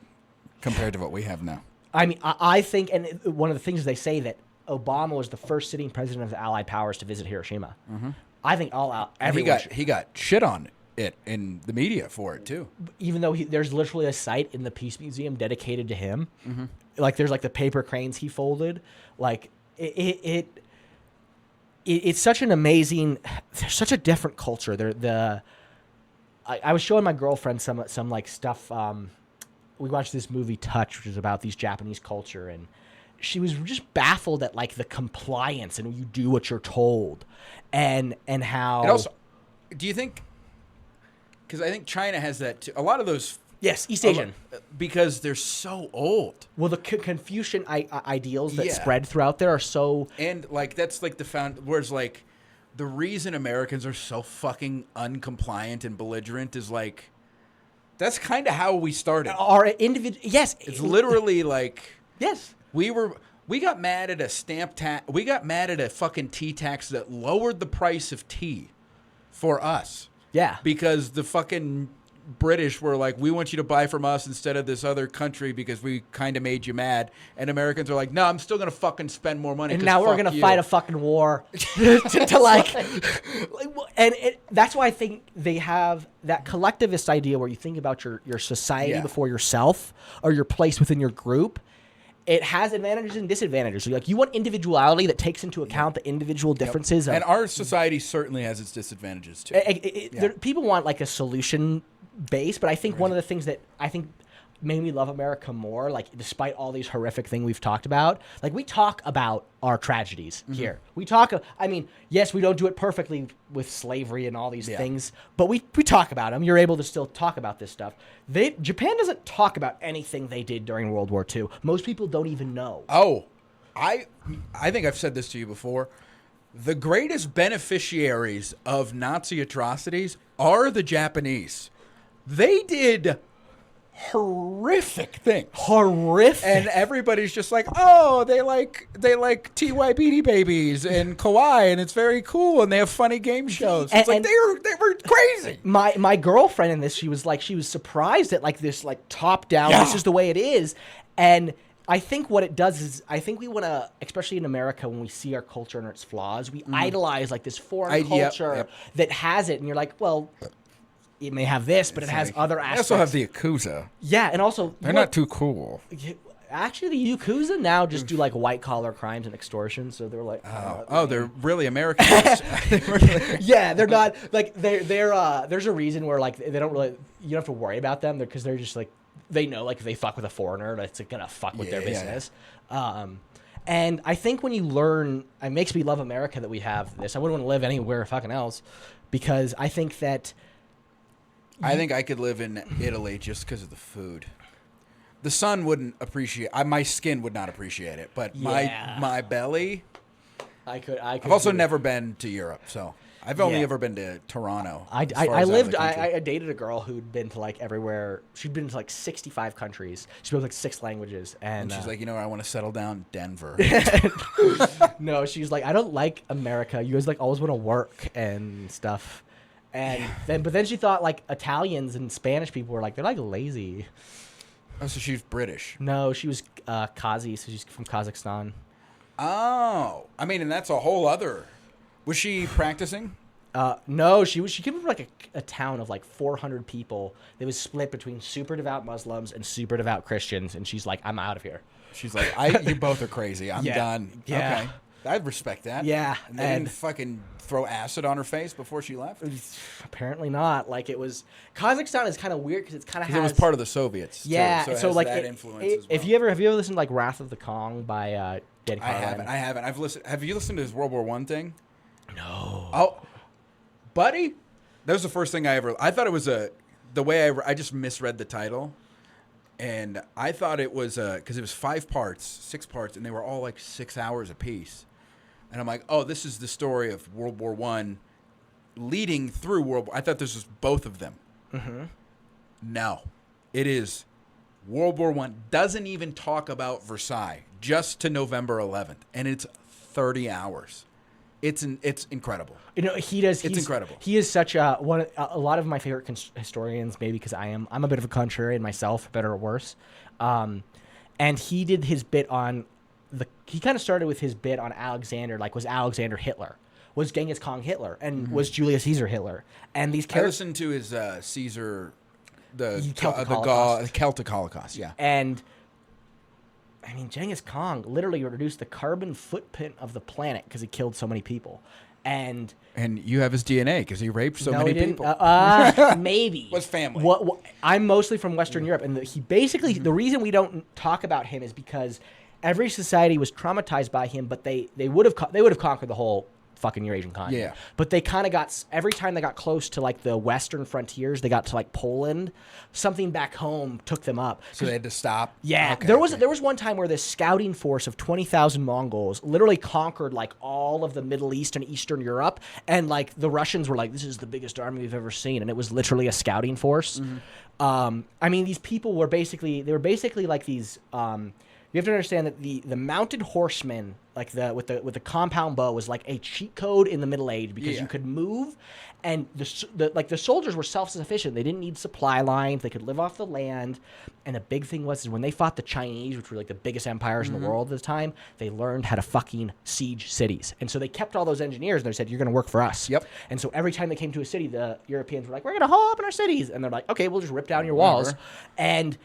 compared to what we have now.
I mean, I think, and one of the things they say that Obama was the first sitting president of the Allied powers to visit Hiroshima. Mm-hmm. I think everyone.
He got shit on it in the media for it too.
Even though there's literally a site in the Peace Museum dedicated to him, like there's like the paper cranes he folded, like it's such an amazing, there's such a different culture. I was showing my girlfriend some like stuff. We watched this movie Touch, which is about these Japanese culture, and she was just baffled at like the compliance and you do what you're told, and how.
And also, do you think? Because I think China has that too. A lot of those.
Yes, East Asian.
Because they're so old.
Well, the Confucian ideals that spread throughout there are so.
And like that's like whereas like the reason Americans are so fucking uncompliant and belligerent is like that's kind of how we started.
Our individual. Yes,
it's literally like
yes.
We got mad at a stamp tax. We got mad at a fucking tea tax that lowered the price of tea for us.
Yeah.
Because the fucking British were like, we want you to buy from us instead of this other country because we kind of made you mad. And Americans are like, no, I'm still going to fucking spend more money.
And now we're going to fight a fucking war to like, and that's why I think they have that collectivist idea where you think about your society before yourself or your place within your group. It has advantages and disadvantages. So like you want individuality that takes into account the individual differences.
And our society certainly has its disadvantages too.
People want like a solution base, but I think one of the things that I think made me love America more, like despite all these horrific things we've talked about, like we talk about our tragedies here. We talk, I mean, yes, we don't do it perfectly with slavery and all these things, but we talk about them. You're able to still talk about this stuff. Japan doesn't talk about anything they did during World War II. Most people don't even know.
Oh, I think I've said this to you before. The greatest beneficiaries of Nazi atrocities are the Japanese. They did horrific things.
Horrific.
And everybody's just like, oh, they like TY Beanie Babies and Kawaii, and it's very cool, and they have funny game shows. It's like they were crazy.
My girlfriend in this, she was surprised at like this like top down, this is the way it is. And I think what it does is I think we want to, especially in America, when we see our culture and its flaws, we idolize like this foreign culture that has it, and you're like, well, it may have this, but it has other aspects.
They also have the Yakuza.
Yeah, and also
they're not too cool.
Actually, the Yakuza now just do like white collar crimes and extortion, so they're like,
they're really American.
Yeah, they're not like they're there's a reason where like they don't really, you don't have to worry about them because they're just like they know like if they fuck with a foreigner, that's gonna fuck with their business. And I think when you learn, it makes me love America that we have this. I wouldn't want to live anywhere fucking else, because I think that.
I think I could live in Italy just because of the food. The sun wouldn't appreciate. My skin would not appreciate it, but my belly.
I could.
I've also never been to Europe, so I've only ever been to Toronto.
I dated a girl who'd been to like everywhere. She'd been to like 65 countries. She spoke like 6 languages, and
she's like, I want to settle down Denver.
No, she's like, I don't like America. You guys like always want to work and stuff. And then she thought like Italians and Spanish people were like, they're like lazy.
Oh, so she's British.
No, she was Kazi, so she's from Kazakhstan.
Oh, I mean, and that's a whole other. Was she practicing?
No, she came from like a town of like 400 people. It was split between super devout Muslims and super devout Christians, and she's like, I'm out of here.
She's like, you both are crazy. I'm done.
Yeah.
Okay. I respect that.
Yeah.
And they didn't fucking throw acid on her face before she left?
Apparently not. Like, it was... Kazakhstan is kind of weird because it's kind of has...
It was part of the Soviets,
yeah,
too,
so like
that influence as well.
Have you ever listened to like Wrath of the Kong by Dan Carlin?
I haven't. Have you listened to his World War I thing?
No.
Oh, buddy, that was the first thing I thought it was the way I just misread the title, and I thought it was because it was 6 parts, and they were all like 6 hours apiece, and I'm like, oh, this is the story of World War I leading through World War. I thought this was both of them. Mm-hmm. No, it is World War I. Doesn't even talk about Versailles, just to November 11th, and it's 30 hours. It's incredible.
He does.
It's incredible.
He is such a lot of my favorite historians, maybe because I'm a bit of a contrarian myself, better or worse. And he did his bit on he kind of started with his bit on Alexander, like was Alexander Hitler? Was Genghis Khan Hitler? And was Julius Caesar Hitler? And these characters.
I listened to his Caesar,
Celtic
Celtic Holocaust, yeah.
And I mean, Genghis Khan literally reduced the carbon footprint of the planet because he killed so many people. And
you have his DNA because he raped so many people.
Maybe.
Was family.
What, I'm mostly from Western Europe, and he basically the reason we don't talk about him is because every society was traumatized by him, but they would have conquered the whole fucking Eurasian continent.
Yeah.
But they kind of got, every time they got close to like the western frontiers, they got to like Poland, something back home took them up.
So they had to stop?
Yeah.
Okay,
there was one time where this scouting force of 20,000 Mongols literally conquered like all of the Middle East and Eastern Europe, and like the Russians were like, this is the biggest army we've ever seen, and it was literally a scouting force. Mm-hmm. I mean, these people were basically like these you have to understand that the mounted horsemen, like with the compound bow, was like a cheat code in the Middle Age because you could move, and the soldiers were self-sufficient. They didn't need supply lines. They could live off the land. And the big thing was when they fought the Chinese, which were like the biggest empires in the world at the time, they learned how to fucking siege cities. And so they kept all those engineers, and they said, you're going to work for us.
Yep.
And so every time they came to a city, the Europeans were like, we're going to haul up in our cities. And they're like, okay, we'll just rip down your walls. And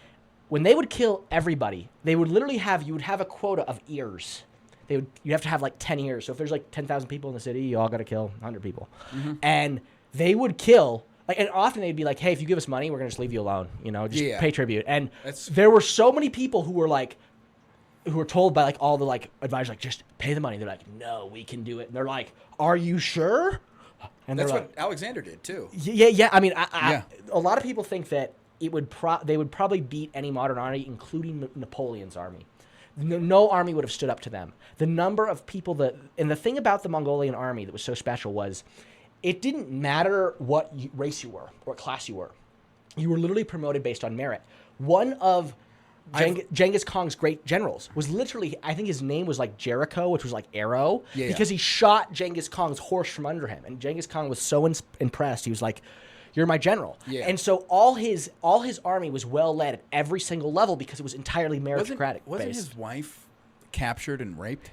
when they would kill everybody, they would literally you would have a quota of ears. You have to have like 10 ears. So if there's like 10,000 people in the city, you all got to kill 100 people. Mm-hmm. And they would kill, and often they'd be like, hey, if you give us money, we're going to just leave you alone. Just pay tribute. And there were so many people who were told by like all the like advisors, like, just pay the money. They're like, no, we can do it. And they're like, are you sure? And
that's what Alexander did too.
Yeah. I mean, a lot of people think that they would probably beat any modern army, including Napoleon's army. No army would have stood up to them. The number of people and the thing about the Mongolian army that was so special was it didn't matter what race you were or what class you were. You were literally promoted based on merit. One of Genghis Khan's great generals was literally, I think his name was like Jericho, which was like arrow, because he shot Genghis Khan's horse from under him. And Genghis Khan was so impressed. He was like, you're my general. Yeah. And so all his army was well led at every single level because it was entirely meritocratic.
Wasn't his wife captured and raped?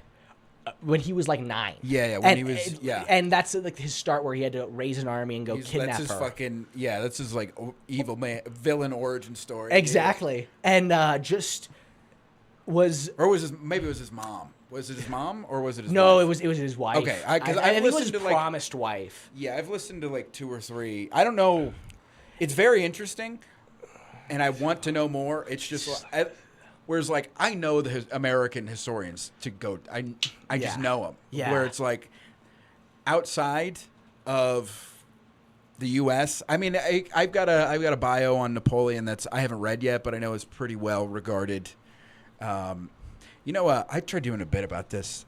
When he was like 9. And that's like his start where he had to raise an army and go kidnap her.
That's his like evil villain origin story.
Exactly. Yeah. And
maybe it was his mom. Was it his mom or was it his
wife?
It
was his wife.
Okay,
I think it was his promised wife.
Yeah, I've listened to like 2 or 3. I don't know. It's very interesting, and I want to know more. It's just Whereas, like, I know the American historians to go. I just know them.
Yeah.
Where it's like outside of the U.S. I mean, I've got a bio on Napoleon that's I haven't read yet, but I know is pretty well regarded. I tried doing a bit about this.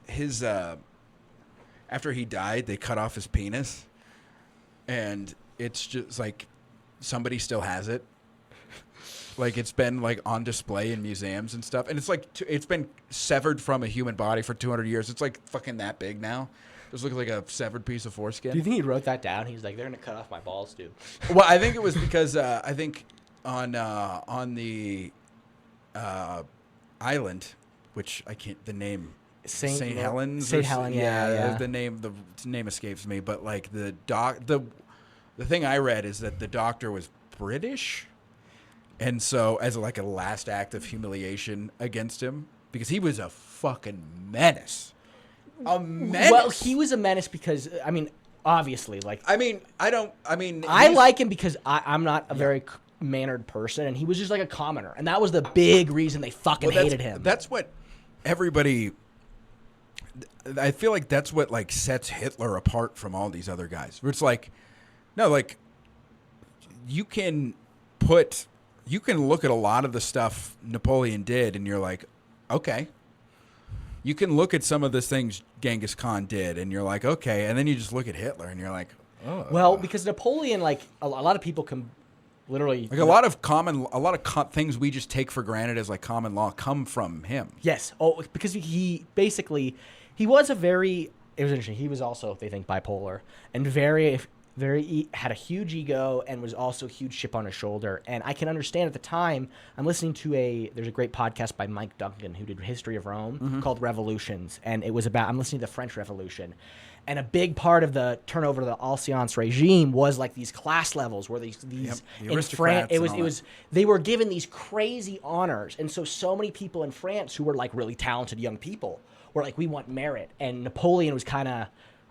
His after he died, they cut off his penis, and it's just like somebody still has it. Like it's been like on display in museums and stuff, and it's like it's been severed from a human body for 200 years. It's like fucking that big now. Just looks like a severed piece of foreskin.
Do you think he wrote that down? He's like, they're gonna cut off my balls, dude.
Well, I think it was because I think on the island, which I can't the name St. Helens.
St. Helen, yeah.
The name escapes me, but like the thing I read is that the doctor was British, and so as like a last act of humiliation against him because he was a fucking menace. A menace.
Well, he was a menace because I mean, obviously, like
I
like him because I'm not a very mannered person, and he was just like a commoner, and that was the big reason they fucking hated him.
That's what everybody. I feel like that's what like sets Hitler apart from all these other guys. Where it's like, no, like you can look at a lot of the stuff Napoleon did, and you're like, okay. You can look at some of the things Genghis Khan did, and you're like, okay. And then you just look at Hitler, and you're like, oh.
Well, because Napoleon, like a lot of people can literally
like a lot of things we just take for granted as like common law come from him.
Yes. Oh, because he basically he was a very. It was interesting. He was also, they think, bipolar and very had a huge ego and was also a huge chip on his shoulder. And I can understand at the time, I'm listening to there's a great podcast by Mike Duncan who did History of Rome called Revolutions. And it was I'm listening to the French Revolution. And a big part of the turnover to the Alliance regime was like these class levels where these
the
in France,
aristocrats
they were given these crazy honors. And so many people in France who were like really talented young people were like, we want merit. And Napoleon was kind of,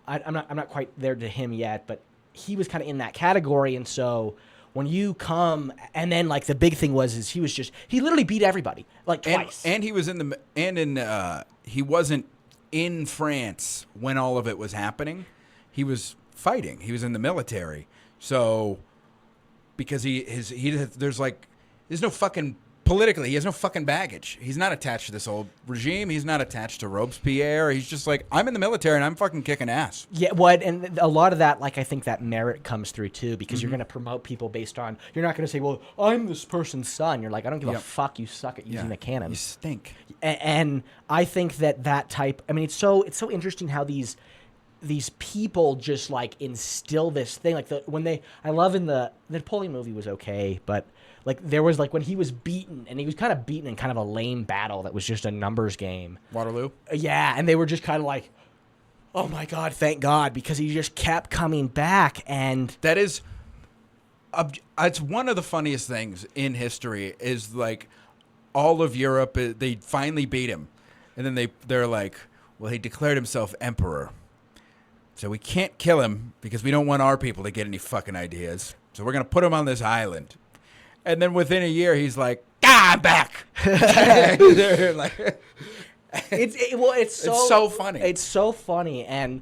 I'm not quite there to him yet, but he was kind of in that category. And so when you come, and then like the big thing he literally beat everybody like twice.
And he was he wasn't in France when all of it was happening. He was fighting. He was in the military. So because there's no fucking politically, he has no fucking baggage. He's not attached to this old regime. He's not attached to Robespierre. He's just like, I'm in the military and I'm fucking kicking ass.
Yeah, and a lot of that, like, I think that merit comes through too, because you're going to promote people based on, you're not going to say, well, I'm this person's son. You're like, I don't give a fuck. You suck at using a cannon.
You stink.
And I think that type, I mean, it's so interesting how these people just like instill this thing. Like I love in the Napoleon movie was okay, but like there was like when he was beaten, and he was kind of beaten in kind of a lame battle that was just a numbers game.
Waterloo?
Yeah, and they were just kind of like, oh my God, thank God, because he just kept coming back. And
that is, it's one of the funniest things in history is like all of Europe, they finally beat him. And then they're like, well, he declared himself emperor. So we can't kill him because we don't want our people to get any fucking ideas. So we're going to put him on this island. And then within a year, he's like, I'm back.
It's
so funny.
It's so funny. And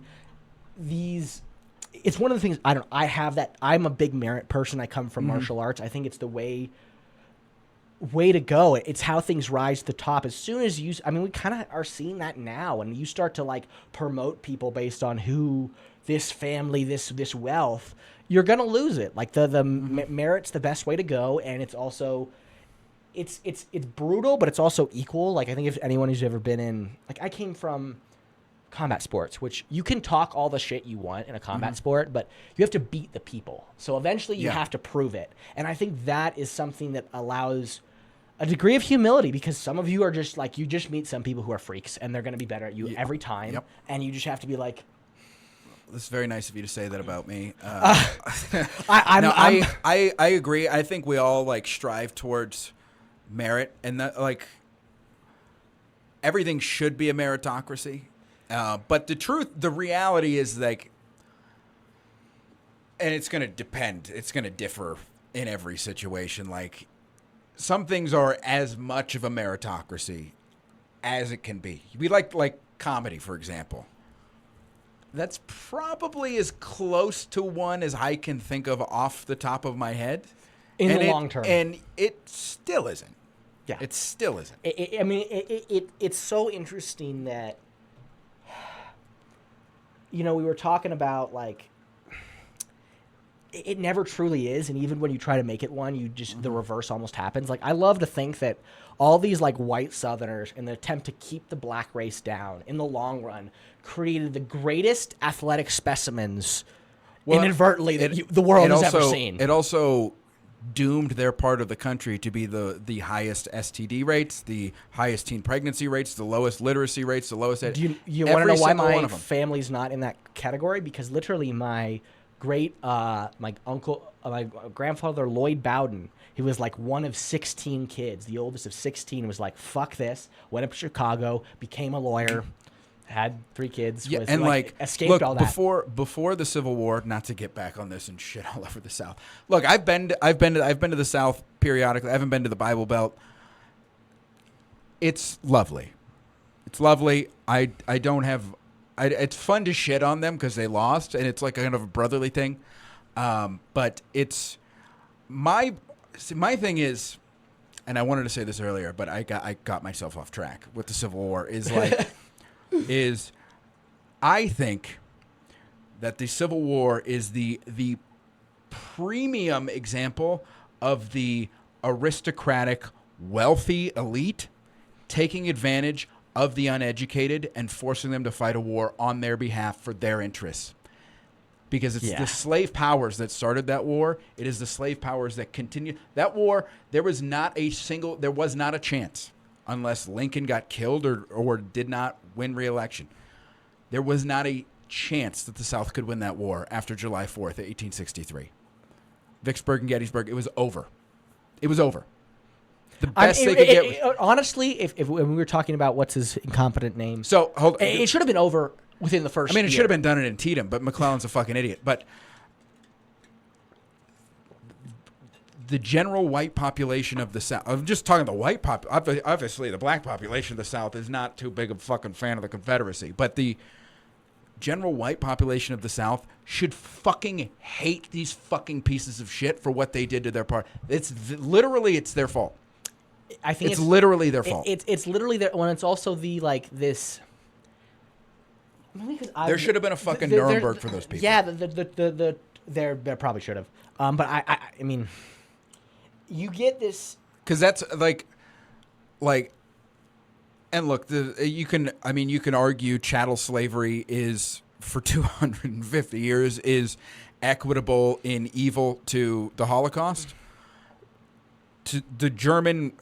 it's one of the things, I have that, I'm a big merit person. I come from martial arts. I think it's the way to go. It's how things rise to the top. As soon as we kind of are seeing that now, and you start to like promote people based on who this family, this wealth, you're gonna lose it. Like the merit's the best way to go, and it's also it's brutal, but it's also equal. Like I think if anyone who's ever been in, like I came from combat sports, which you can talk all the shit you want in a combat sport, but you have to beat the people. So eventually you have to prove it. And I think that is something that allows a degree of humility, because some of you are just like, you just meet some people who are freaks and they're going to be better at you every time.
Yep.
And you just have to be like,
this is very nice of you to say that about me.
I
agree. I think we all like strive towards merit, and that like everything should be a meritocracy. But the reality is like, and it's going to depend. It's going to differ in every situation. Like some things are as much of a meritocracy as it can be. We like comedy, for example. That's probably as close to one as I can think of off the top of my head.
In the long term.
And it still isn't.
Yeah.
It still isn't.
It's so interesting that, we were talking about, like, it never truly is, and even when you try to make it one, you just the reverse almost happens. Like, I love to think that all these like white Southerners, in the attempt to keep the black race down, in the long run, created the greatest athletic specimens inadvertently the world has ever seen.
It also doomed their part of the country to be the highest STD rates, the highest teen pregnancy rates, the lowest literacy rates, the lowest.
Do you want to know why my family's not in that category? Because literally my my grandfather Lloyd Bowden, he was like one of 16 kids, the oldest of 16, was like, fuck this, went up to Chicago, became a lawyer, had 3 kids,
and
escaped all that.
Before the Civil War, not to get back on this and shit all over the South. Look, I've been to the South periodically. I haven't been to the Bible Belt. It's lovely. It's lovely. It's fun to shit on them because they lost, and it's like kind of a brotherly thing. But it's my thing is, and I wanted to say this earlier, but I got myself off track with the Civil War. Is like, I think that the Civil War is the premium example of the aristocratic, wealthy elite taking advantage of the uneducated and forcing them to fight a war on their behalf for their interests. Because it's the slave powers that started that war. It is the slave powers that continue. That war, there was not a chance, unless Lincoln got killed or did not win re-election. There was not a chance that the South could win that war after July 4th, 1863. Vicksburg and Gettysburg, it was over. It was over. The best they could get was...
Honestly, if when we were talking about what's his incompetent name...
So, hold on.
It should have been over within the first
year. It
year.
should have been done in Antietam, but McClellan's a fucking idiot. But the general white population of the South... I'm just talking the white population. Obviously, the black population of the South is not too big a fucking fan of the Confederacy. But the general white population of the South should fucking hate these fucking pieces of shit for what they did to their part. It's their fault.
I think
it's literally their fault.
It's literally their... When it's also the, like, this...
There should have been a fucking Nuremberg for those people.
Yeah, there probably should have. But I mean, you get this...
Because that's, like... And look, you can argue chattel slavery is, for 250 years, is equitable in evil to the Holocaust. To the German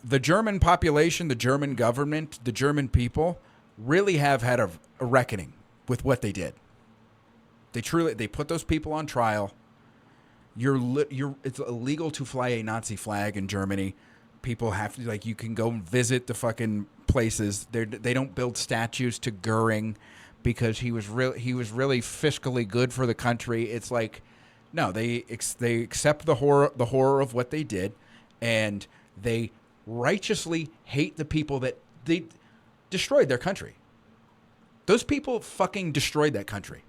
population, the German government, the German people really have had a reckoning with what they did. They put those people on trial. It's illegal to fly a Nazi flag in Germany. People have to, like, you can go and visit the fucking places. They don't build statues to Goering because he was really fiscally good for the country. It's like, no, they accept the horror of what they did. And they righteously hate the people that they destroyed their country. Those people fucking destroyed that country.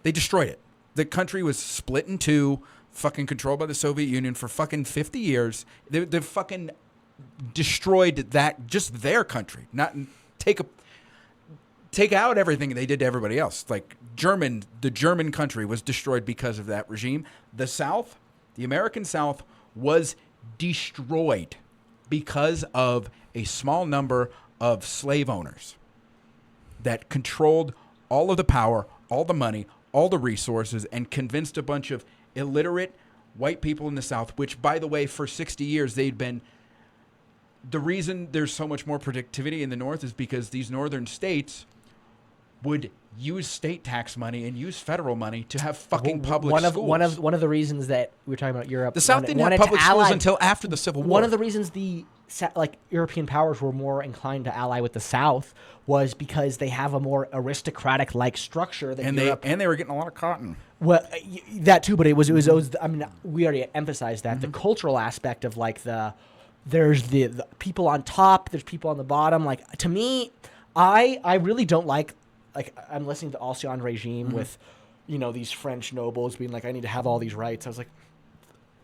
They destroyed it. The country was split in two, fucking controlled by the Soviet Union for fucking 50 years. They fucking destroyed that, just their country. Not take out everything they did to everybody else. Like the German country was destroyed because of that regime. The South, the American South, was destroyed because of a small number of slave owners that controlled all of the power, all the money, all the resources, and convinced a bunch of illiterate white people in the South, which, by the way, for 60 years, they'd been... The reason there's so much more productivity in the North is because these northern states would use state tax money and use federal money to have fucking public schools.
One of the reasons that we were talking about Europe...
The South didn't have public schools until after the Civil War.
One of the reasons the European powers were more inclined to ally with the South was because they have a more aristocratic-like structure than Europe.
And they were getting a lot of cotton.
Well, that too, but it was I mean, we already emphasized that. Mm-hmm. The cultural aspect of, like, the there's the people on top, there's people on the bottom. Like, to me, I really don't like I'm listening to Ancien Regime with, these French nobles being like, I need to have all these rights. I was like,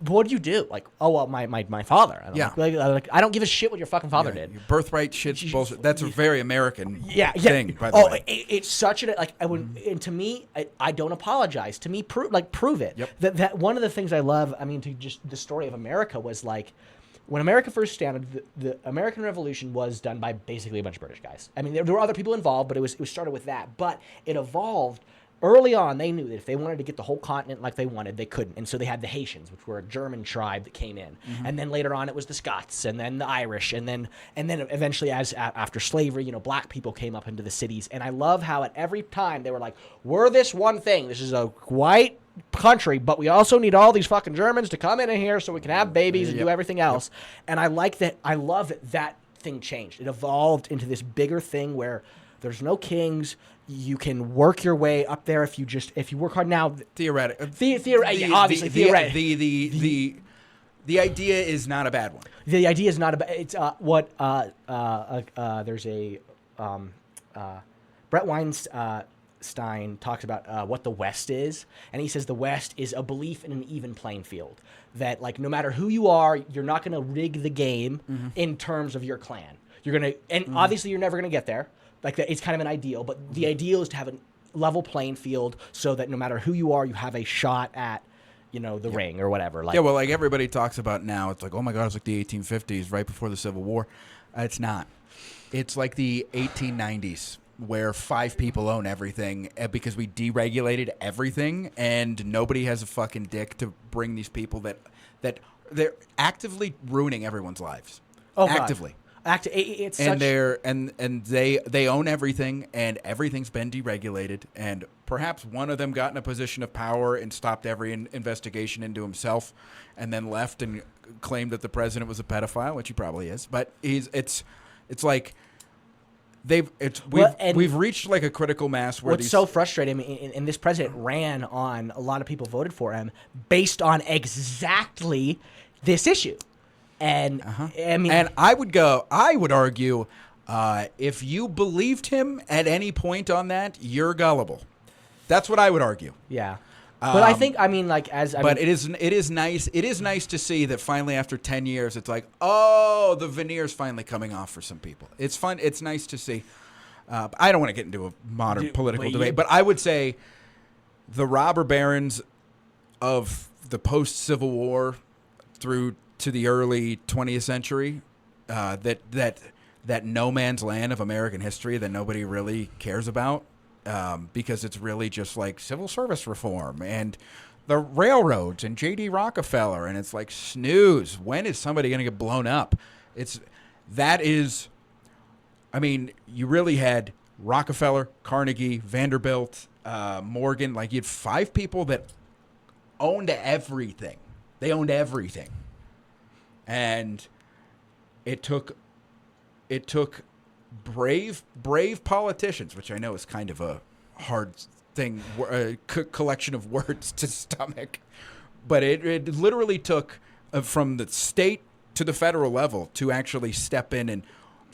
what do you do? Like, oh, well, my father. And I'm like, I don't give a shit what your fucking father did.
Your birthright shit's bullshit. That's a very American thing, by the way.
It's such a, like, and to me, I don't apologize. To me, prove it.
Yep.
That one of the things I love, I mean, to just the story of America was like, when America first started, the American Revolution was done by basically a bunch of British guys. I mean, there were other people involved, but it was started with that. But it evolved. Early on, they knew that if they wanted to get the whole continent like they wanted, they couldn't. And so they had the Haitians, which were a German tribe that came in. And then later on, it was the Scots, and then the Irish, and then eventually, after slavery, black people came up into the cities. And I love how at every time they were like, we're this one thing. This is a white country, but we also need all these fucking Germans to come in here so we can have babies and do everything else. And I like that. I love that thing changed. It evolved into this bigger thing where there's no kings. You can work your way up there if you work hard. Now,
theoretically,
theoretically,
the idea is not a bad one.
The idea is not a bad. It's there's a Brett Weinstein talks about what the West is, and he says the West is a belief in an even playing field. That, like, no matter who you are, you're not going to rig the game in terms of your clan. You're gonna, and obviously you're never going to get there. Like, that, it's kind of an ideal, but the ideal is to have a level playing field so that no matter who you are, you have a shot at, the ring or whatever. Like,
well, like everybody talks about now, it's like, oh my God, it's like the 1850s, right before the Civil War. It's not. It's like the 1890s, where 5 people own everything because we deregulated everything, and nobody has a fucking dick to bring these people that they're actively ruining everyone's lives.
Oh,
actively.
God. It's
and
such...
they own everything, and everything's been deregulated, and perhaps one of them got in a position of power and stopped every investigation into himself, and then left and claimed that the president was a pedophile, which he probably is. But it's like we've reached like a critical mass where
what's so frustrating. I mean, and this president ran on, a lot of people voted for him based on exactly this issue. And I mean,
and I would argue, if you believed him at any point on that, you're gullible. That's what I would argue.
Yeah. But I think, I mean, like,
it is nice to see that finally after 10 years, it's like, oh, the veneer's finally coming off for some people. It's fun. It's nice to see. I don't want to get into a modern political debate, but I would say the robber barons of the post-Civil War through to the early 20th century, that no man's land of American history that nobody really cares about, because it's really just like civil service reform and the railroads and J.D. Rockefeller, and it's like, snooze. When is somebody going to get blown up? I mean, you really had Rockefeller, Carnegie, Vanderbilt, Morgan. Like, you had 5 people that owned everything. They owned everything. And it took brave politicians, which I know is kind of a hard thing, a collection of words to stomach, but it literally took from the state to the federal level to actually step in and,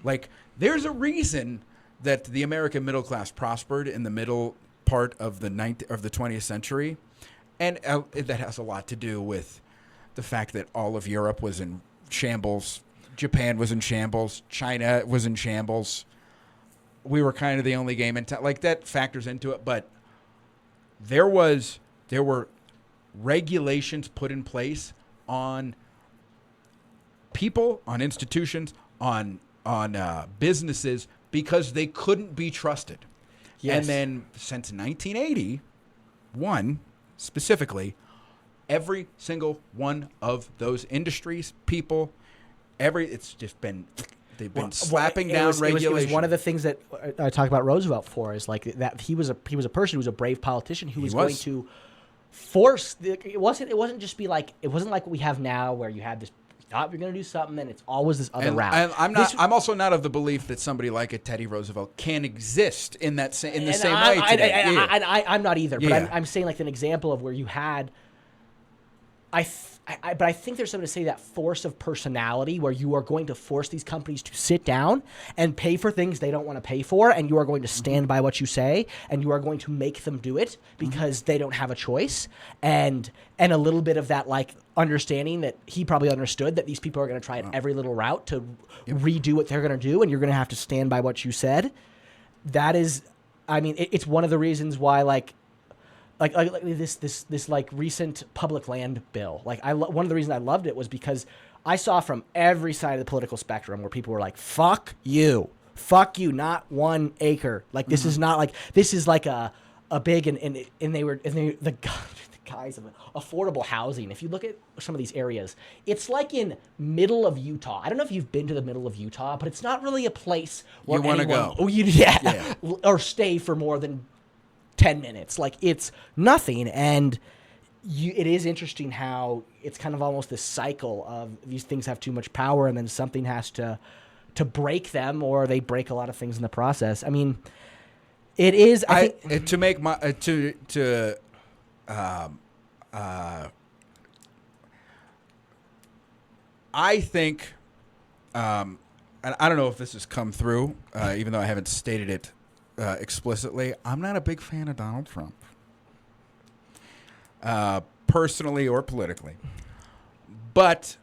like, there's a reason that the American middle class prospered in the middle part of the 20th century, and that has a lot to do with the fact that all of Europe was in shambles, Japan was in shambles, China was in shambles. We were kind of the only game in town. Like, that factors into it, but there were regulations put in place on people, on institutions, on businesses, because they couldn't be trusted. Yes. And then since 1981, specifically, every single one of those industries, people, it's just been, they've been slapping down regulation.
It was one of the things that I talk about Roosevelt for, is like that he was a person who was a brave politician who was going to force. It wasn't just be like, it wasn't like what we have now where you had this. Thought you're going to do something, and it's always this other route.
And I'm also not of the belief that somebody like a Teddy Roosevelt can exist in the same way today.
I'm not either. But I'm saying, like, an example of where you had. I but I think there's something to say that force of personality where you are going to force these companies to sit down and pay for things they don't want to pay for, and you are going to stand by what you say, and you are going to make them do it because they don't have a choice, and a little bit of that like understanding that he probably understood that these people are going to try at every little route to redo what they're going to do, and you're going to have to stand by what you said. That is, I mean, it's one of the reasons why like this like recent public land bill. Like one of the reasons I loved it was because I saw from every side of the political spectrum where people were like, fuck you, not 1 acre. Like this is not like, this is like a big, and the guys of affordable housing. If you look at some of these areas, it's like in middle of Utah. I don't know if you've been to the middle of Utah, but it's not really a place where
you want to go.
Oh, or stay for more than 10 minutes. Like it's nothing. And it is interesting how it's kind of almost this cycle of these things have too much power and then something has to break them, or they break a lot of things in the process. I mean, it is, I think,
to make my, I think, and I don't know if this has come through, even though I haven't stated it explicitly, I'm not a big fan of Donald Trump, personally or politically. But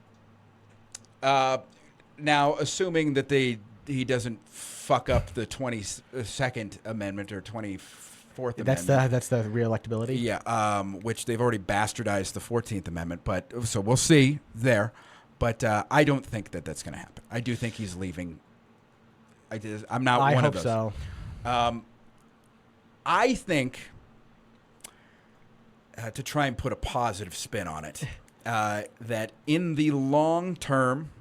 now, assuming that he doesn't fuck up the 22nd Amendment or 24th Amendment.
That's the re-electability?
Yeah, which they've already bastardized the 14th Amendment. But so we'll see there. But I don't think that that's going to happen. I do think he's leaving. I'm not one of those.
I hope so.
I think, to try and put a positive spin on it, that in the long term,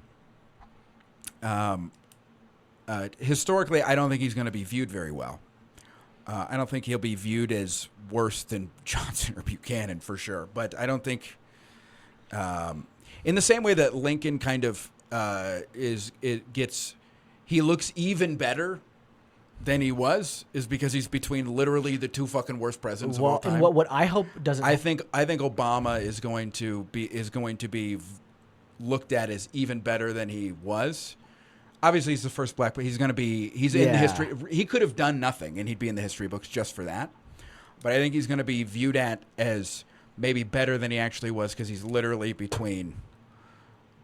historically, I don't think he's going to be viewed very well. I don't think he'll be viewed as worse than Johnson or Buchanan for sure. But I don't think, in the same way that Lincoln kind of he looks even better than he was, is because he's between literally the two fucking worst presidents of all time.
And what I hope doesn't.
I think Obama is going to be looked at as even better than he was. Obviously, he's the first black, but he's in the history. He could have done nothing, and he'd be in the history books just for that. But I think he's going to be viewed as maybe better than he actually was because he's literally between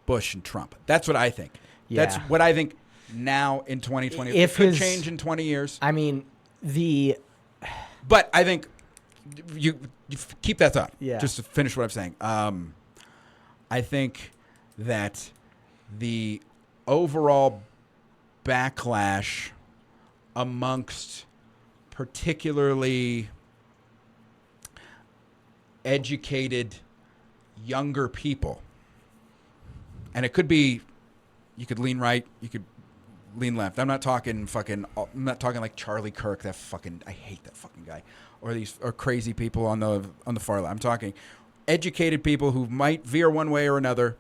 Bush and Trump. That's what I think.
Yeah.
That's what I think now in 2020.
If
it could
his,
change in 20 years.
I mean,
But I think you keep that thought.
Yeah.
Just to finish what I'm saying. I think that the overall backlash amongst particularly educated younger people, and it could be, you could lean right, you could lean left. I'm not talking like Charlie Kirk, I hate that fucking guy, or crazy people on the far left. I'm talking educated people who might veer one way or another.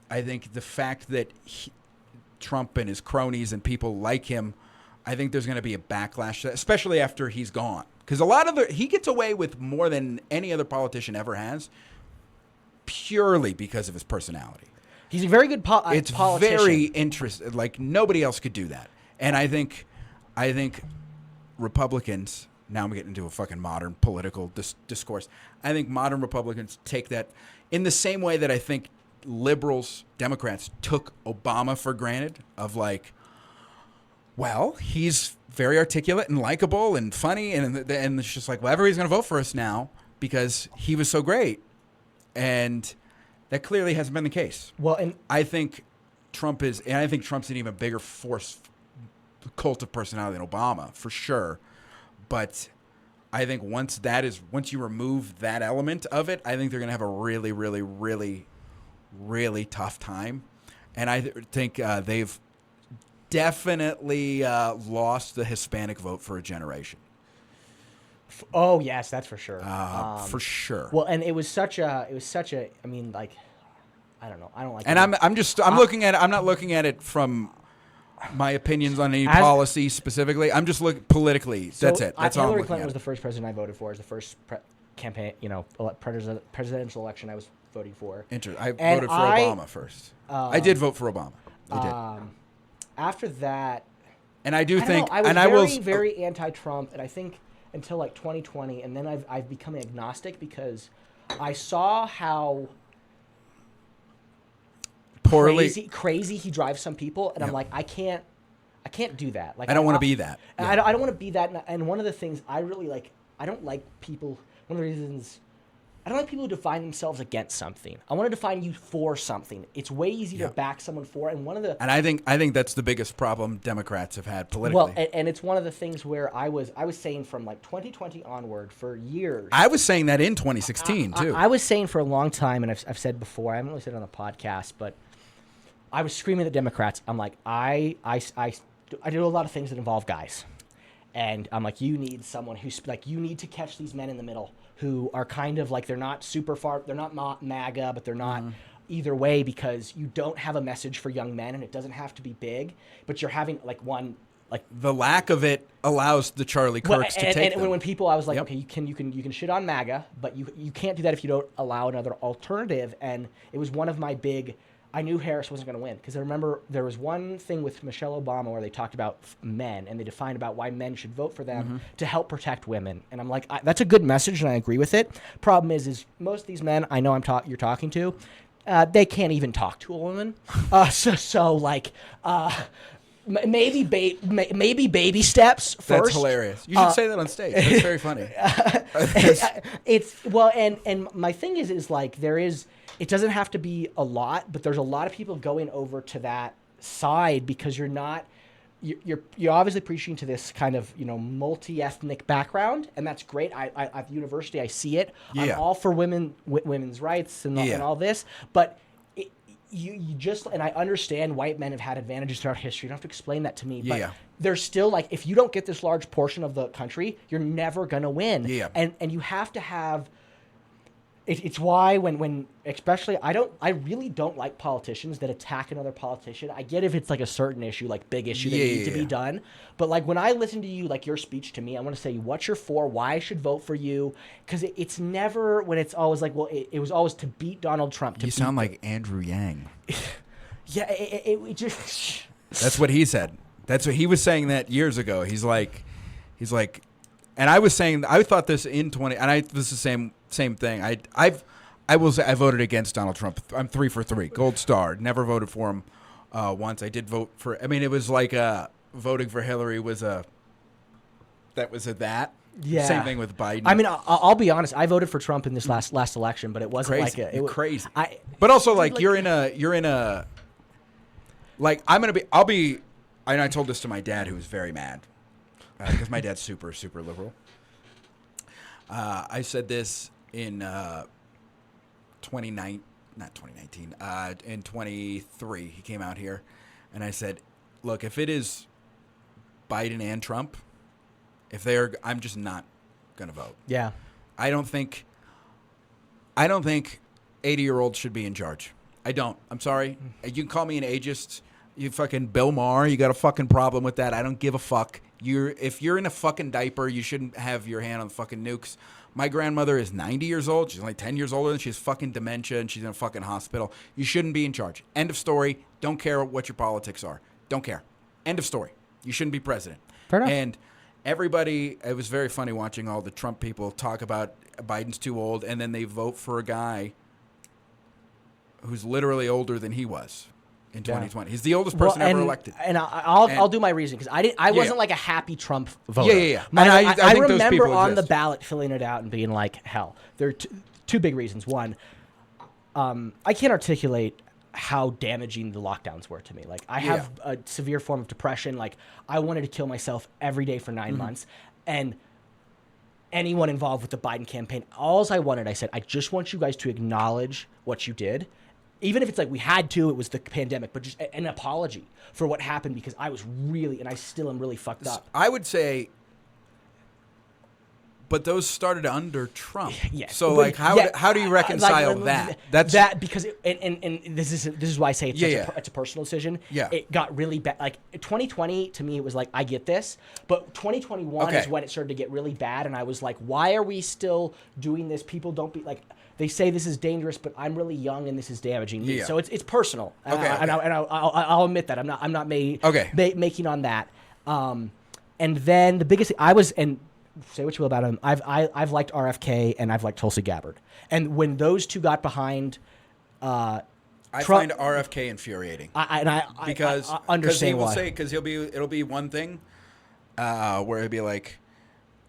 I think the fact that Trump and his cronies and people like him, I think there's going to be a backlash, especially after he's gone. Because he gets away with more than any other politician ever has, purely because of his personality.
He's a very good
it's
politician.
Very interesting. Like nobody else could do that. And I think Republicans. Now I'm getting into a fucking modern political discourse. I think modern Republicans take that in the same way that I think liberals, Democrats took Obama for granted, of like, well, he's very articulate and likable and funny, and it's just like, well, everybody's going to vote for us now because he was so great. And that clearly hasn't been the case.
Well, and
I think Trump's an even bigger force, cult of personality than Obama, for sure. But I think once you remove that element of it, I think they're going to have a really, really, really, really tough time. And I think they've definitely lost the Hispanic vote for a generation.
Oh yes, that's for sure.
For sure.
Well, and it was such a. I mean, like, I don't know. I don't like.
And I'm looking at it. I'm not looking at it from my opinions on any policy specifically. I'm just looking politically. That's it. That's all I'm looking at.
Hillary Clinton was the first president I voted for as the first campaign. Presidential election. I was voting for.
I voted for Obama first. I did vote for Obama. I did.
After that,
and I do think,
I was
and
very,
I will
very anti-Trump, and I think until like 2020, and then I've become an agnostic because I saw how crazy he drives some people, and I'm like, I can't do that. Like,
I don't want to be that.
Yeah. I don't want to be that. And one of the things I really like, I don't like people. One of the reasons I don't like people who define themselves against something. I want to define you for something. It's way easier to back someone for. And
I think that's the biggest problem Democrats have had politically.
Well, and it's one of the things where I was saying from like 2020 onward for years.
I was saying that in 2016 too.
I was saying for a long time, and I've said before. I haven't really said it on the podcast, but I was screaming at the Democrats. I'm like, I do a lot of things that involve guys, and I'm like, you need someone who's like, you need to catch these men in the middle who are kind of like, they're not super far, they're not MAGA, but they're not either way, because you don't have a message for young men, and it doesn't have to be big, but you're having like one, like
the lack of it allows the Charlie Kirks to take them.
When people, I was like, okay, you can shit on MAGA, but you can't do that if you don't allow another alternative. And it was one of my big. I knew Harris wasn't going to win, because I remember there was one thing with Michelle Obama where they talked about men, and they defined about why men should vote for them to help protect women. And I'm like, that's a good message, and I agree with it. Problem is most of these men I know you're talking to, they can't even talk to a woman. Maybe baby steps first.
That's hilarious. You should say that on stage. That's very funny.
And my thing is like it doesn't have to be a lot, but there's a lot of people going over to that side because you're obviously preaching to this kind of, multi-ethnic background, and that's great. At the university, I see it. I'm all for women's rights and all this, but you just, and I understand white men have had advantages throughout history. You don't have to explain that to me, but there's still like, if you don't get this large portion of the country, you're never gonna win. And you have to have. It's why when especially I really don't like politicians that attack another politician. I get if it's like a certain issue, like big issue that needs to be done. But like when I listen to you, like your speech to me, I want to say what you're for, why I should vote for you. Because it's never when it's always like, well, it was always to beat Donald Trump.
You sound like Andrew Yang.
It just.
That's what he said. That's what he was saying that years ago. He's like, and I was saying, I thought this in 20, and this is the same thing. I voted against Donald Trump. I'm 3 for 3, gold star. Never voted for him once. I did vote for. I mean, it was like voting for Hillary was that.
Yeah.
Same thing with Biden.
I mean, I'll be honest. I voted for Trump in this last election, but it wasn't
crazy.
like it was
crazy. But also, like you're in a. Like I'll be. And I told this to my dad, who was very mad, because my dad's super liberal. I said this in 2019, in 23. He came out here, and I said, "Look, if it is Biden and Trump, I'm just not gonna vote."
Yeah,
I don't think 80-year-olds should be in charge. I don't. I'm sorry. You can call me an ageist. You fucking Bill Maher, you got a fucking problem with that. I don't give a fuck. If you're in a fucking diaper, you shouldn't have your hand on the fucking nukes. My grandmother is 90 years old. She's only 10 years older, and she has fucking dementia, and she's in a fucking hospital. You shouldn't be in charge. End of story. Don't care what your politics are. Don't care. End of story. You shouldn't be president.
Fair enough.
And everybody, it was very funny watching all the Trump people talk about Biden's too old, and then they vote for a guy who's literally older than he was. In 2020, he's the oldest person ever elected.
And I'll do my reason, because I wasn't like a happy Trump voter.
Yeah.
I
think
remember
those people
on
exist.
the ballot filling it out and being like, hell. There are two big reasons. One, I can't articulate how damaging the lockdowns were to me. Like I have a severe form of depression. Like I wanted to kill myself every day for 9 months, and anyone involved with the Biden campaign, I said, I just want you guys to acknowledge what you did. Even if it's like we had to, it was the pandemic, but just an apology for what happened, because I was really, and I still am really fucked up.
I would say, but those started under Trump.
Yes.
So like, how do you reconcile that?
That's because and this is why I say it's a personal decision.
Yeah.
It got really bad. Like 2020 to me, it was like, I get this, but 2021 is when it started to get really bad, and I was like, why are we still doing this? People don't be like. they say this is dangerous, but I'm really young and this is damaging me.
Yeah.
So it's personal.
Okay,
And I'll admit that I'm not making on that. And then the biggest thing and say what you will about him. I've liked RFK and I've liked Tulsi Gabbard. And when those two got behind,
I
Trump,
find RFK infuriating.
Because I understand
he will
why.
say, because it'll be one thing where he'll be like,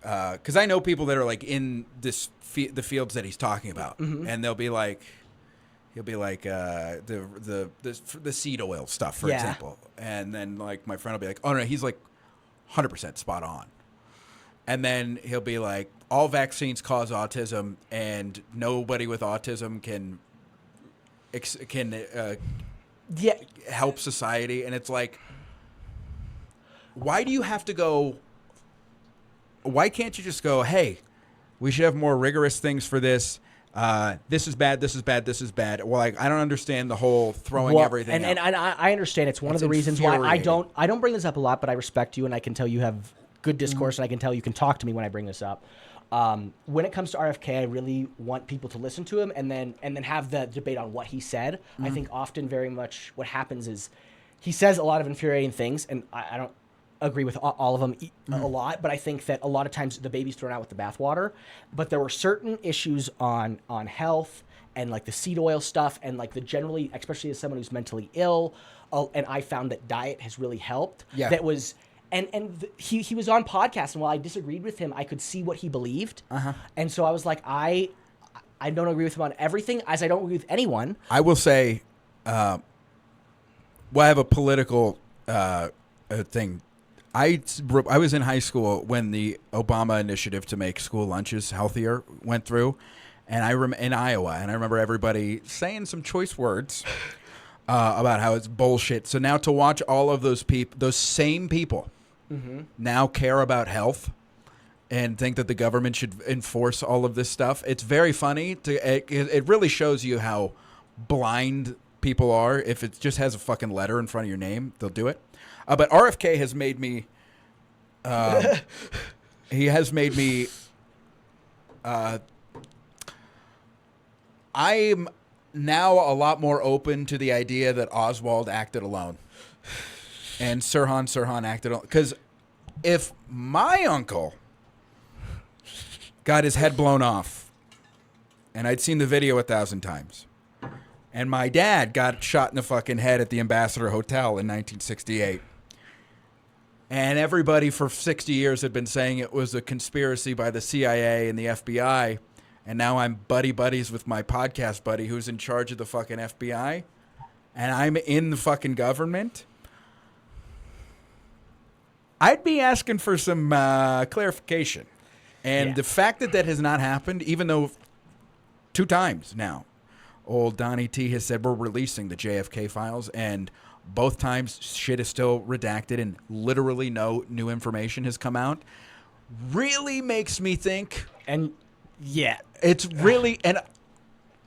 because I know people that are like in the fields that he's talking about, and he'll be like the seed oil stuff, for example, and then like my friend will be like, oh no, he's like 100% spot on. And then he'll be like, all vaccines cause autism, and nobody with autism can help society. And it's like, why do you have to go? Why can't you just go, hey, we should have more rigorous things for this? This is bad. This is bad. This is bad. Well, like, I don't understand the whole throwing everything.
And I understand it's one of the reasons why I don't bring this up a lot, but I respect you and I can tell you have good discourse, and I can tell you can talk to me when I bring this up. When it comes to RFK, I really want people to listen to him and then have the debate on what he said. I think often very much what happens is he says a lot of infuriating things, and I don't agree with all of them a lot, but I think that a lot of times the baby's thrown out with the bathwater. But there were certain issues on health and like the seed oil stuff and like the generally, especially as someone who's mentally ill, and I found that diet has really helped.
Yeah.
That was... He was on podcast, and while I disagreed with him, I could see what he believed. And so I was like, I don't agree with him on everything, as I don't agree with anyone.
I will say, I have a political thing. I was in high school when the Obama initiative to make school lunches healthier went through, and in Iowa, and I remember everybody saying some choice words about how it's bullshit. So now to watch all of those same people now care about health and think that the government should enforce all of this stuff, it's very funny. It really shows you how blind people are. If it just has a fucking letter in front of your name, they'll do it. But RFK has made me... he has made me... I'm now a lot more open to the idea that Oswald acted alone. And Sirhan acted alone. Because if my uncle got his head blown off, and I'd seen the video 1,000 times, and my dad got shot in the fucking head at the Ambassador Hotel in 1968, and everybody for 60 years had been saying it was a conspiracy by the CIA and the FBI, and now I'm buddies with my podcast buddy who's in charge of the fucking FBI, and I'm in the fucking government, I'd be asking for some clarification. And the fact that has not happened, even though 2 times now, old Donnie T has said we're releasing the JFK files, and both times shit is still redacted and literally no new information has come out, really makes me think.
And
it's really, and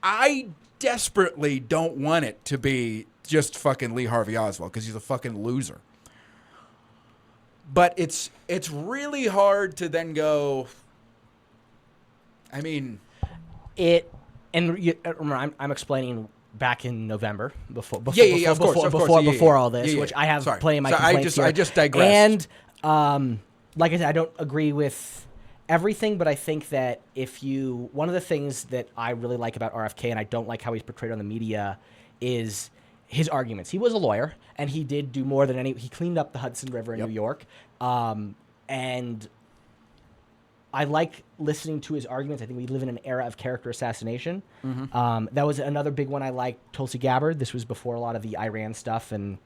I desperately don't want it to be just fucking Lee Harvey Oswald because he's a fucking loser. But it's really hard to then go. I mean,
remember, I'm explaining back in November before all this, which I have plenty of my complaints here.
I just digressed.
And like I said, I don't agree with everything, but I think that one of the things that I really like about RFK, and I don't like how he's portrayed on the media, is his arguments. He was a lawyer, and he did do more than he cleaned up the Hudson River in New York. And I like listening to his arguments. I think we live in an era of character assassination. That was another big one I liked. Tulsi Gabbard. This was before a lot of the Iran stuff and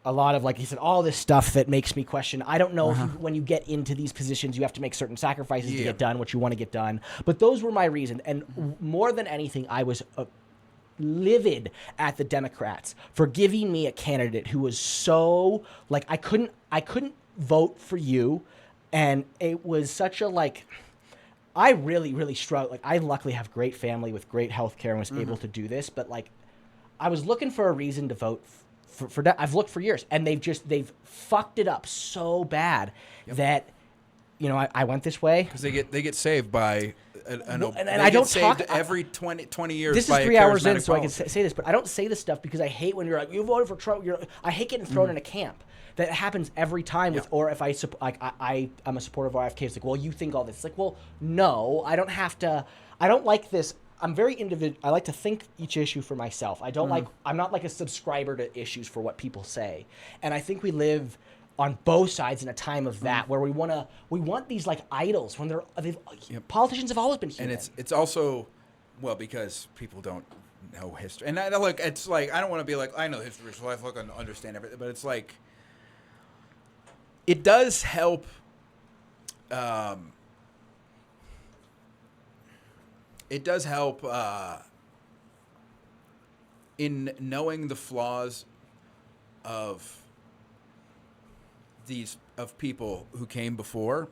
a lot of, like he said, all this stuff that makes me question. I don't know if when you get into these positions, you have to make certain sacrifices to get done what you want to get done. But those were my reasons. And more than anything, I was livid at the Democrats for giving me a candidate who was so, like, I couldn't vote for you. And it was such a, like, I really, really struggled. Like, I luckily have great family with great health care and was able to do this. But, like, I was looking for a reason to vote for that. I've looked for years. And they've fucked it up so bad that I went this way.
Because they get saved by
And I don't talk
every 20 years.
This is 3 hours in, so I can say this, but I don't say this stuff because I hate when you're like, you voted for Trump. I hate getting thrown in a camp. That happens every time with, or if I'm a supporter of RFK, it's like, well, you think all this. It's like, well, no, I don't have to. I don't like this. I'm very individual. I like to think each issue for myself. I'm not like a subscriber to issues for what people say. And I think we live on both sides in a time of that where we want these like idols when politicians have always been human.
And it's also, well, because people don't know history. And it's like, I don't want to be like, I know history, so I fucking understand everything. But it's like, it does help. It does help in knowing the flaws of people who came before.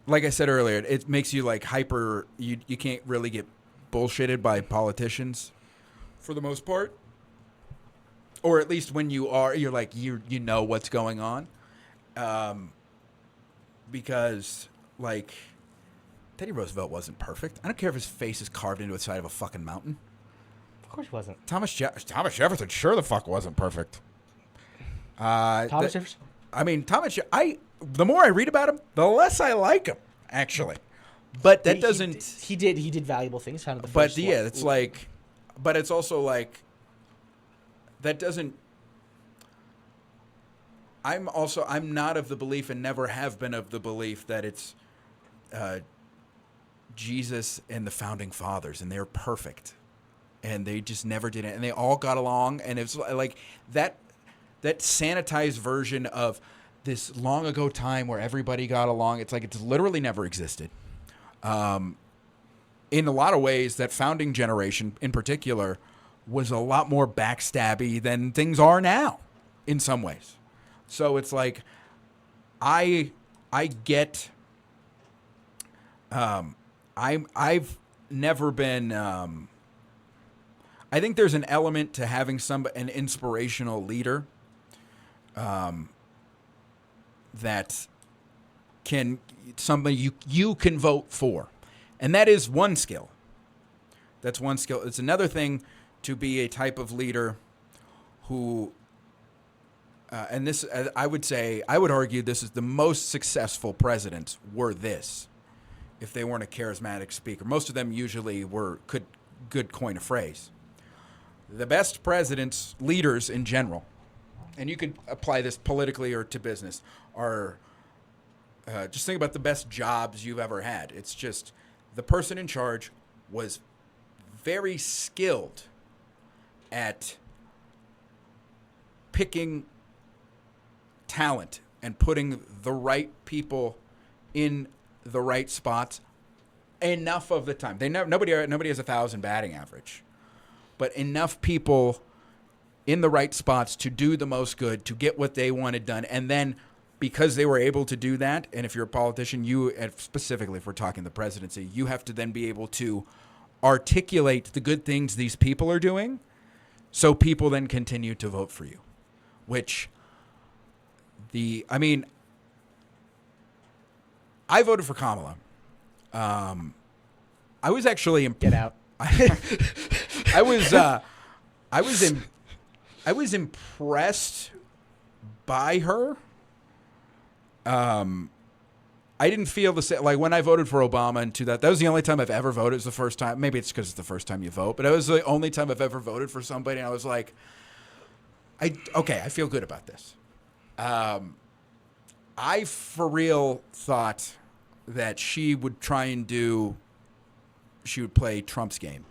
Like I said earlier, it makes you like hyper. You can't really get bullshitted by politicians, for the most part, or at least when you're like you know what's going on. Because, like, Teddy Roosevelt wasn't perfect. I don't care if his face is carved into the side of a fucking mountain.
Of course he wasn't.
Thomas Jefferson sure the fuck wasn't perfect.
Thomas Jefferson?
I mean, the more I read about him, the less I like him, actually. But that doesn't...
He did valuable things. Founded the first
But, yeah, it's like... But it's also like... That doesn't... I'm not of the belief and never have been of the belief that it's Jesus and the founding fathers and they're perfect and they just never did it and they all got along, and it's like that sanitized version of this long ago time where everybody got along. It's like it's literally never existed. In a lot of ways, that founding generation in particular was a lot more backstabby than things are now in some ways. So it's like, I get, I've never been, I think there's an element to having an inspirational leader, that somebody you can vote for. And that is one skill. That's one skill. It's another thing to be a type of leader who, and this, I would argue this is the most successful presidents were this, if they weren't a charismatic speaker. Most of them usually could coin a phrase. The best presidents, leaders in general, and you could apply this politically or to business, are, just think about the best jobs you've ever had. It's just the person in charge was very skilled at picking talent and putting the right people in the right spots enough of the time. Nobody has 1,000 batting average, but enough people in the right spots to do the most good, to get what they wanted done. And then because they were able to do that, and if you're a politician, specifically if we're talking the presidency, you have to then be able to articulate the good things these people are doing so people then continue to vote for you, which I voted for Kamala. I was actually
Get out.
I was impressed by her. I didn't feel the same. Like when I voted for Obama in 2000, that was the only time I've ever voted. It was the first time. Maybe it's because it's the first time you vote, but it was the only time I've ever voted for somebody. And I was like, I feel good about this. I for real thought that she would play Trump's game,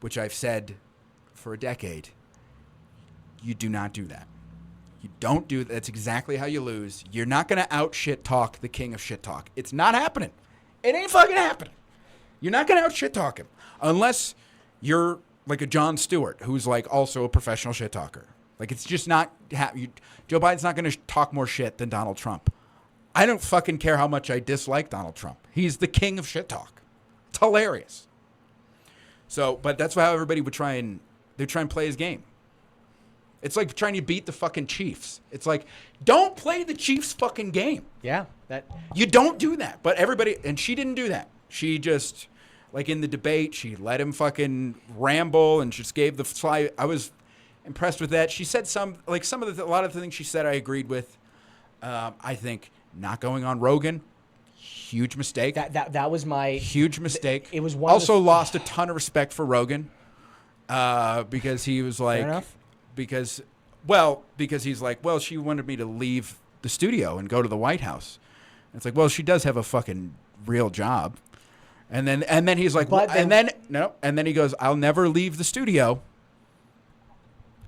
which I've said for a decade. You do not do that. You don't do that. That's exactly how you lose. You're not going to out shit talk the king of shit talk. It's not happening. It ain't fucking happening. You're not going to out shit talk him unless you're like a Jon Stewart, who's like also a professional shit talker. Like it's just not Joe Biden's not going to talk more shit than Donald Trump. I don't fucking care how much I dislike Donald Trump. He's the king of shit talk. It's hilarious. So, but that's how everybody would try and play his game. It's like trying to beat the fucking Chiefs. It's like, don't play the Chiefs fucking game.
Yeah.
You don't do that. But everybody, and she didn't do that. She just, like in the debate, she let him fucking ramble and just gave the slide. I was impressed with that. She said a lot of the things she said I agreed with. I think not going on Rogan, huge mistake.
That was my
huge mistake.
It was one
also lost a ton of respect for Rogan because he was like,
Fair enough.
because he's like, well, she wanted me to leave the studio and go to the White House. And it's like, well, she does have a fucking real job. And then he's like, and then he goes, I'll never leave the studio.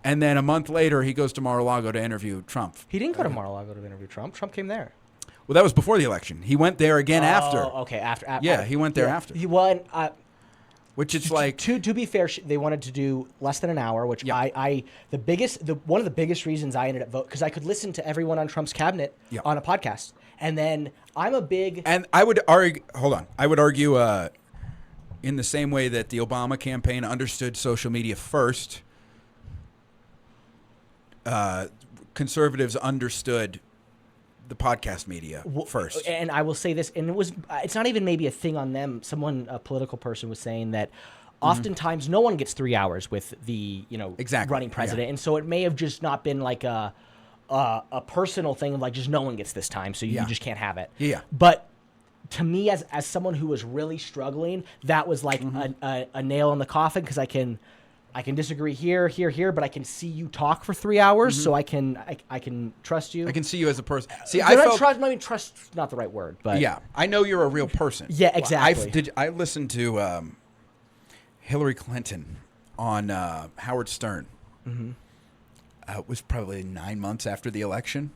And then a month later, he goes to Mar-a-Lago to interview Trump.
He didn't go to Mar-a-Lago to interview Trump. Trump came there.
Well, that was before the election. He went there again after.
Okay, after.
Yeah, he went there after.
He won.
Which it's like
to be fair, they wanted to do less than an hour, which one of the biggest reasons I ended up voting, because I could listen to everyone on Trump's cabinet on a podcast, and then I'm a big
and I would argue. Hold on, I would argue in the same way that the Obama campaign understood social media first. Conservatives understood the podcast media first.
And I will say this, and it's not even maybe a thing on them. A political person was saying that oftentimes no one gets 3 hours with the running president. And so it may have just not been like a personal thing of like just no one gets this time, so you just can't have it.
Yeah.
But to me, as someone who was really struggling, that was like a nail in the coffin, because I can disagree here, but I can see you talk for 3 hours, so I can trust you.
I can see you as a person. See,
trust's not the right word, but
yeah, I know you're a real person.
Yeah, exactly.
I listened to Hillary Clinton on Howard Stern. It was probably 9 months after the election,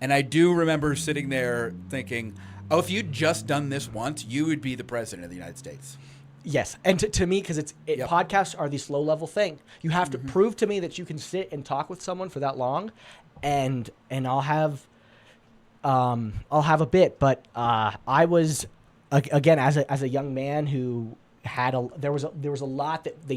and I do remember sitting there thinking, "Oh, if you'd just done this once, you would be the president of the United States."
Yes, and to me, because podcasts are the slow level thing. You have to prove to me that you can sit and talk with someone for that long, and I'll have a bit. But I was again as a young man who there was a lot that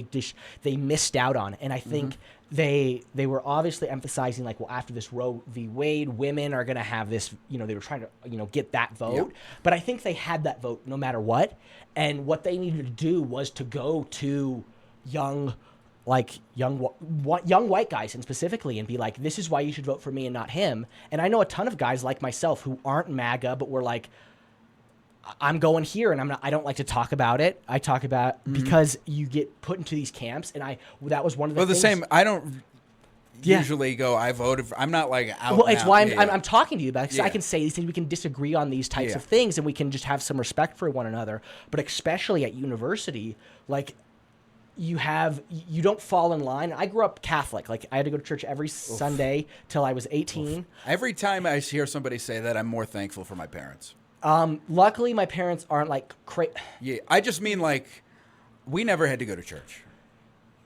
they missed out on, and I think they were obviously emphasizing like, well, after this Roe v. Wade, women are going to have this. They were trying to get that vote, but I think they had that vote no matter what. And what they needed to do was to go to young white guys, and specifically, and be like, this is why you should vote for me and not him. And I know a ton of guys like myself who aren't MAGA, but were like, I'm going here, and I don't like to talk about it. I talk about because you get put into these camps, and that was one of the things.
The same. I don't usually go, I voted for, I'm not like out.
Well, it's why I'm talking to you about it, because I can say these things. We can disagree on these types of things, and we can just have some respect for one another. But especially at university, like you don't fall in line. I grew up Catholic. Like I had to go to church every Sunday till I was 18.
Every time I hear somebody say that, I'm more thankful for my parents.
Luckily, my parents aren't like crazy.
Yeah, I just mean like we never had to go to church.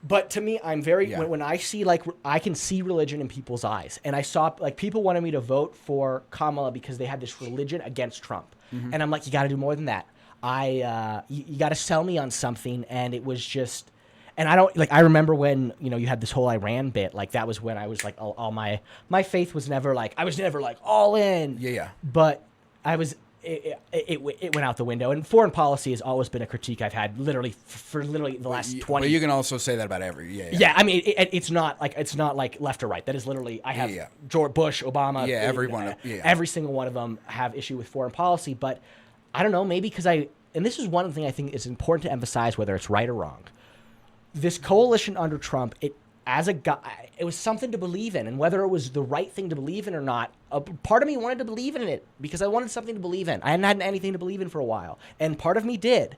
But to me, I'm very when I see I can see religion in people's eyes, and I saw like people wanted me to vote for Kamala because they had this religion against Trump, and I'm like, you got to do more than that. You got to sell me on something, and it was just, and I don't like. I remember when you had this whole Iran bit, like that was when I was like, all my faith was never like I was never like all in.
Yeah.
But I was. It went out the window, and foreign policy has always been a critique I've had literally for the last 20.
But you can also say that about every
I mean it's not like left or right. That is literally I have George Bush, Obama,
everyone,
every single one of them have issue with foreign policy. But I don't know, maybe because and this is one thing I think is important to emphasize, whether it's right or wrong. This coalition under Trump, as a guy, it was something to believe in, and whether it was the right thing to believe in or not, a part of me wanted to believe in it because I wanted something to believe in. I hadn't had anything to believe in for a while, and part of me did.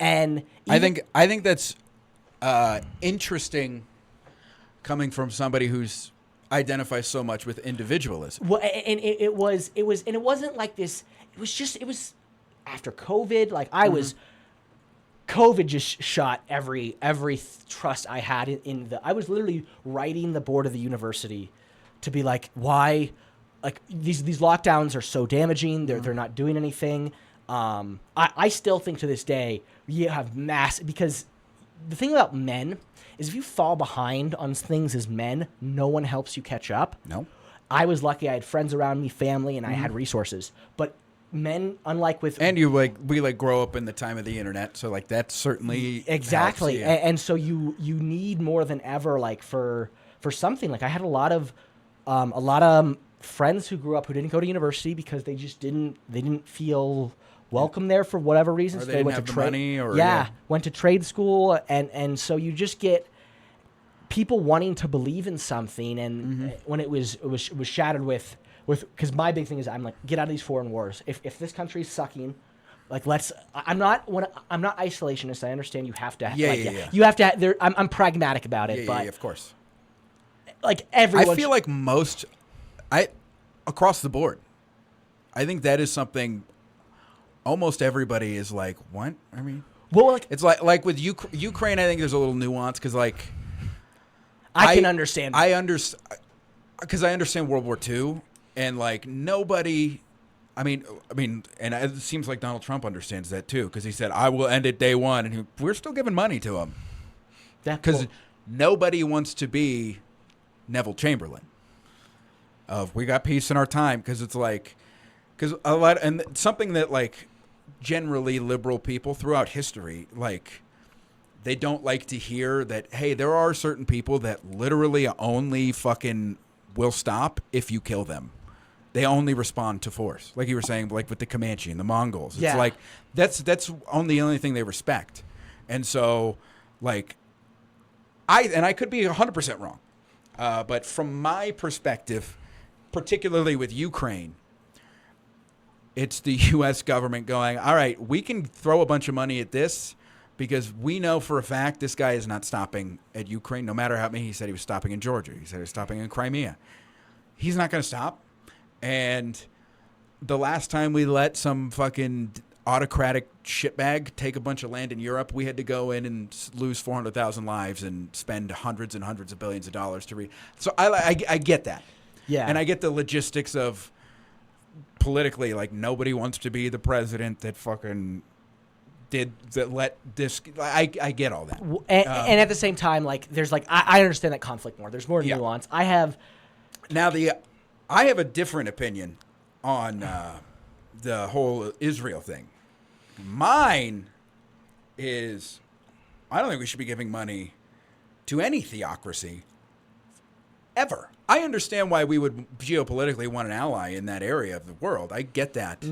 And
I think that's interesting, coming from somebody who's identifies so much with individualism.
Well, and it wasn't like this. It was after COVID. Like I was. COVID just shot every trust I had in the. I was literally writing the board of the university to be like, why, like these lockdowns are so damaging. They're not doing anything. I still think to this day you have because the thing about men is if you fall behind on things as men, no one helps you catch up.
No.
I was lucky. I had friends around me, family, and I had resources. But men, unlike with...
And we grow up in the time of the internet, so like that certainly
Exactly.
helps, yeah.
And so you need more than ever, like for something. Like I had a lot of friends who grew up who didn't go to university because they just didn't feel welcome there for whatever reasons.
Or they didn't
went
have
to
the money, or
went to trade school, and so you just get people wanting to believe in something, and when it was shattered with because my big thing is I'm like, get out of these foreign wars. If this country's sucking, like I'm not isolationist. I understand you have to you have to I'm pragmatic about it, but
of course.
Like everyone,
I feel like across the board, I think that is something almost everybody is like, what? I mean,
well, like
it's like with Ukraine, I think there's a little nuance because like
I can understand.
I understand because I understand World War II, and like nobody. I mean, and it seems like Donald Trump understands that too because he said, "I will end it day one," and we're still giving money to him because nobody wants to be Neville Chamberlain. We got peace in our time because it's like a lot and something that like generally liberal people throughout history like they don't like to hear that. Hey, there are certain people that literally only fucking will stop if you kill them. They only respond to force, like you were saying, like with the Comanche and the Mongols. It's like that's only thing they respect, and so like I could be 100% wrong. But from my perspective, particularly with Ukraine, it's the U.S. government going, all right, we can throw a bunch of money at this because we know for a fact this guy is not stopping at Ukraine, no matter how many. He said he was stopping in Georgia. He said he was stopping in Crimea. He's not going to stop. And the last time we let some fucking autocratic shitbag take a bunch of land in Europe, we had to go in and lose 400,000 lives and spend hundreds and hundreds of billions of dollars to So I get that.
Yeah.
And I get the logistics of politically, like nobody wants to be the president that fucking let this. I get all that.
And at the same time, like there's like I understand that conflict more. There's more nuance. I have
a different opinion on the whole Israel thing. Mine is I don't think we should be giving money to any theocracy ever. I understand why we would geopolitically want an ally in that area of the world. I get that.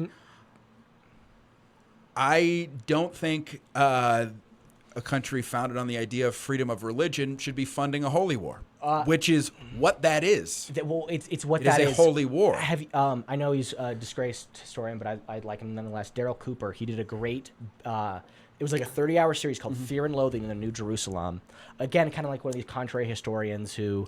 I don't think a country founded on the idea of freedom of religion should be funding a holy war, which is what that is.
It's what
it
that
is. It is a holy war.
I know he's a disgraced historian, but I like him nonetheless. Daryl Cooper, he did a great... it was like a 30-hour series called Fear and Loathing in the New Jerusalem. Again, kind of like one of these contrary historians who...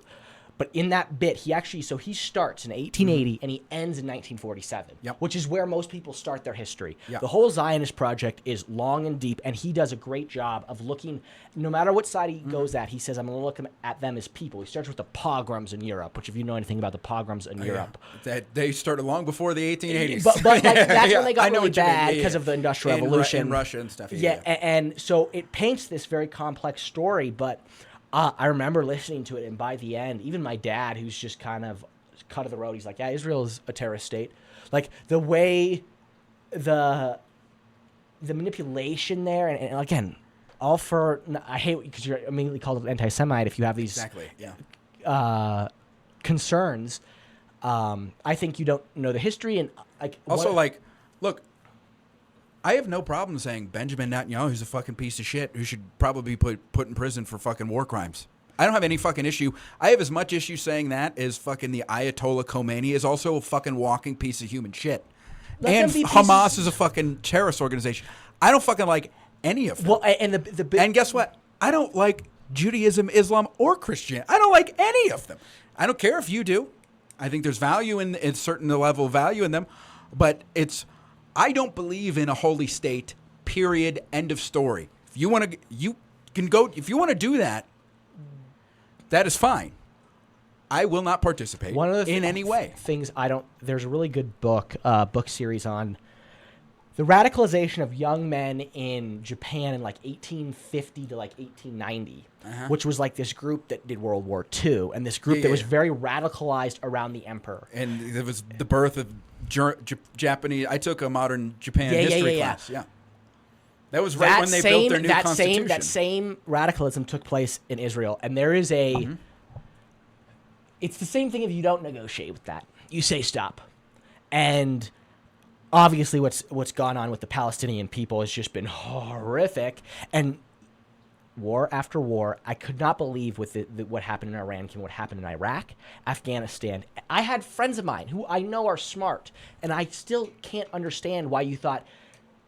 But in that bit, he starts in 1880 and he ends in 1947, which is where most people start their history. Yep. The whole Zionist project is long and deep, and he does a great job of looking, no matter what side he goes at, he says, I'm going to look at them as people. He starts with the pogroms in Europe, which if you know anything about the pogroms in Europe.
That they started long before the 1880s.
But like, that's when they got really bad because of the Industrial Revolution.
In Russia and stuff.
And so it paints this very complex story, but... I remember listening to it, and by the end, even my dad, who's just kind of cut of the road, he's like, yeah, Israel is a terrorist state. Like, the way the manipulation there, and again, all for... I hate because you're immediately called an anti-Semite if you have these concerns. I think you don't know the history, and...
look... I have no problem saying Benjamin Netanyahu is a fucking piece of shit who should probably be put in prison for fucking war crimes. I don't have any fucking issue. I have as much issue saying that as fucking the Ayatollah Khomeini is also a fucking walking piece of human shit. And Hamas is a fucking terrorist organization. I don't fucking like any of them.
Well, and
guess what? I don't like Judaism, Islam, or Christianity. I don't like any of them. I don't care if you do. I think there's value in a certain level of value in them, but I don't believe in a holy state, period, end of story. If you want to, you can go, if you want to do that, that is fine. I will not participate in any way.
There's a really good book series on the radicalization of young men in Japan in like 1850 to like 1890, which was like this group that did World War II, and this group that was very radicalized around the emperor.
And it was the birth of Japanese. I took a modern Japan history class. Yeah. That was right when they built their new constitution.
That same radicalism took place in Israel, and there is a. It's the same thing if you don't negotiate with that. You say stop, and obviously what's gone on with the Palestinian people has just been horrific, and war after war. I could not believe with what happened in Iran and what happened in Iraq, Afghanistan. I had friends of mine who I know are smart, and I still can't understand why you thought.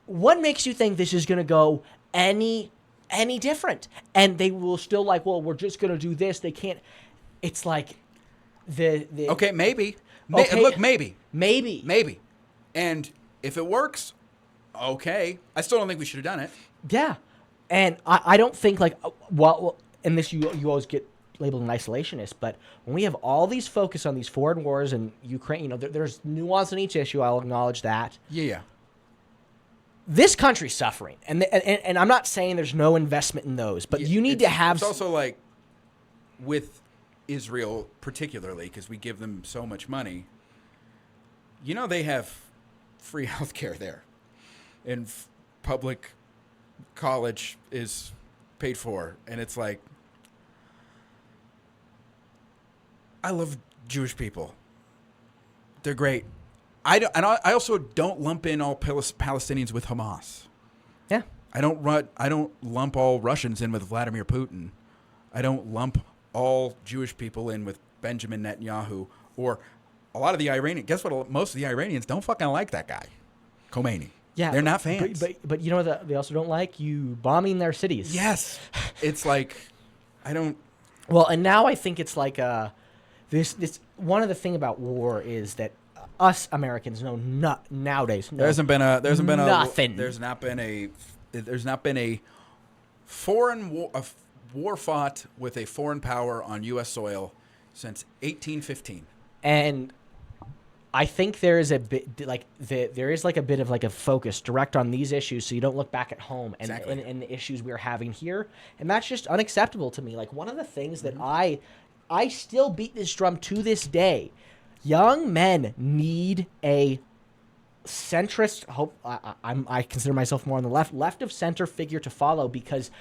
What makes you think this is going to go any different? And they will still like, well, we're just going to do this. They can't. It's like the
okay, maybe.
Okay,
Look, maybe. And if it works, okay. I still don't think we should have done it.
Yeah, and I don't think like well, and this you always get labeled an isolationist, but when we have all these focus on these foreign wars and Ukraine, there's nuance in each issue. I'll acknowledge that.
Yeah.
This country's suffering, and I'm not saying there's no investment in those, but you need to have.
It's also like with Israel particularly, because we give them so much money. They have free healthcare there, and public college is paid for, and it's like I love Jewish people. They're great. I also don't lump in all Palestinians with Hamas.
Yeah.
I don't lump all Russians in with Vladimir Putin. I don't lump all Jewish people in with Benjamin Netanyahu or a lot of the Iranians. Guess what? Most of the Iranians don't fucking like that guy, Khomeini.
Yeah,
they're not fans.
But you know what they also don't like? You bombing their cities.
Yes. It's like I don't.
Well, and now I think it's like this. One of the thing about war is that. Us Americans know nowadays.
There's not been a foreign war, a war fought with a foreign power on U.S. soil since 1815.
And I think there is a bit there is like a bit of like a focus direct on these issues, so you don't look back at home and the issues we're having here, and that's just unacceptable to me. Like one of the things that I still beat this drum to this day. Young men need a centrist. I consider myself more on the left of center figure to follow because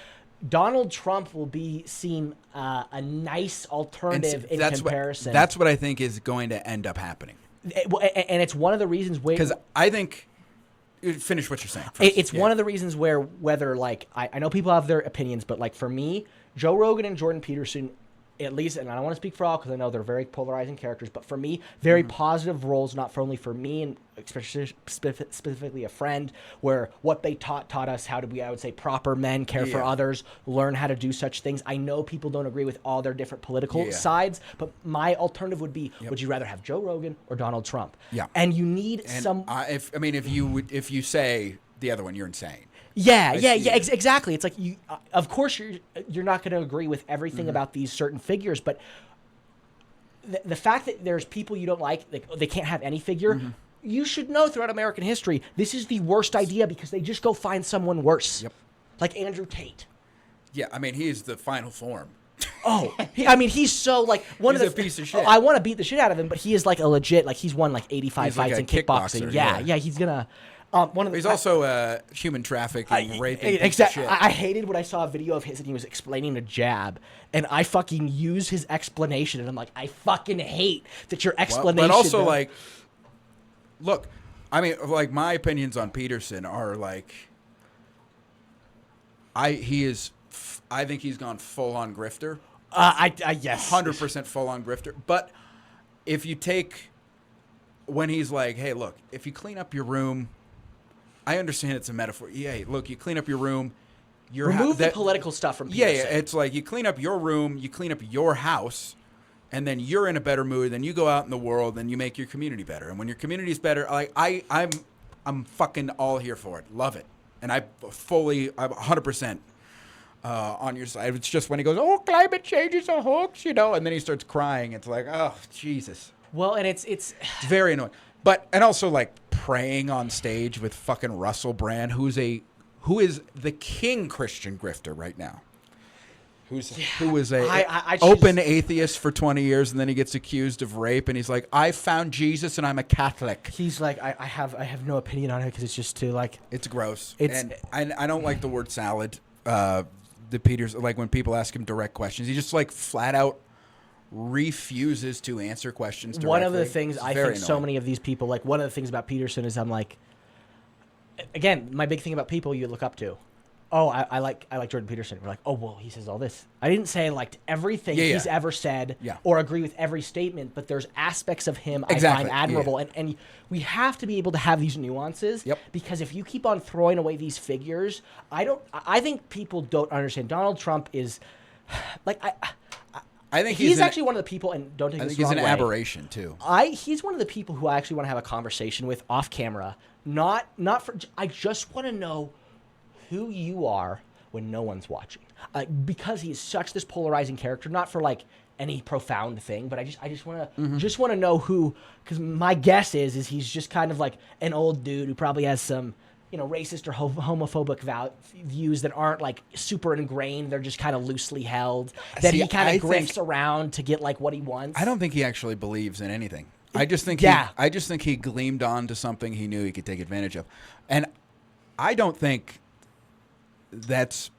Donald Trump will be seen a nice alternative in comparison.
That's what I think is going to end up happening.
And it's one of the reasons
because I think. Finish what you're saying.
It's one of the reasons where whether like I know people have their opinions, but like for me, Joe Rogan and Jordan Peterson. At least, and I don't want to speak for all because I know they're very polarizing characters, but for me, very positive roles, not for only for me and specifically a friend, where what they taught us how to be, I would say, proper men, care for others, learn how to do such things. I know people don't agree with all their different political sides, but my alternative would be, would you rather have Joe Rogan or Donald Trump? Yeah. And you need some...
If you say the other one, you're insane.
Yeah, exactly. It's like of course, you're not going to agree with everything about these certain figures, but the fact that there's people you don't like they can't have any figure. You should know throughout American history, this is the worst idea because they just go find someone worse. Yep. Like Andrew Tate.
Yeah, I mean he's the final form.
He's so like he's a piece of shit. I want to beat the shit out of him, but he is like a legit he's won like 85 fights in kickboxing. Yeah, he's gonna.
He's also human trafficking, raping. Exactly.
I hated when I saw a video of his and he was explaining a jab, and I fucking use his explanation, and I'm like, I fucking hate that your explanation.
But also, look, I mean, like my opinions on Peterson are like, I think he's gone full on grifter.
Yes,
100% full on grifter. But if you take when he's like, hey, look, if you clean up your room. I understand it's a metaphor. Yeah, look, you clean up your room.
Remove the political stuff from Peterson.
Yeah, it's like you clean up your room, you clean up your house, and then you're in a better mood. Then you go out in the world and you make your community better. And when your community's better, I'm fucking all here for it. Love it. And I'm 100% on your side. It's just when he goes, oh, climate change is a hoax, and then he starts crying. It's like, oh, Jesus.
Well, and it's
very annoying. But, and also like praying on stage with fucking Russell Brand, who is the king Christian grifter right now. Who was a open atheist for 20 years, and then he gets accused of rape, and he's like, I found Jesus and I'm a Catholic.
He's like, I have no opinion on it because it's just too like...
It's gross. And I don't like the word salad. The Peters, like when people ask him direct questions, he just like flat out refuses to answer questions directly.
One of the things
it's
I think annoying. So many of these people, like one of the things about Peterson is I'm like, again, my big thing about people you look up to. Oh, I like Jordan Peterson. We're like, oh, well, he says all this. I didn't say I liked everything he's ever said or agree with every statement, but there's aspects of him I find admirable. And we have to be able to have these nuances because if you keep on throwing away these figures, I think people don't understand. Donald Trump is like, I think he's actually one of the people, and don't take this wrong way. I think
he's an aberration, too.
He's one of the people who I actually want to have a conversation with off camera. Not for, I just want to know who you are when no one's watching, because he is such this polarizing character. Not for like any profound thing, but I just want to know who. Because my guess is he's just kind of like an old dude who probably has some racist or homophobic views that aren't like super ingrained. They're just kind of loosely held. That he kind of grifts around to get like what he wants.
I don't think he actually believes in anything. I just think he gleamed on to something he knew he could take advantage of, and I don't think that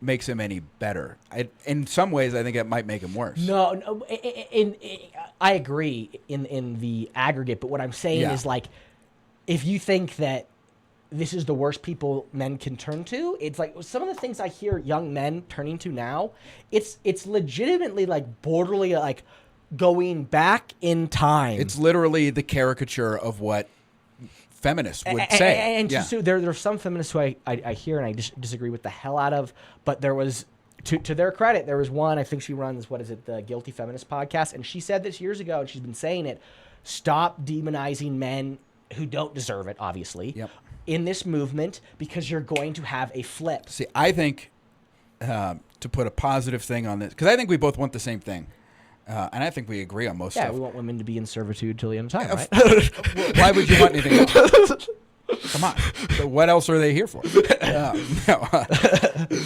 makes him any better. In some ways, I think it might make him worse.
No, I agree in the aggregate, but what I'm saying is like, if you think that this is the worst people men can turn to, it's like some of the things I hear young men turning to now, it's legitimately like borderly like going back in time.
It's literally the caricature of what feminists would say.
And so there are some feminists who I hear and I disagree with the hell out of, but there was, to their credit, there was one, I think she runs, the Guilty Feminist podcast, and she said this years ago, and she's been saying it, stop demonizing men who don't deserve it, obviously, in this movement, because you're going to have a flip.
See, I think, to put a positive thing on this, because I think we both want the same thing. And I think we agree on most stuff.
Yeah, we want women to be in servitude till the end of time, right?
Why would you want anything else? Come on. So what else are they here for?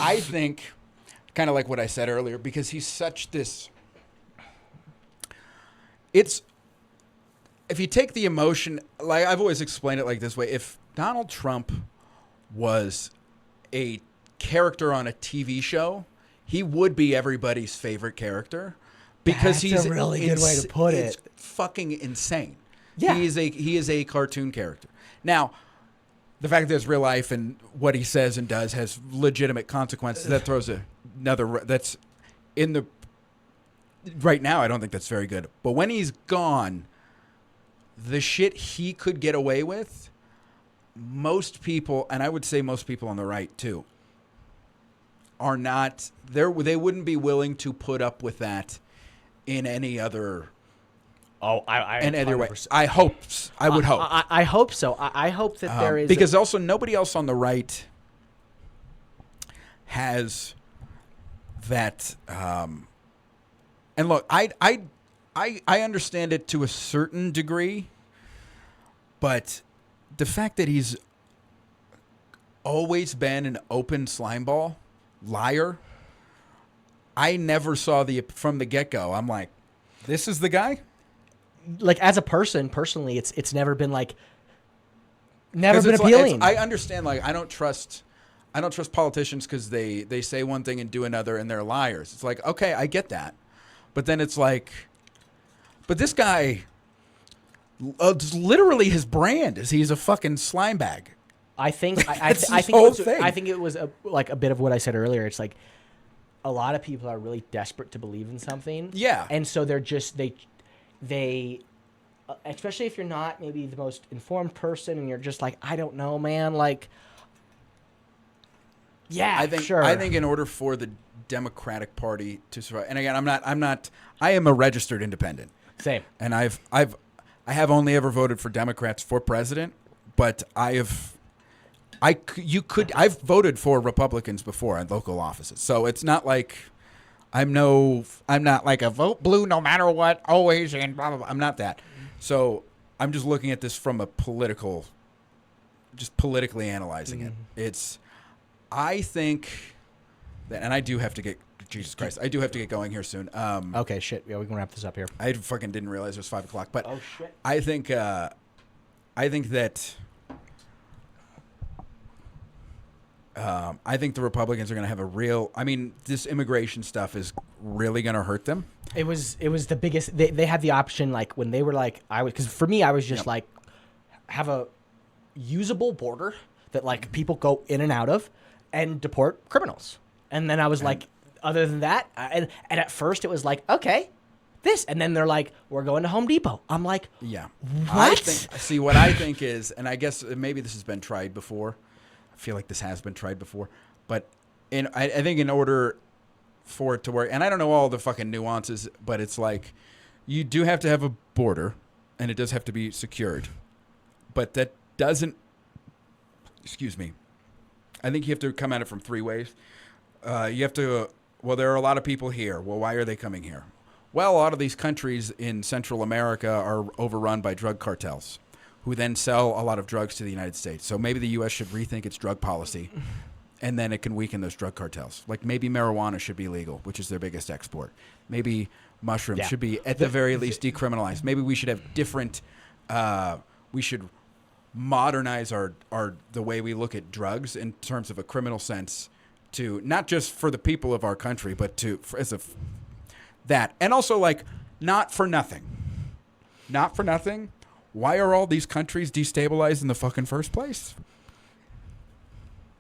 I think, kind of like what I said earlier, because he's such this... If you take the emotion... Like I've always explained it like this way. If Donald Trump was a character on a TV show, he would be everybody's favorite character. Because
That's a really good way to put it.
It's fucking insane.
Yeah.
He is a cartoon character. Now, the fact that it's real life and what he says and does has legitimate consequences. That throws that's in the right now. I don't think that's very good. But when he's gone, the shit he could get away with, most people, and I would say most people on the right too, are not there. They wouldn't be willing to put up with that in any other in any way. I would hope.
I hope so. I hope that there is,
because also nobody else on the right has that. And look, I understand it to a certain degree, but the fact that he's always been an open slimeball liar, I never saw from the get-go. I'm like, this is the guy?
Like, as a person, personally, it's never been like, never been appealing.
I understand, like, I don't trust politicians because they say one thing and do another and they're liars. It's like, okay, I get that. But then it's like, but this guy, literally his brand is he's a fucking slime bag.
I think I think it was a bit of what I said earlier. It's like, a lot of people are really desperate to believe in something.
Yeah.
And so they're just, they especially if you're not maybe the most informed person and you're just like, I don't know, man. Like, yeah,
I think in order for the Democratic Party to survive, and again, I am a registered independent.
Same.
And I have only ever voted for Democrats for president, but I've voted for Republicans before in local offices. So it's not like I'm not like a vote blue no matter what, always, and blah, blah, blah. I'm not that. So I'm just looking at this from a political just politically analyzing it. I think that, and I do have to get, Jesus Christ, I do have to get going here soon.
Okay, shit. Yeah, we can wrap this up here.
I fucking didn't realize it was 5 o'clock, but
Oh, shit.
I think that I think the Republicans are going to have a real. I mean, this immigration stuff is really going to hurt them.
It was the biggest. They had the option, like, when they were like, because for me, I was just like, have a usable border that like people go in and out of, and deport criminals. And then I was like, other than that, and at first it was like, okay, this, and then they're like, we're going to Home Depot. I'm like,
yeah,
what?
See, what I think is, and I guess maybe this has been tried before. I feel like this has been tried before, but I think in order for it to work, and I don't know all the fucking nuances, but it's like you do have to have a border, and it does have to be secured, but that doesn't. Excuse me. I think you have to come at it from three ways. You have to. Well, there are a lot of people here. Well, why are they coming here? Well, a lot of these countries in Central America are overrun by drug cartels, who then sell a lot of drugs to the United States. So maybe the U.S. should rethink its drug policy, and then it can weaken those drug cartels. Like maybe marijuana should be legal, which is their biggest export. Maybe mushrooms should be, at the very least, decriminalized. Maybe we should have different. We should modernize the way we look at drugs in terms of a criminal sense, to not just for the people of our country, but that, and also like not for nothing. Why are all these countries destabilized in the fucking first place?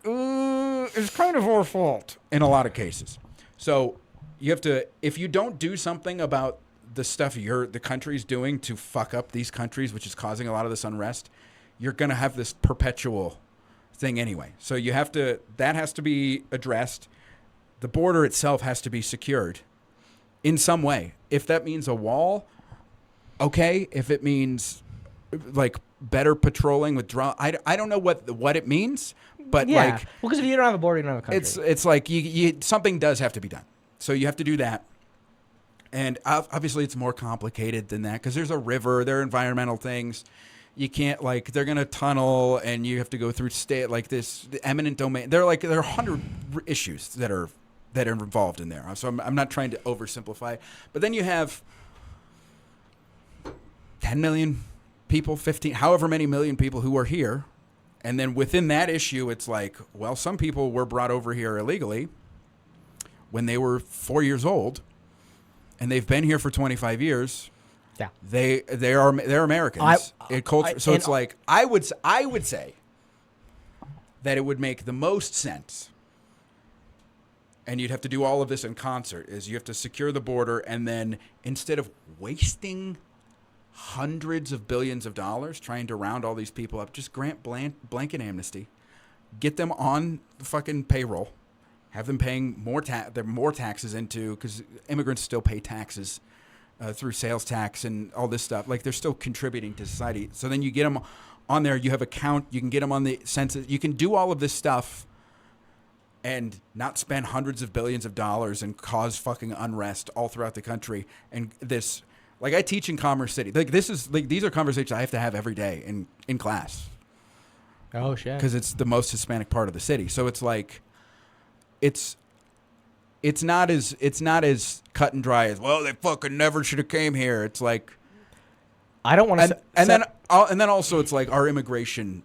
It's kind of our fault in a lot of cases. So you have to, if you don't do something about the stuff the country's doing to fuck up these countries, which is causing a lot of this unrest, you're going to have this perpetual thing anyway. So you have to, that has to be addressed. The border itself has to be secured in some way. If that means a wall, okay. If it means like better patrolling with drones, I don't know what it means, but like,
well, because if you don't have a border, you don't have a country.
It's like you something does have to be done. So you have to do that. And obviously it's more complicated than that because there's a river, there are environmental things. You can't, like, they're going to tunnel and you have to go through state like this, the eminent domain. There are 100 issues that are involved in there. So I'm not trying to oversimplify. But then you have 10 million people, 15, however many million people who are here. And then within that issue, it's like, well, some people were brought over here illegally when they were 4 years old, and they've been here for 25 years.
Yeah,
they're Americans. It's like I would say that it would make the most sense, and you'd have to do all of this in concert. Is you have to secure the border, and then instead of wasting hundreds of billions of dollars trying to round all these people up, just grant blanket amnesty, get them on the fucking payroll, have them paying more taxes into, because immigrants still pay taxes. Through sales tax and all this stuff, like they're still contributing to society. So then you get them on there. You have a count. You can get them on the census. You can do all of this stuff, and not spend hundreds of billions of dollars and cause fucking unrest all throughout the country. And this, like I teach in Commerce City. Like these are conversations I have to have every day in class.
Oh shit!
Because it's the most Hispanic part of the city. So it's like, it's not as cut and dry as, well, they fucking never should have came here. It's like,
I don't want to.
And then also it's like our immigration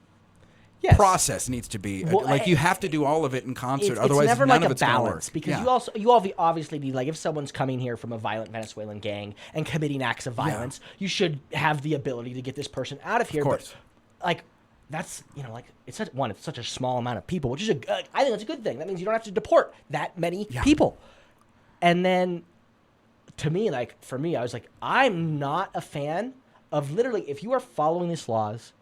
process needs to be you have to do all of it in concert. Otherwise,
it's never
none
like
of
a
it's gonna work.
balance, because you obviously need, like, if someone's coming here from a violent Venezuelan gang and committing acts of violence, you should have the ability to get this person out of here.
Of course.
But, like, that's, like, it's such a small amount of people, which is I think that's a good thing. That means you don't have to deport that many people. And then, to me, like, for me, I was like, I'm not a fan of, literally, if you are following these laws,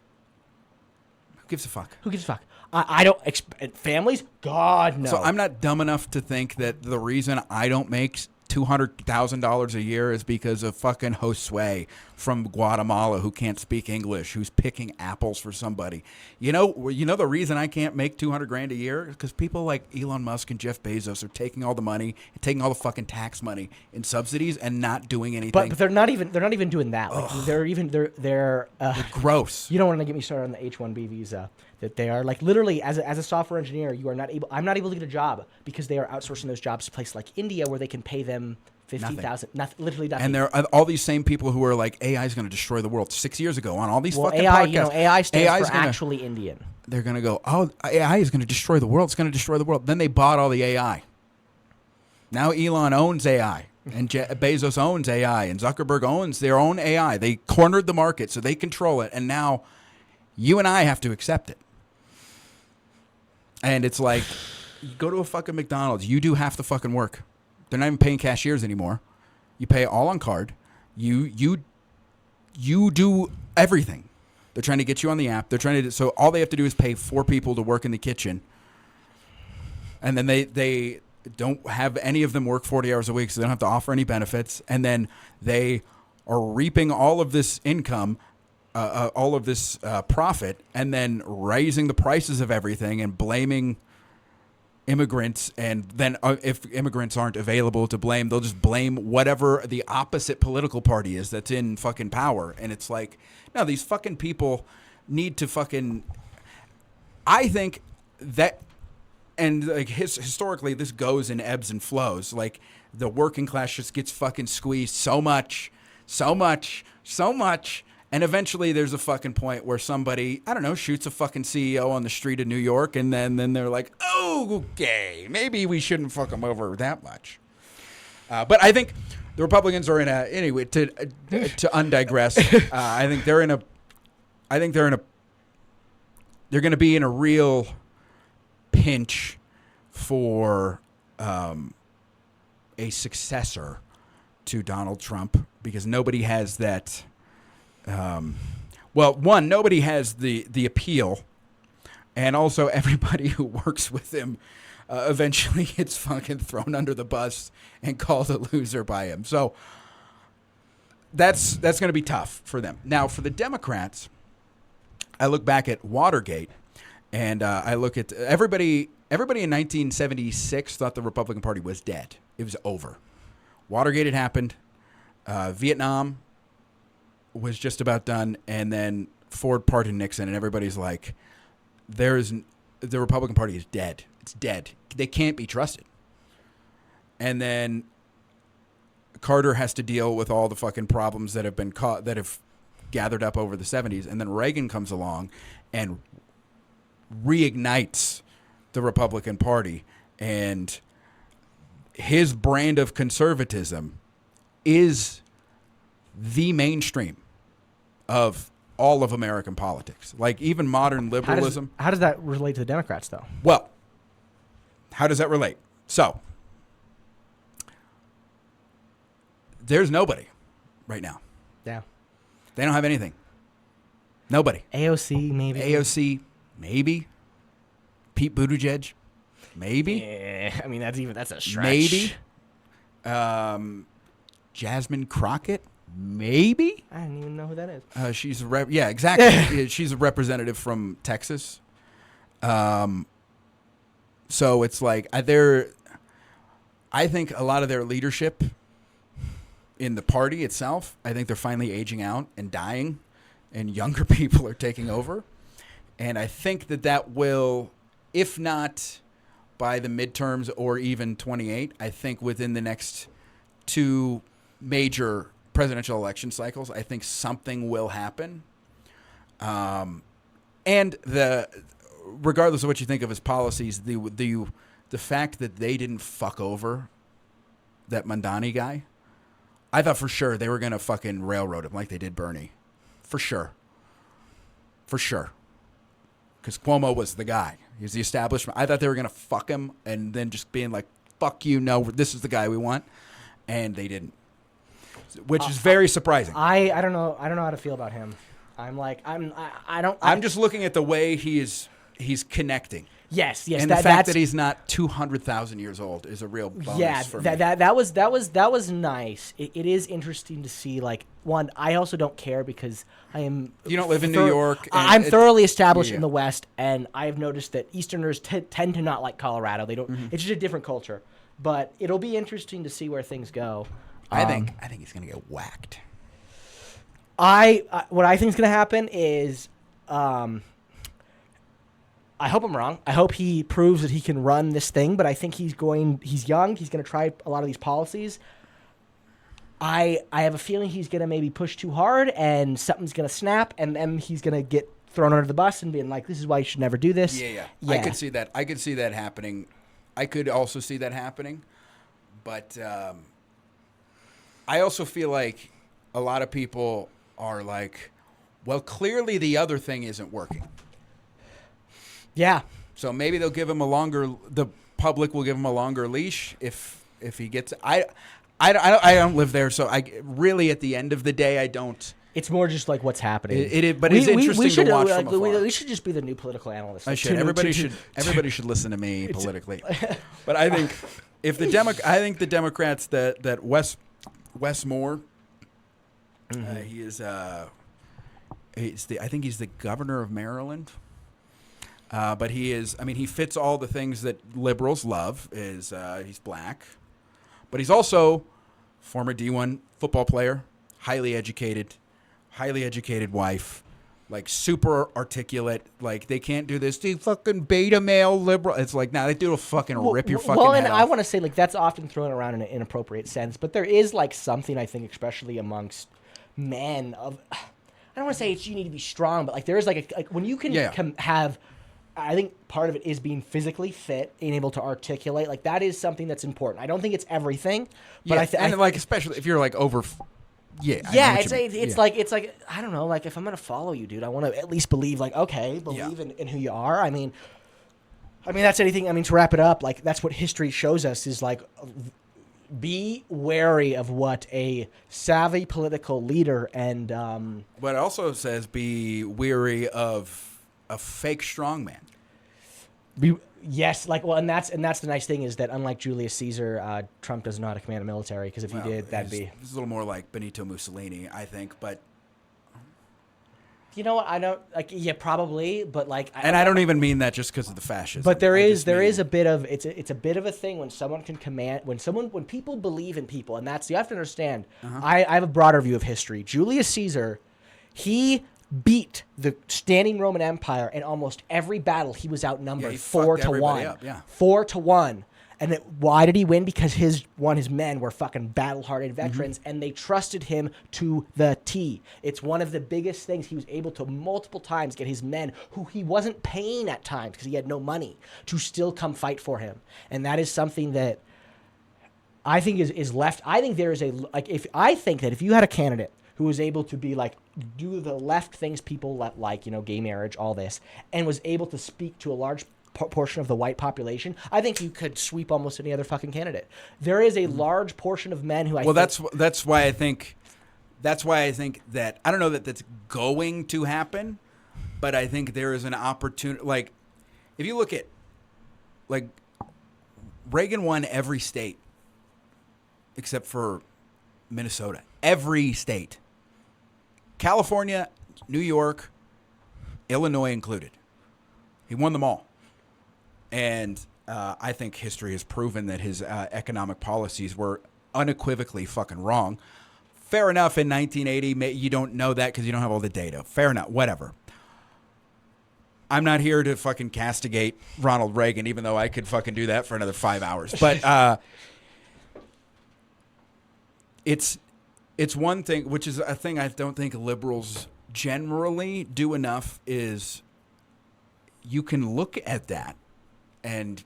who gives a fuck?
Who gives a fuck? I don't families. God no.
So I'm not dumb enough to think that the reason I don't make $200,000 a year is because of fucking Josue from Guatemala who can't speak English, who's picking apples for somebody. You know the reason I can't make $200,000 a year is because people like Elon Musk and Jeff Bezos are taking all the money, taking all the fucking tax money in subsidies and not doing anything.
But they're not even doing that. Like they're
gross.
You don't want to get me started on the H-1B visa. That they are like literally as a software engineer, you are not able. I'm not able to get a job because they are outsourcing those jobs to places like India where they can pay them $50,000, literally nothing.
And there are all these same people who are like, AI is going to destroy the world 6 years ago on all these fucking
AI,
podcasts.
AI stands for actually Indian.
They're going to go, oh, AI is going to destroy the world. It's going to destroy the world. Then they bought all the AI. Now Elon owns AI, and Bezos owns AI, and Zuckerberg owns their own AI. They cornered the market, so they control it, and now you and I have to accept it. And it's like, you go to a fucking McDonald's, you do half the fucking work. They're not even paying cashiers anymore. You pay all on card. You do everything. They're trying to get you on the app. They're trying to so all they have to do is pay 4 people to work in the kitchen. And then they don't have any of them work 40 hours a week, so they don't have to offer any benefits. And then they are reaping all of this income, all of this profit, and then raising the prices of everything and blaming immigrants. And then if immigrants aren't available to blame, they'll just blame whatever the opposite political party is that's in fucking power. And it's like, no, these fucking people need to fucking... I think that... And like historically, this goes in ebbs and flows. Like the working class just gets fucking squeezed so much, and eventually there's a fucking point where somebody, I don't know, shoots a fucking CEO on the street of New York, and then they're like, oh, okay, maybe we shouldn't fuck them over that much. But I think the Republicans are in a anyway. To undigress, I think they're going to be in a real pinch for a successor to Donald Trump because nobody has that. Nobody has the appeal, and also everybody who works with him eventually gets fucking thrown under the bus and called a loser by him. So that's going to be tough for them. Now, for the Democrats, I look back at Watergate. And I look at everybody in 1976 thought the Republican Party was dead. It was over. Watergate had happened. Vietnam was just about done. And then Ford pardoned Nixon. And everybody's like, the Republican Party is dead. It's dead. They can't be trusted. And then Carter has to deal with all the fucking problems that have gathered up over the 70s. And then Reagan comes along and reignites the Republican Party, and his brand of conservatism is the mainstream of all of American politics. Like even modern liberalism.
How does that relate to the Democrats, though?
Well, how does that relate? So, there's nobody right now.
Yeah.
They don't have anything. Nobody.
AOC, maybe.
AOC, maybe. Pete Buttigieg, maybe.
Yeah, I mean, that's a stretch.
Maybe. Jasmine Crockett, maybe.
I don't even know who that is.
She's yeah, exactly. She's a representative from Texas. So it's like I think a lot of their leadership in the party itself, I think they're finally aging out and dying, and younger people are taking over. And I think that will, if not by the midterms or even 28, I think within the next 2 major presidential election cycles, I think something will happen. And regardless of what you think of his policies, the fact that they didn't fuck over that Mandani guy, I thought for sure they were going to fucking railroad him like they did Bernie. For sure. Because Cuomo was the guy. He was the establishment. I thought they were going to fuck him and then just being like, fuck you, no, this is the guy we want. And they didn't. Which is very surprising.
I don't know how to feel about him. I'm just
looking at the way he is he's connecting.
Yes,
And the fact that he's not 200,000 years old is a real bonus for me.
That was nice. It is interesting to see. Like, one, I also don't care because I am.
You don't live in New York.
I'm thoroughly established in the West, and I have noticed that Easterners tend to not like Colorado. They don't. It's just a different culture. But it'll be interesting to see where things go.
I think he's gonna get whacked.
What I think is gonna happen is. I hope I'm wrong. I hope he proves that he can run this thing, but I think he's young. He's going to try a lot of these policies. I have a feeling he's going to maybe push too hard and something's going to snap and then he's going to get thrown under the bus and being like, this is why you should never do this.
Yeah. I could see that. I could see that happening. I could also see that happening. But I also feel like a lot of people are like, well, clearly the other thing isn't working.
Yeah.
So maybe they'll give him the public will give him a longer leash if he gets. I don't live there, so I really at the end of the day I don't.
It's more just like what's happening.
But it's interesting to watch from afar.
We should just be the new political analyst.
Everybody should listen to me politically. But I think if I think the Democrats that Wes Moore, he is I think he's the governor of Maryland. But he is. I mean, he fits all the things that liberals love. He's black, but he's also former D1 football player, highly educated wife, like super articulate. Like they can't do this. The fucking beta male liberal. It's like they do a fucking rip your fucking head
and
off.
I want to say like that's often thrown around in an inappropriate sense, but there is like something I think, especially amongst men of. I don't want to say you need to be strong, but like there is like when you can have. I think part of it is being physically fit, being able to articulate. Like that is something that's important. I don't think it's everything, but
especially if you're like over.
It's like I don't know. Like if I'm gonna follow you, dude, I want to at least believe. Like believe in who you are. I mean that's anything. I mean to wrap it up, like that's what history shows us is like. Be wary of what a savvy political leader and.
But it also says be wary of. A fake strongman.
Yes, and that's the nice thing is that unlike Julius Caesar, Trump doesn't know how to command a military because if he did, that'd be.
It's a little more like Benito Mussolini, I think, but.
You know what? I don't like. Yeah, probably, but like.
I don't even mean that just because of the fascism.
But there is a bit of it's a bit of a thing when someone can command when people believe in people, and that's you have to understand. I have a broader view of history. Julius Caesar, he. Beat the standing Roman Empire in almost every battle. He was outnumbered 4-1. 4-1. And why did he win? Because his men were fucking battle-hardened veterans, and they trusted him to the T. It's one of the biggest things. He was able to multiple times get his men, who he wasn't paying at times because he had no money, to still come fight for him. And that is something that I think is left. I think there is if you had a candidate who was able to be like do the left things people like, gay marriage, all this, and was able to speak to a large portion of the white population, I think you could sweep almost any other fucking candidate. There is a large portion of men who
that's why I think that I don't know that that's going to happen, but I think there is an opportunity. Like if you look at like Reagan won every state except for Minnesota, every state. California, New York, Illinois included. He won them all. And I think history has proven that his economic policies were unequivocally fucking wrong. Fair enough, in 1980, you don't know that because you don't have all the data. Fair enough, whatever. I'm not here to fucking castigate Ronald Reagan, even though I could fucking do that for another 5 hours. But it's one thing, which is a thing I don't think liberals generally do enough, is you can look at that and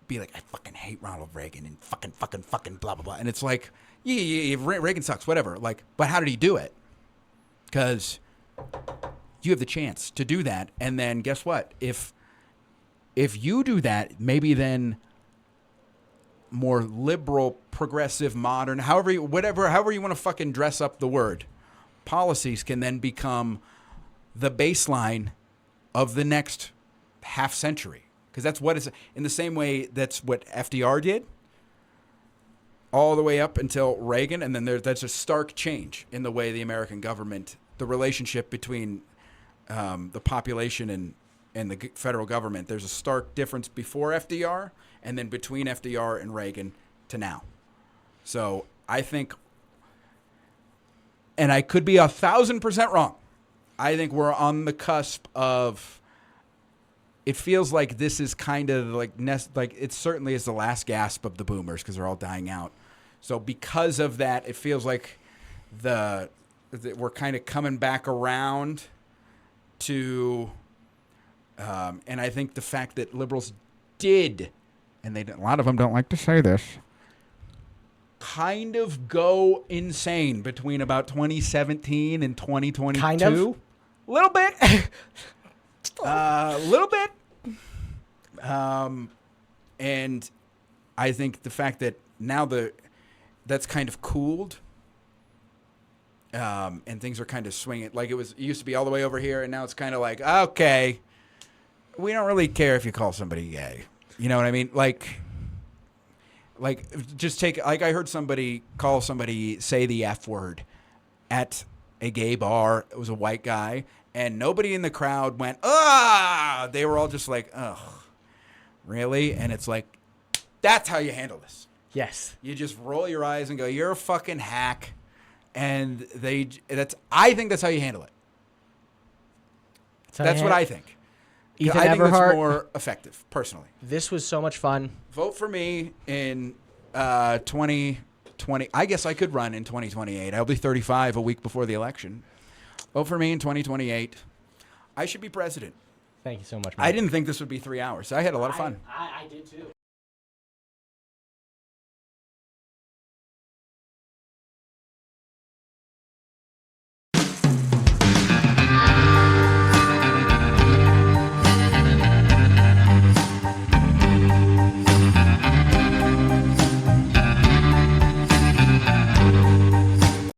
be like, I fucking hate Ronald Reagan and fucking blah, blah, blah. And it's like, yeah, Reagan sucks, whatever. Like, but how did he do it? Because you have the chance to do that. And then guess what? If you do that, maybe then more liberal, progressive, modern, however you want to fucking dress up the word, policies can then become the baseline of the next half century, because that's what is in the same way that's what FDR did all the way up until Reagan, and then that's a stark change in the way the American government, the relationship between the population and the federal government. There's a stark difference before FDR and then between FDR and Reagan to now. So I think, and I could be 1,000% wrong, I think we're on the cusp of, it feels like this is kind of like it certainly is the last gasp of the boomers because they're all dying out. So because of that, it feels like we're kind of coming back around to, and I think the fact that liberals did, and a lot of them don't like to say this, kind of go insane between about 2017 and 2022.
Kind of?
A little bit. A little bit. And I think the fact that now that's kind of cooled, and things are kind of swinging. Like it used to be all the way over here, and now it's kind of like, okay, we don't really care if you call somebody gay. You know what I mean? Like just take, like I heard somebody call somebody say the F word at a gay bar. It was a white guy, and nobody in the crowd went, ah! They were all just like, ugh, really? And it's like, that's how you handle this.
Yes.
You just roll your eyes and go, you're a fucking hack. And I think that's how you handle it. That's what I think.
Ethan
I think
Everhart,
that's more effective, personally.
This was so much fun.
Vote for me in 2020. I guess I could run in 2028. I'll be 35 a week before the election. Vote for me in 2028. I should be president.
Thank you so much, Mike.
I didn't think this would be 3 hours. I had a lot of fun.
I did too.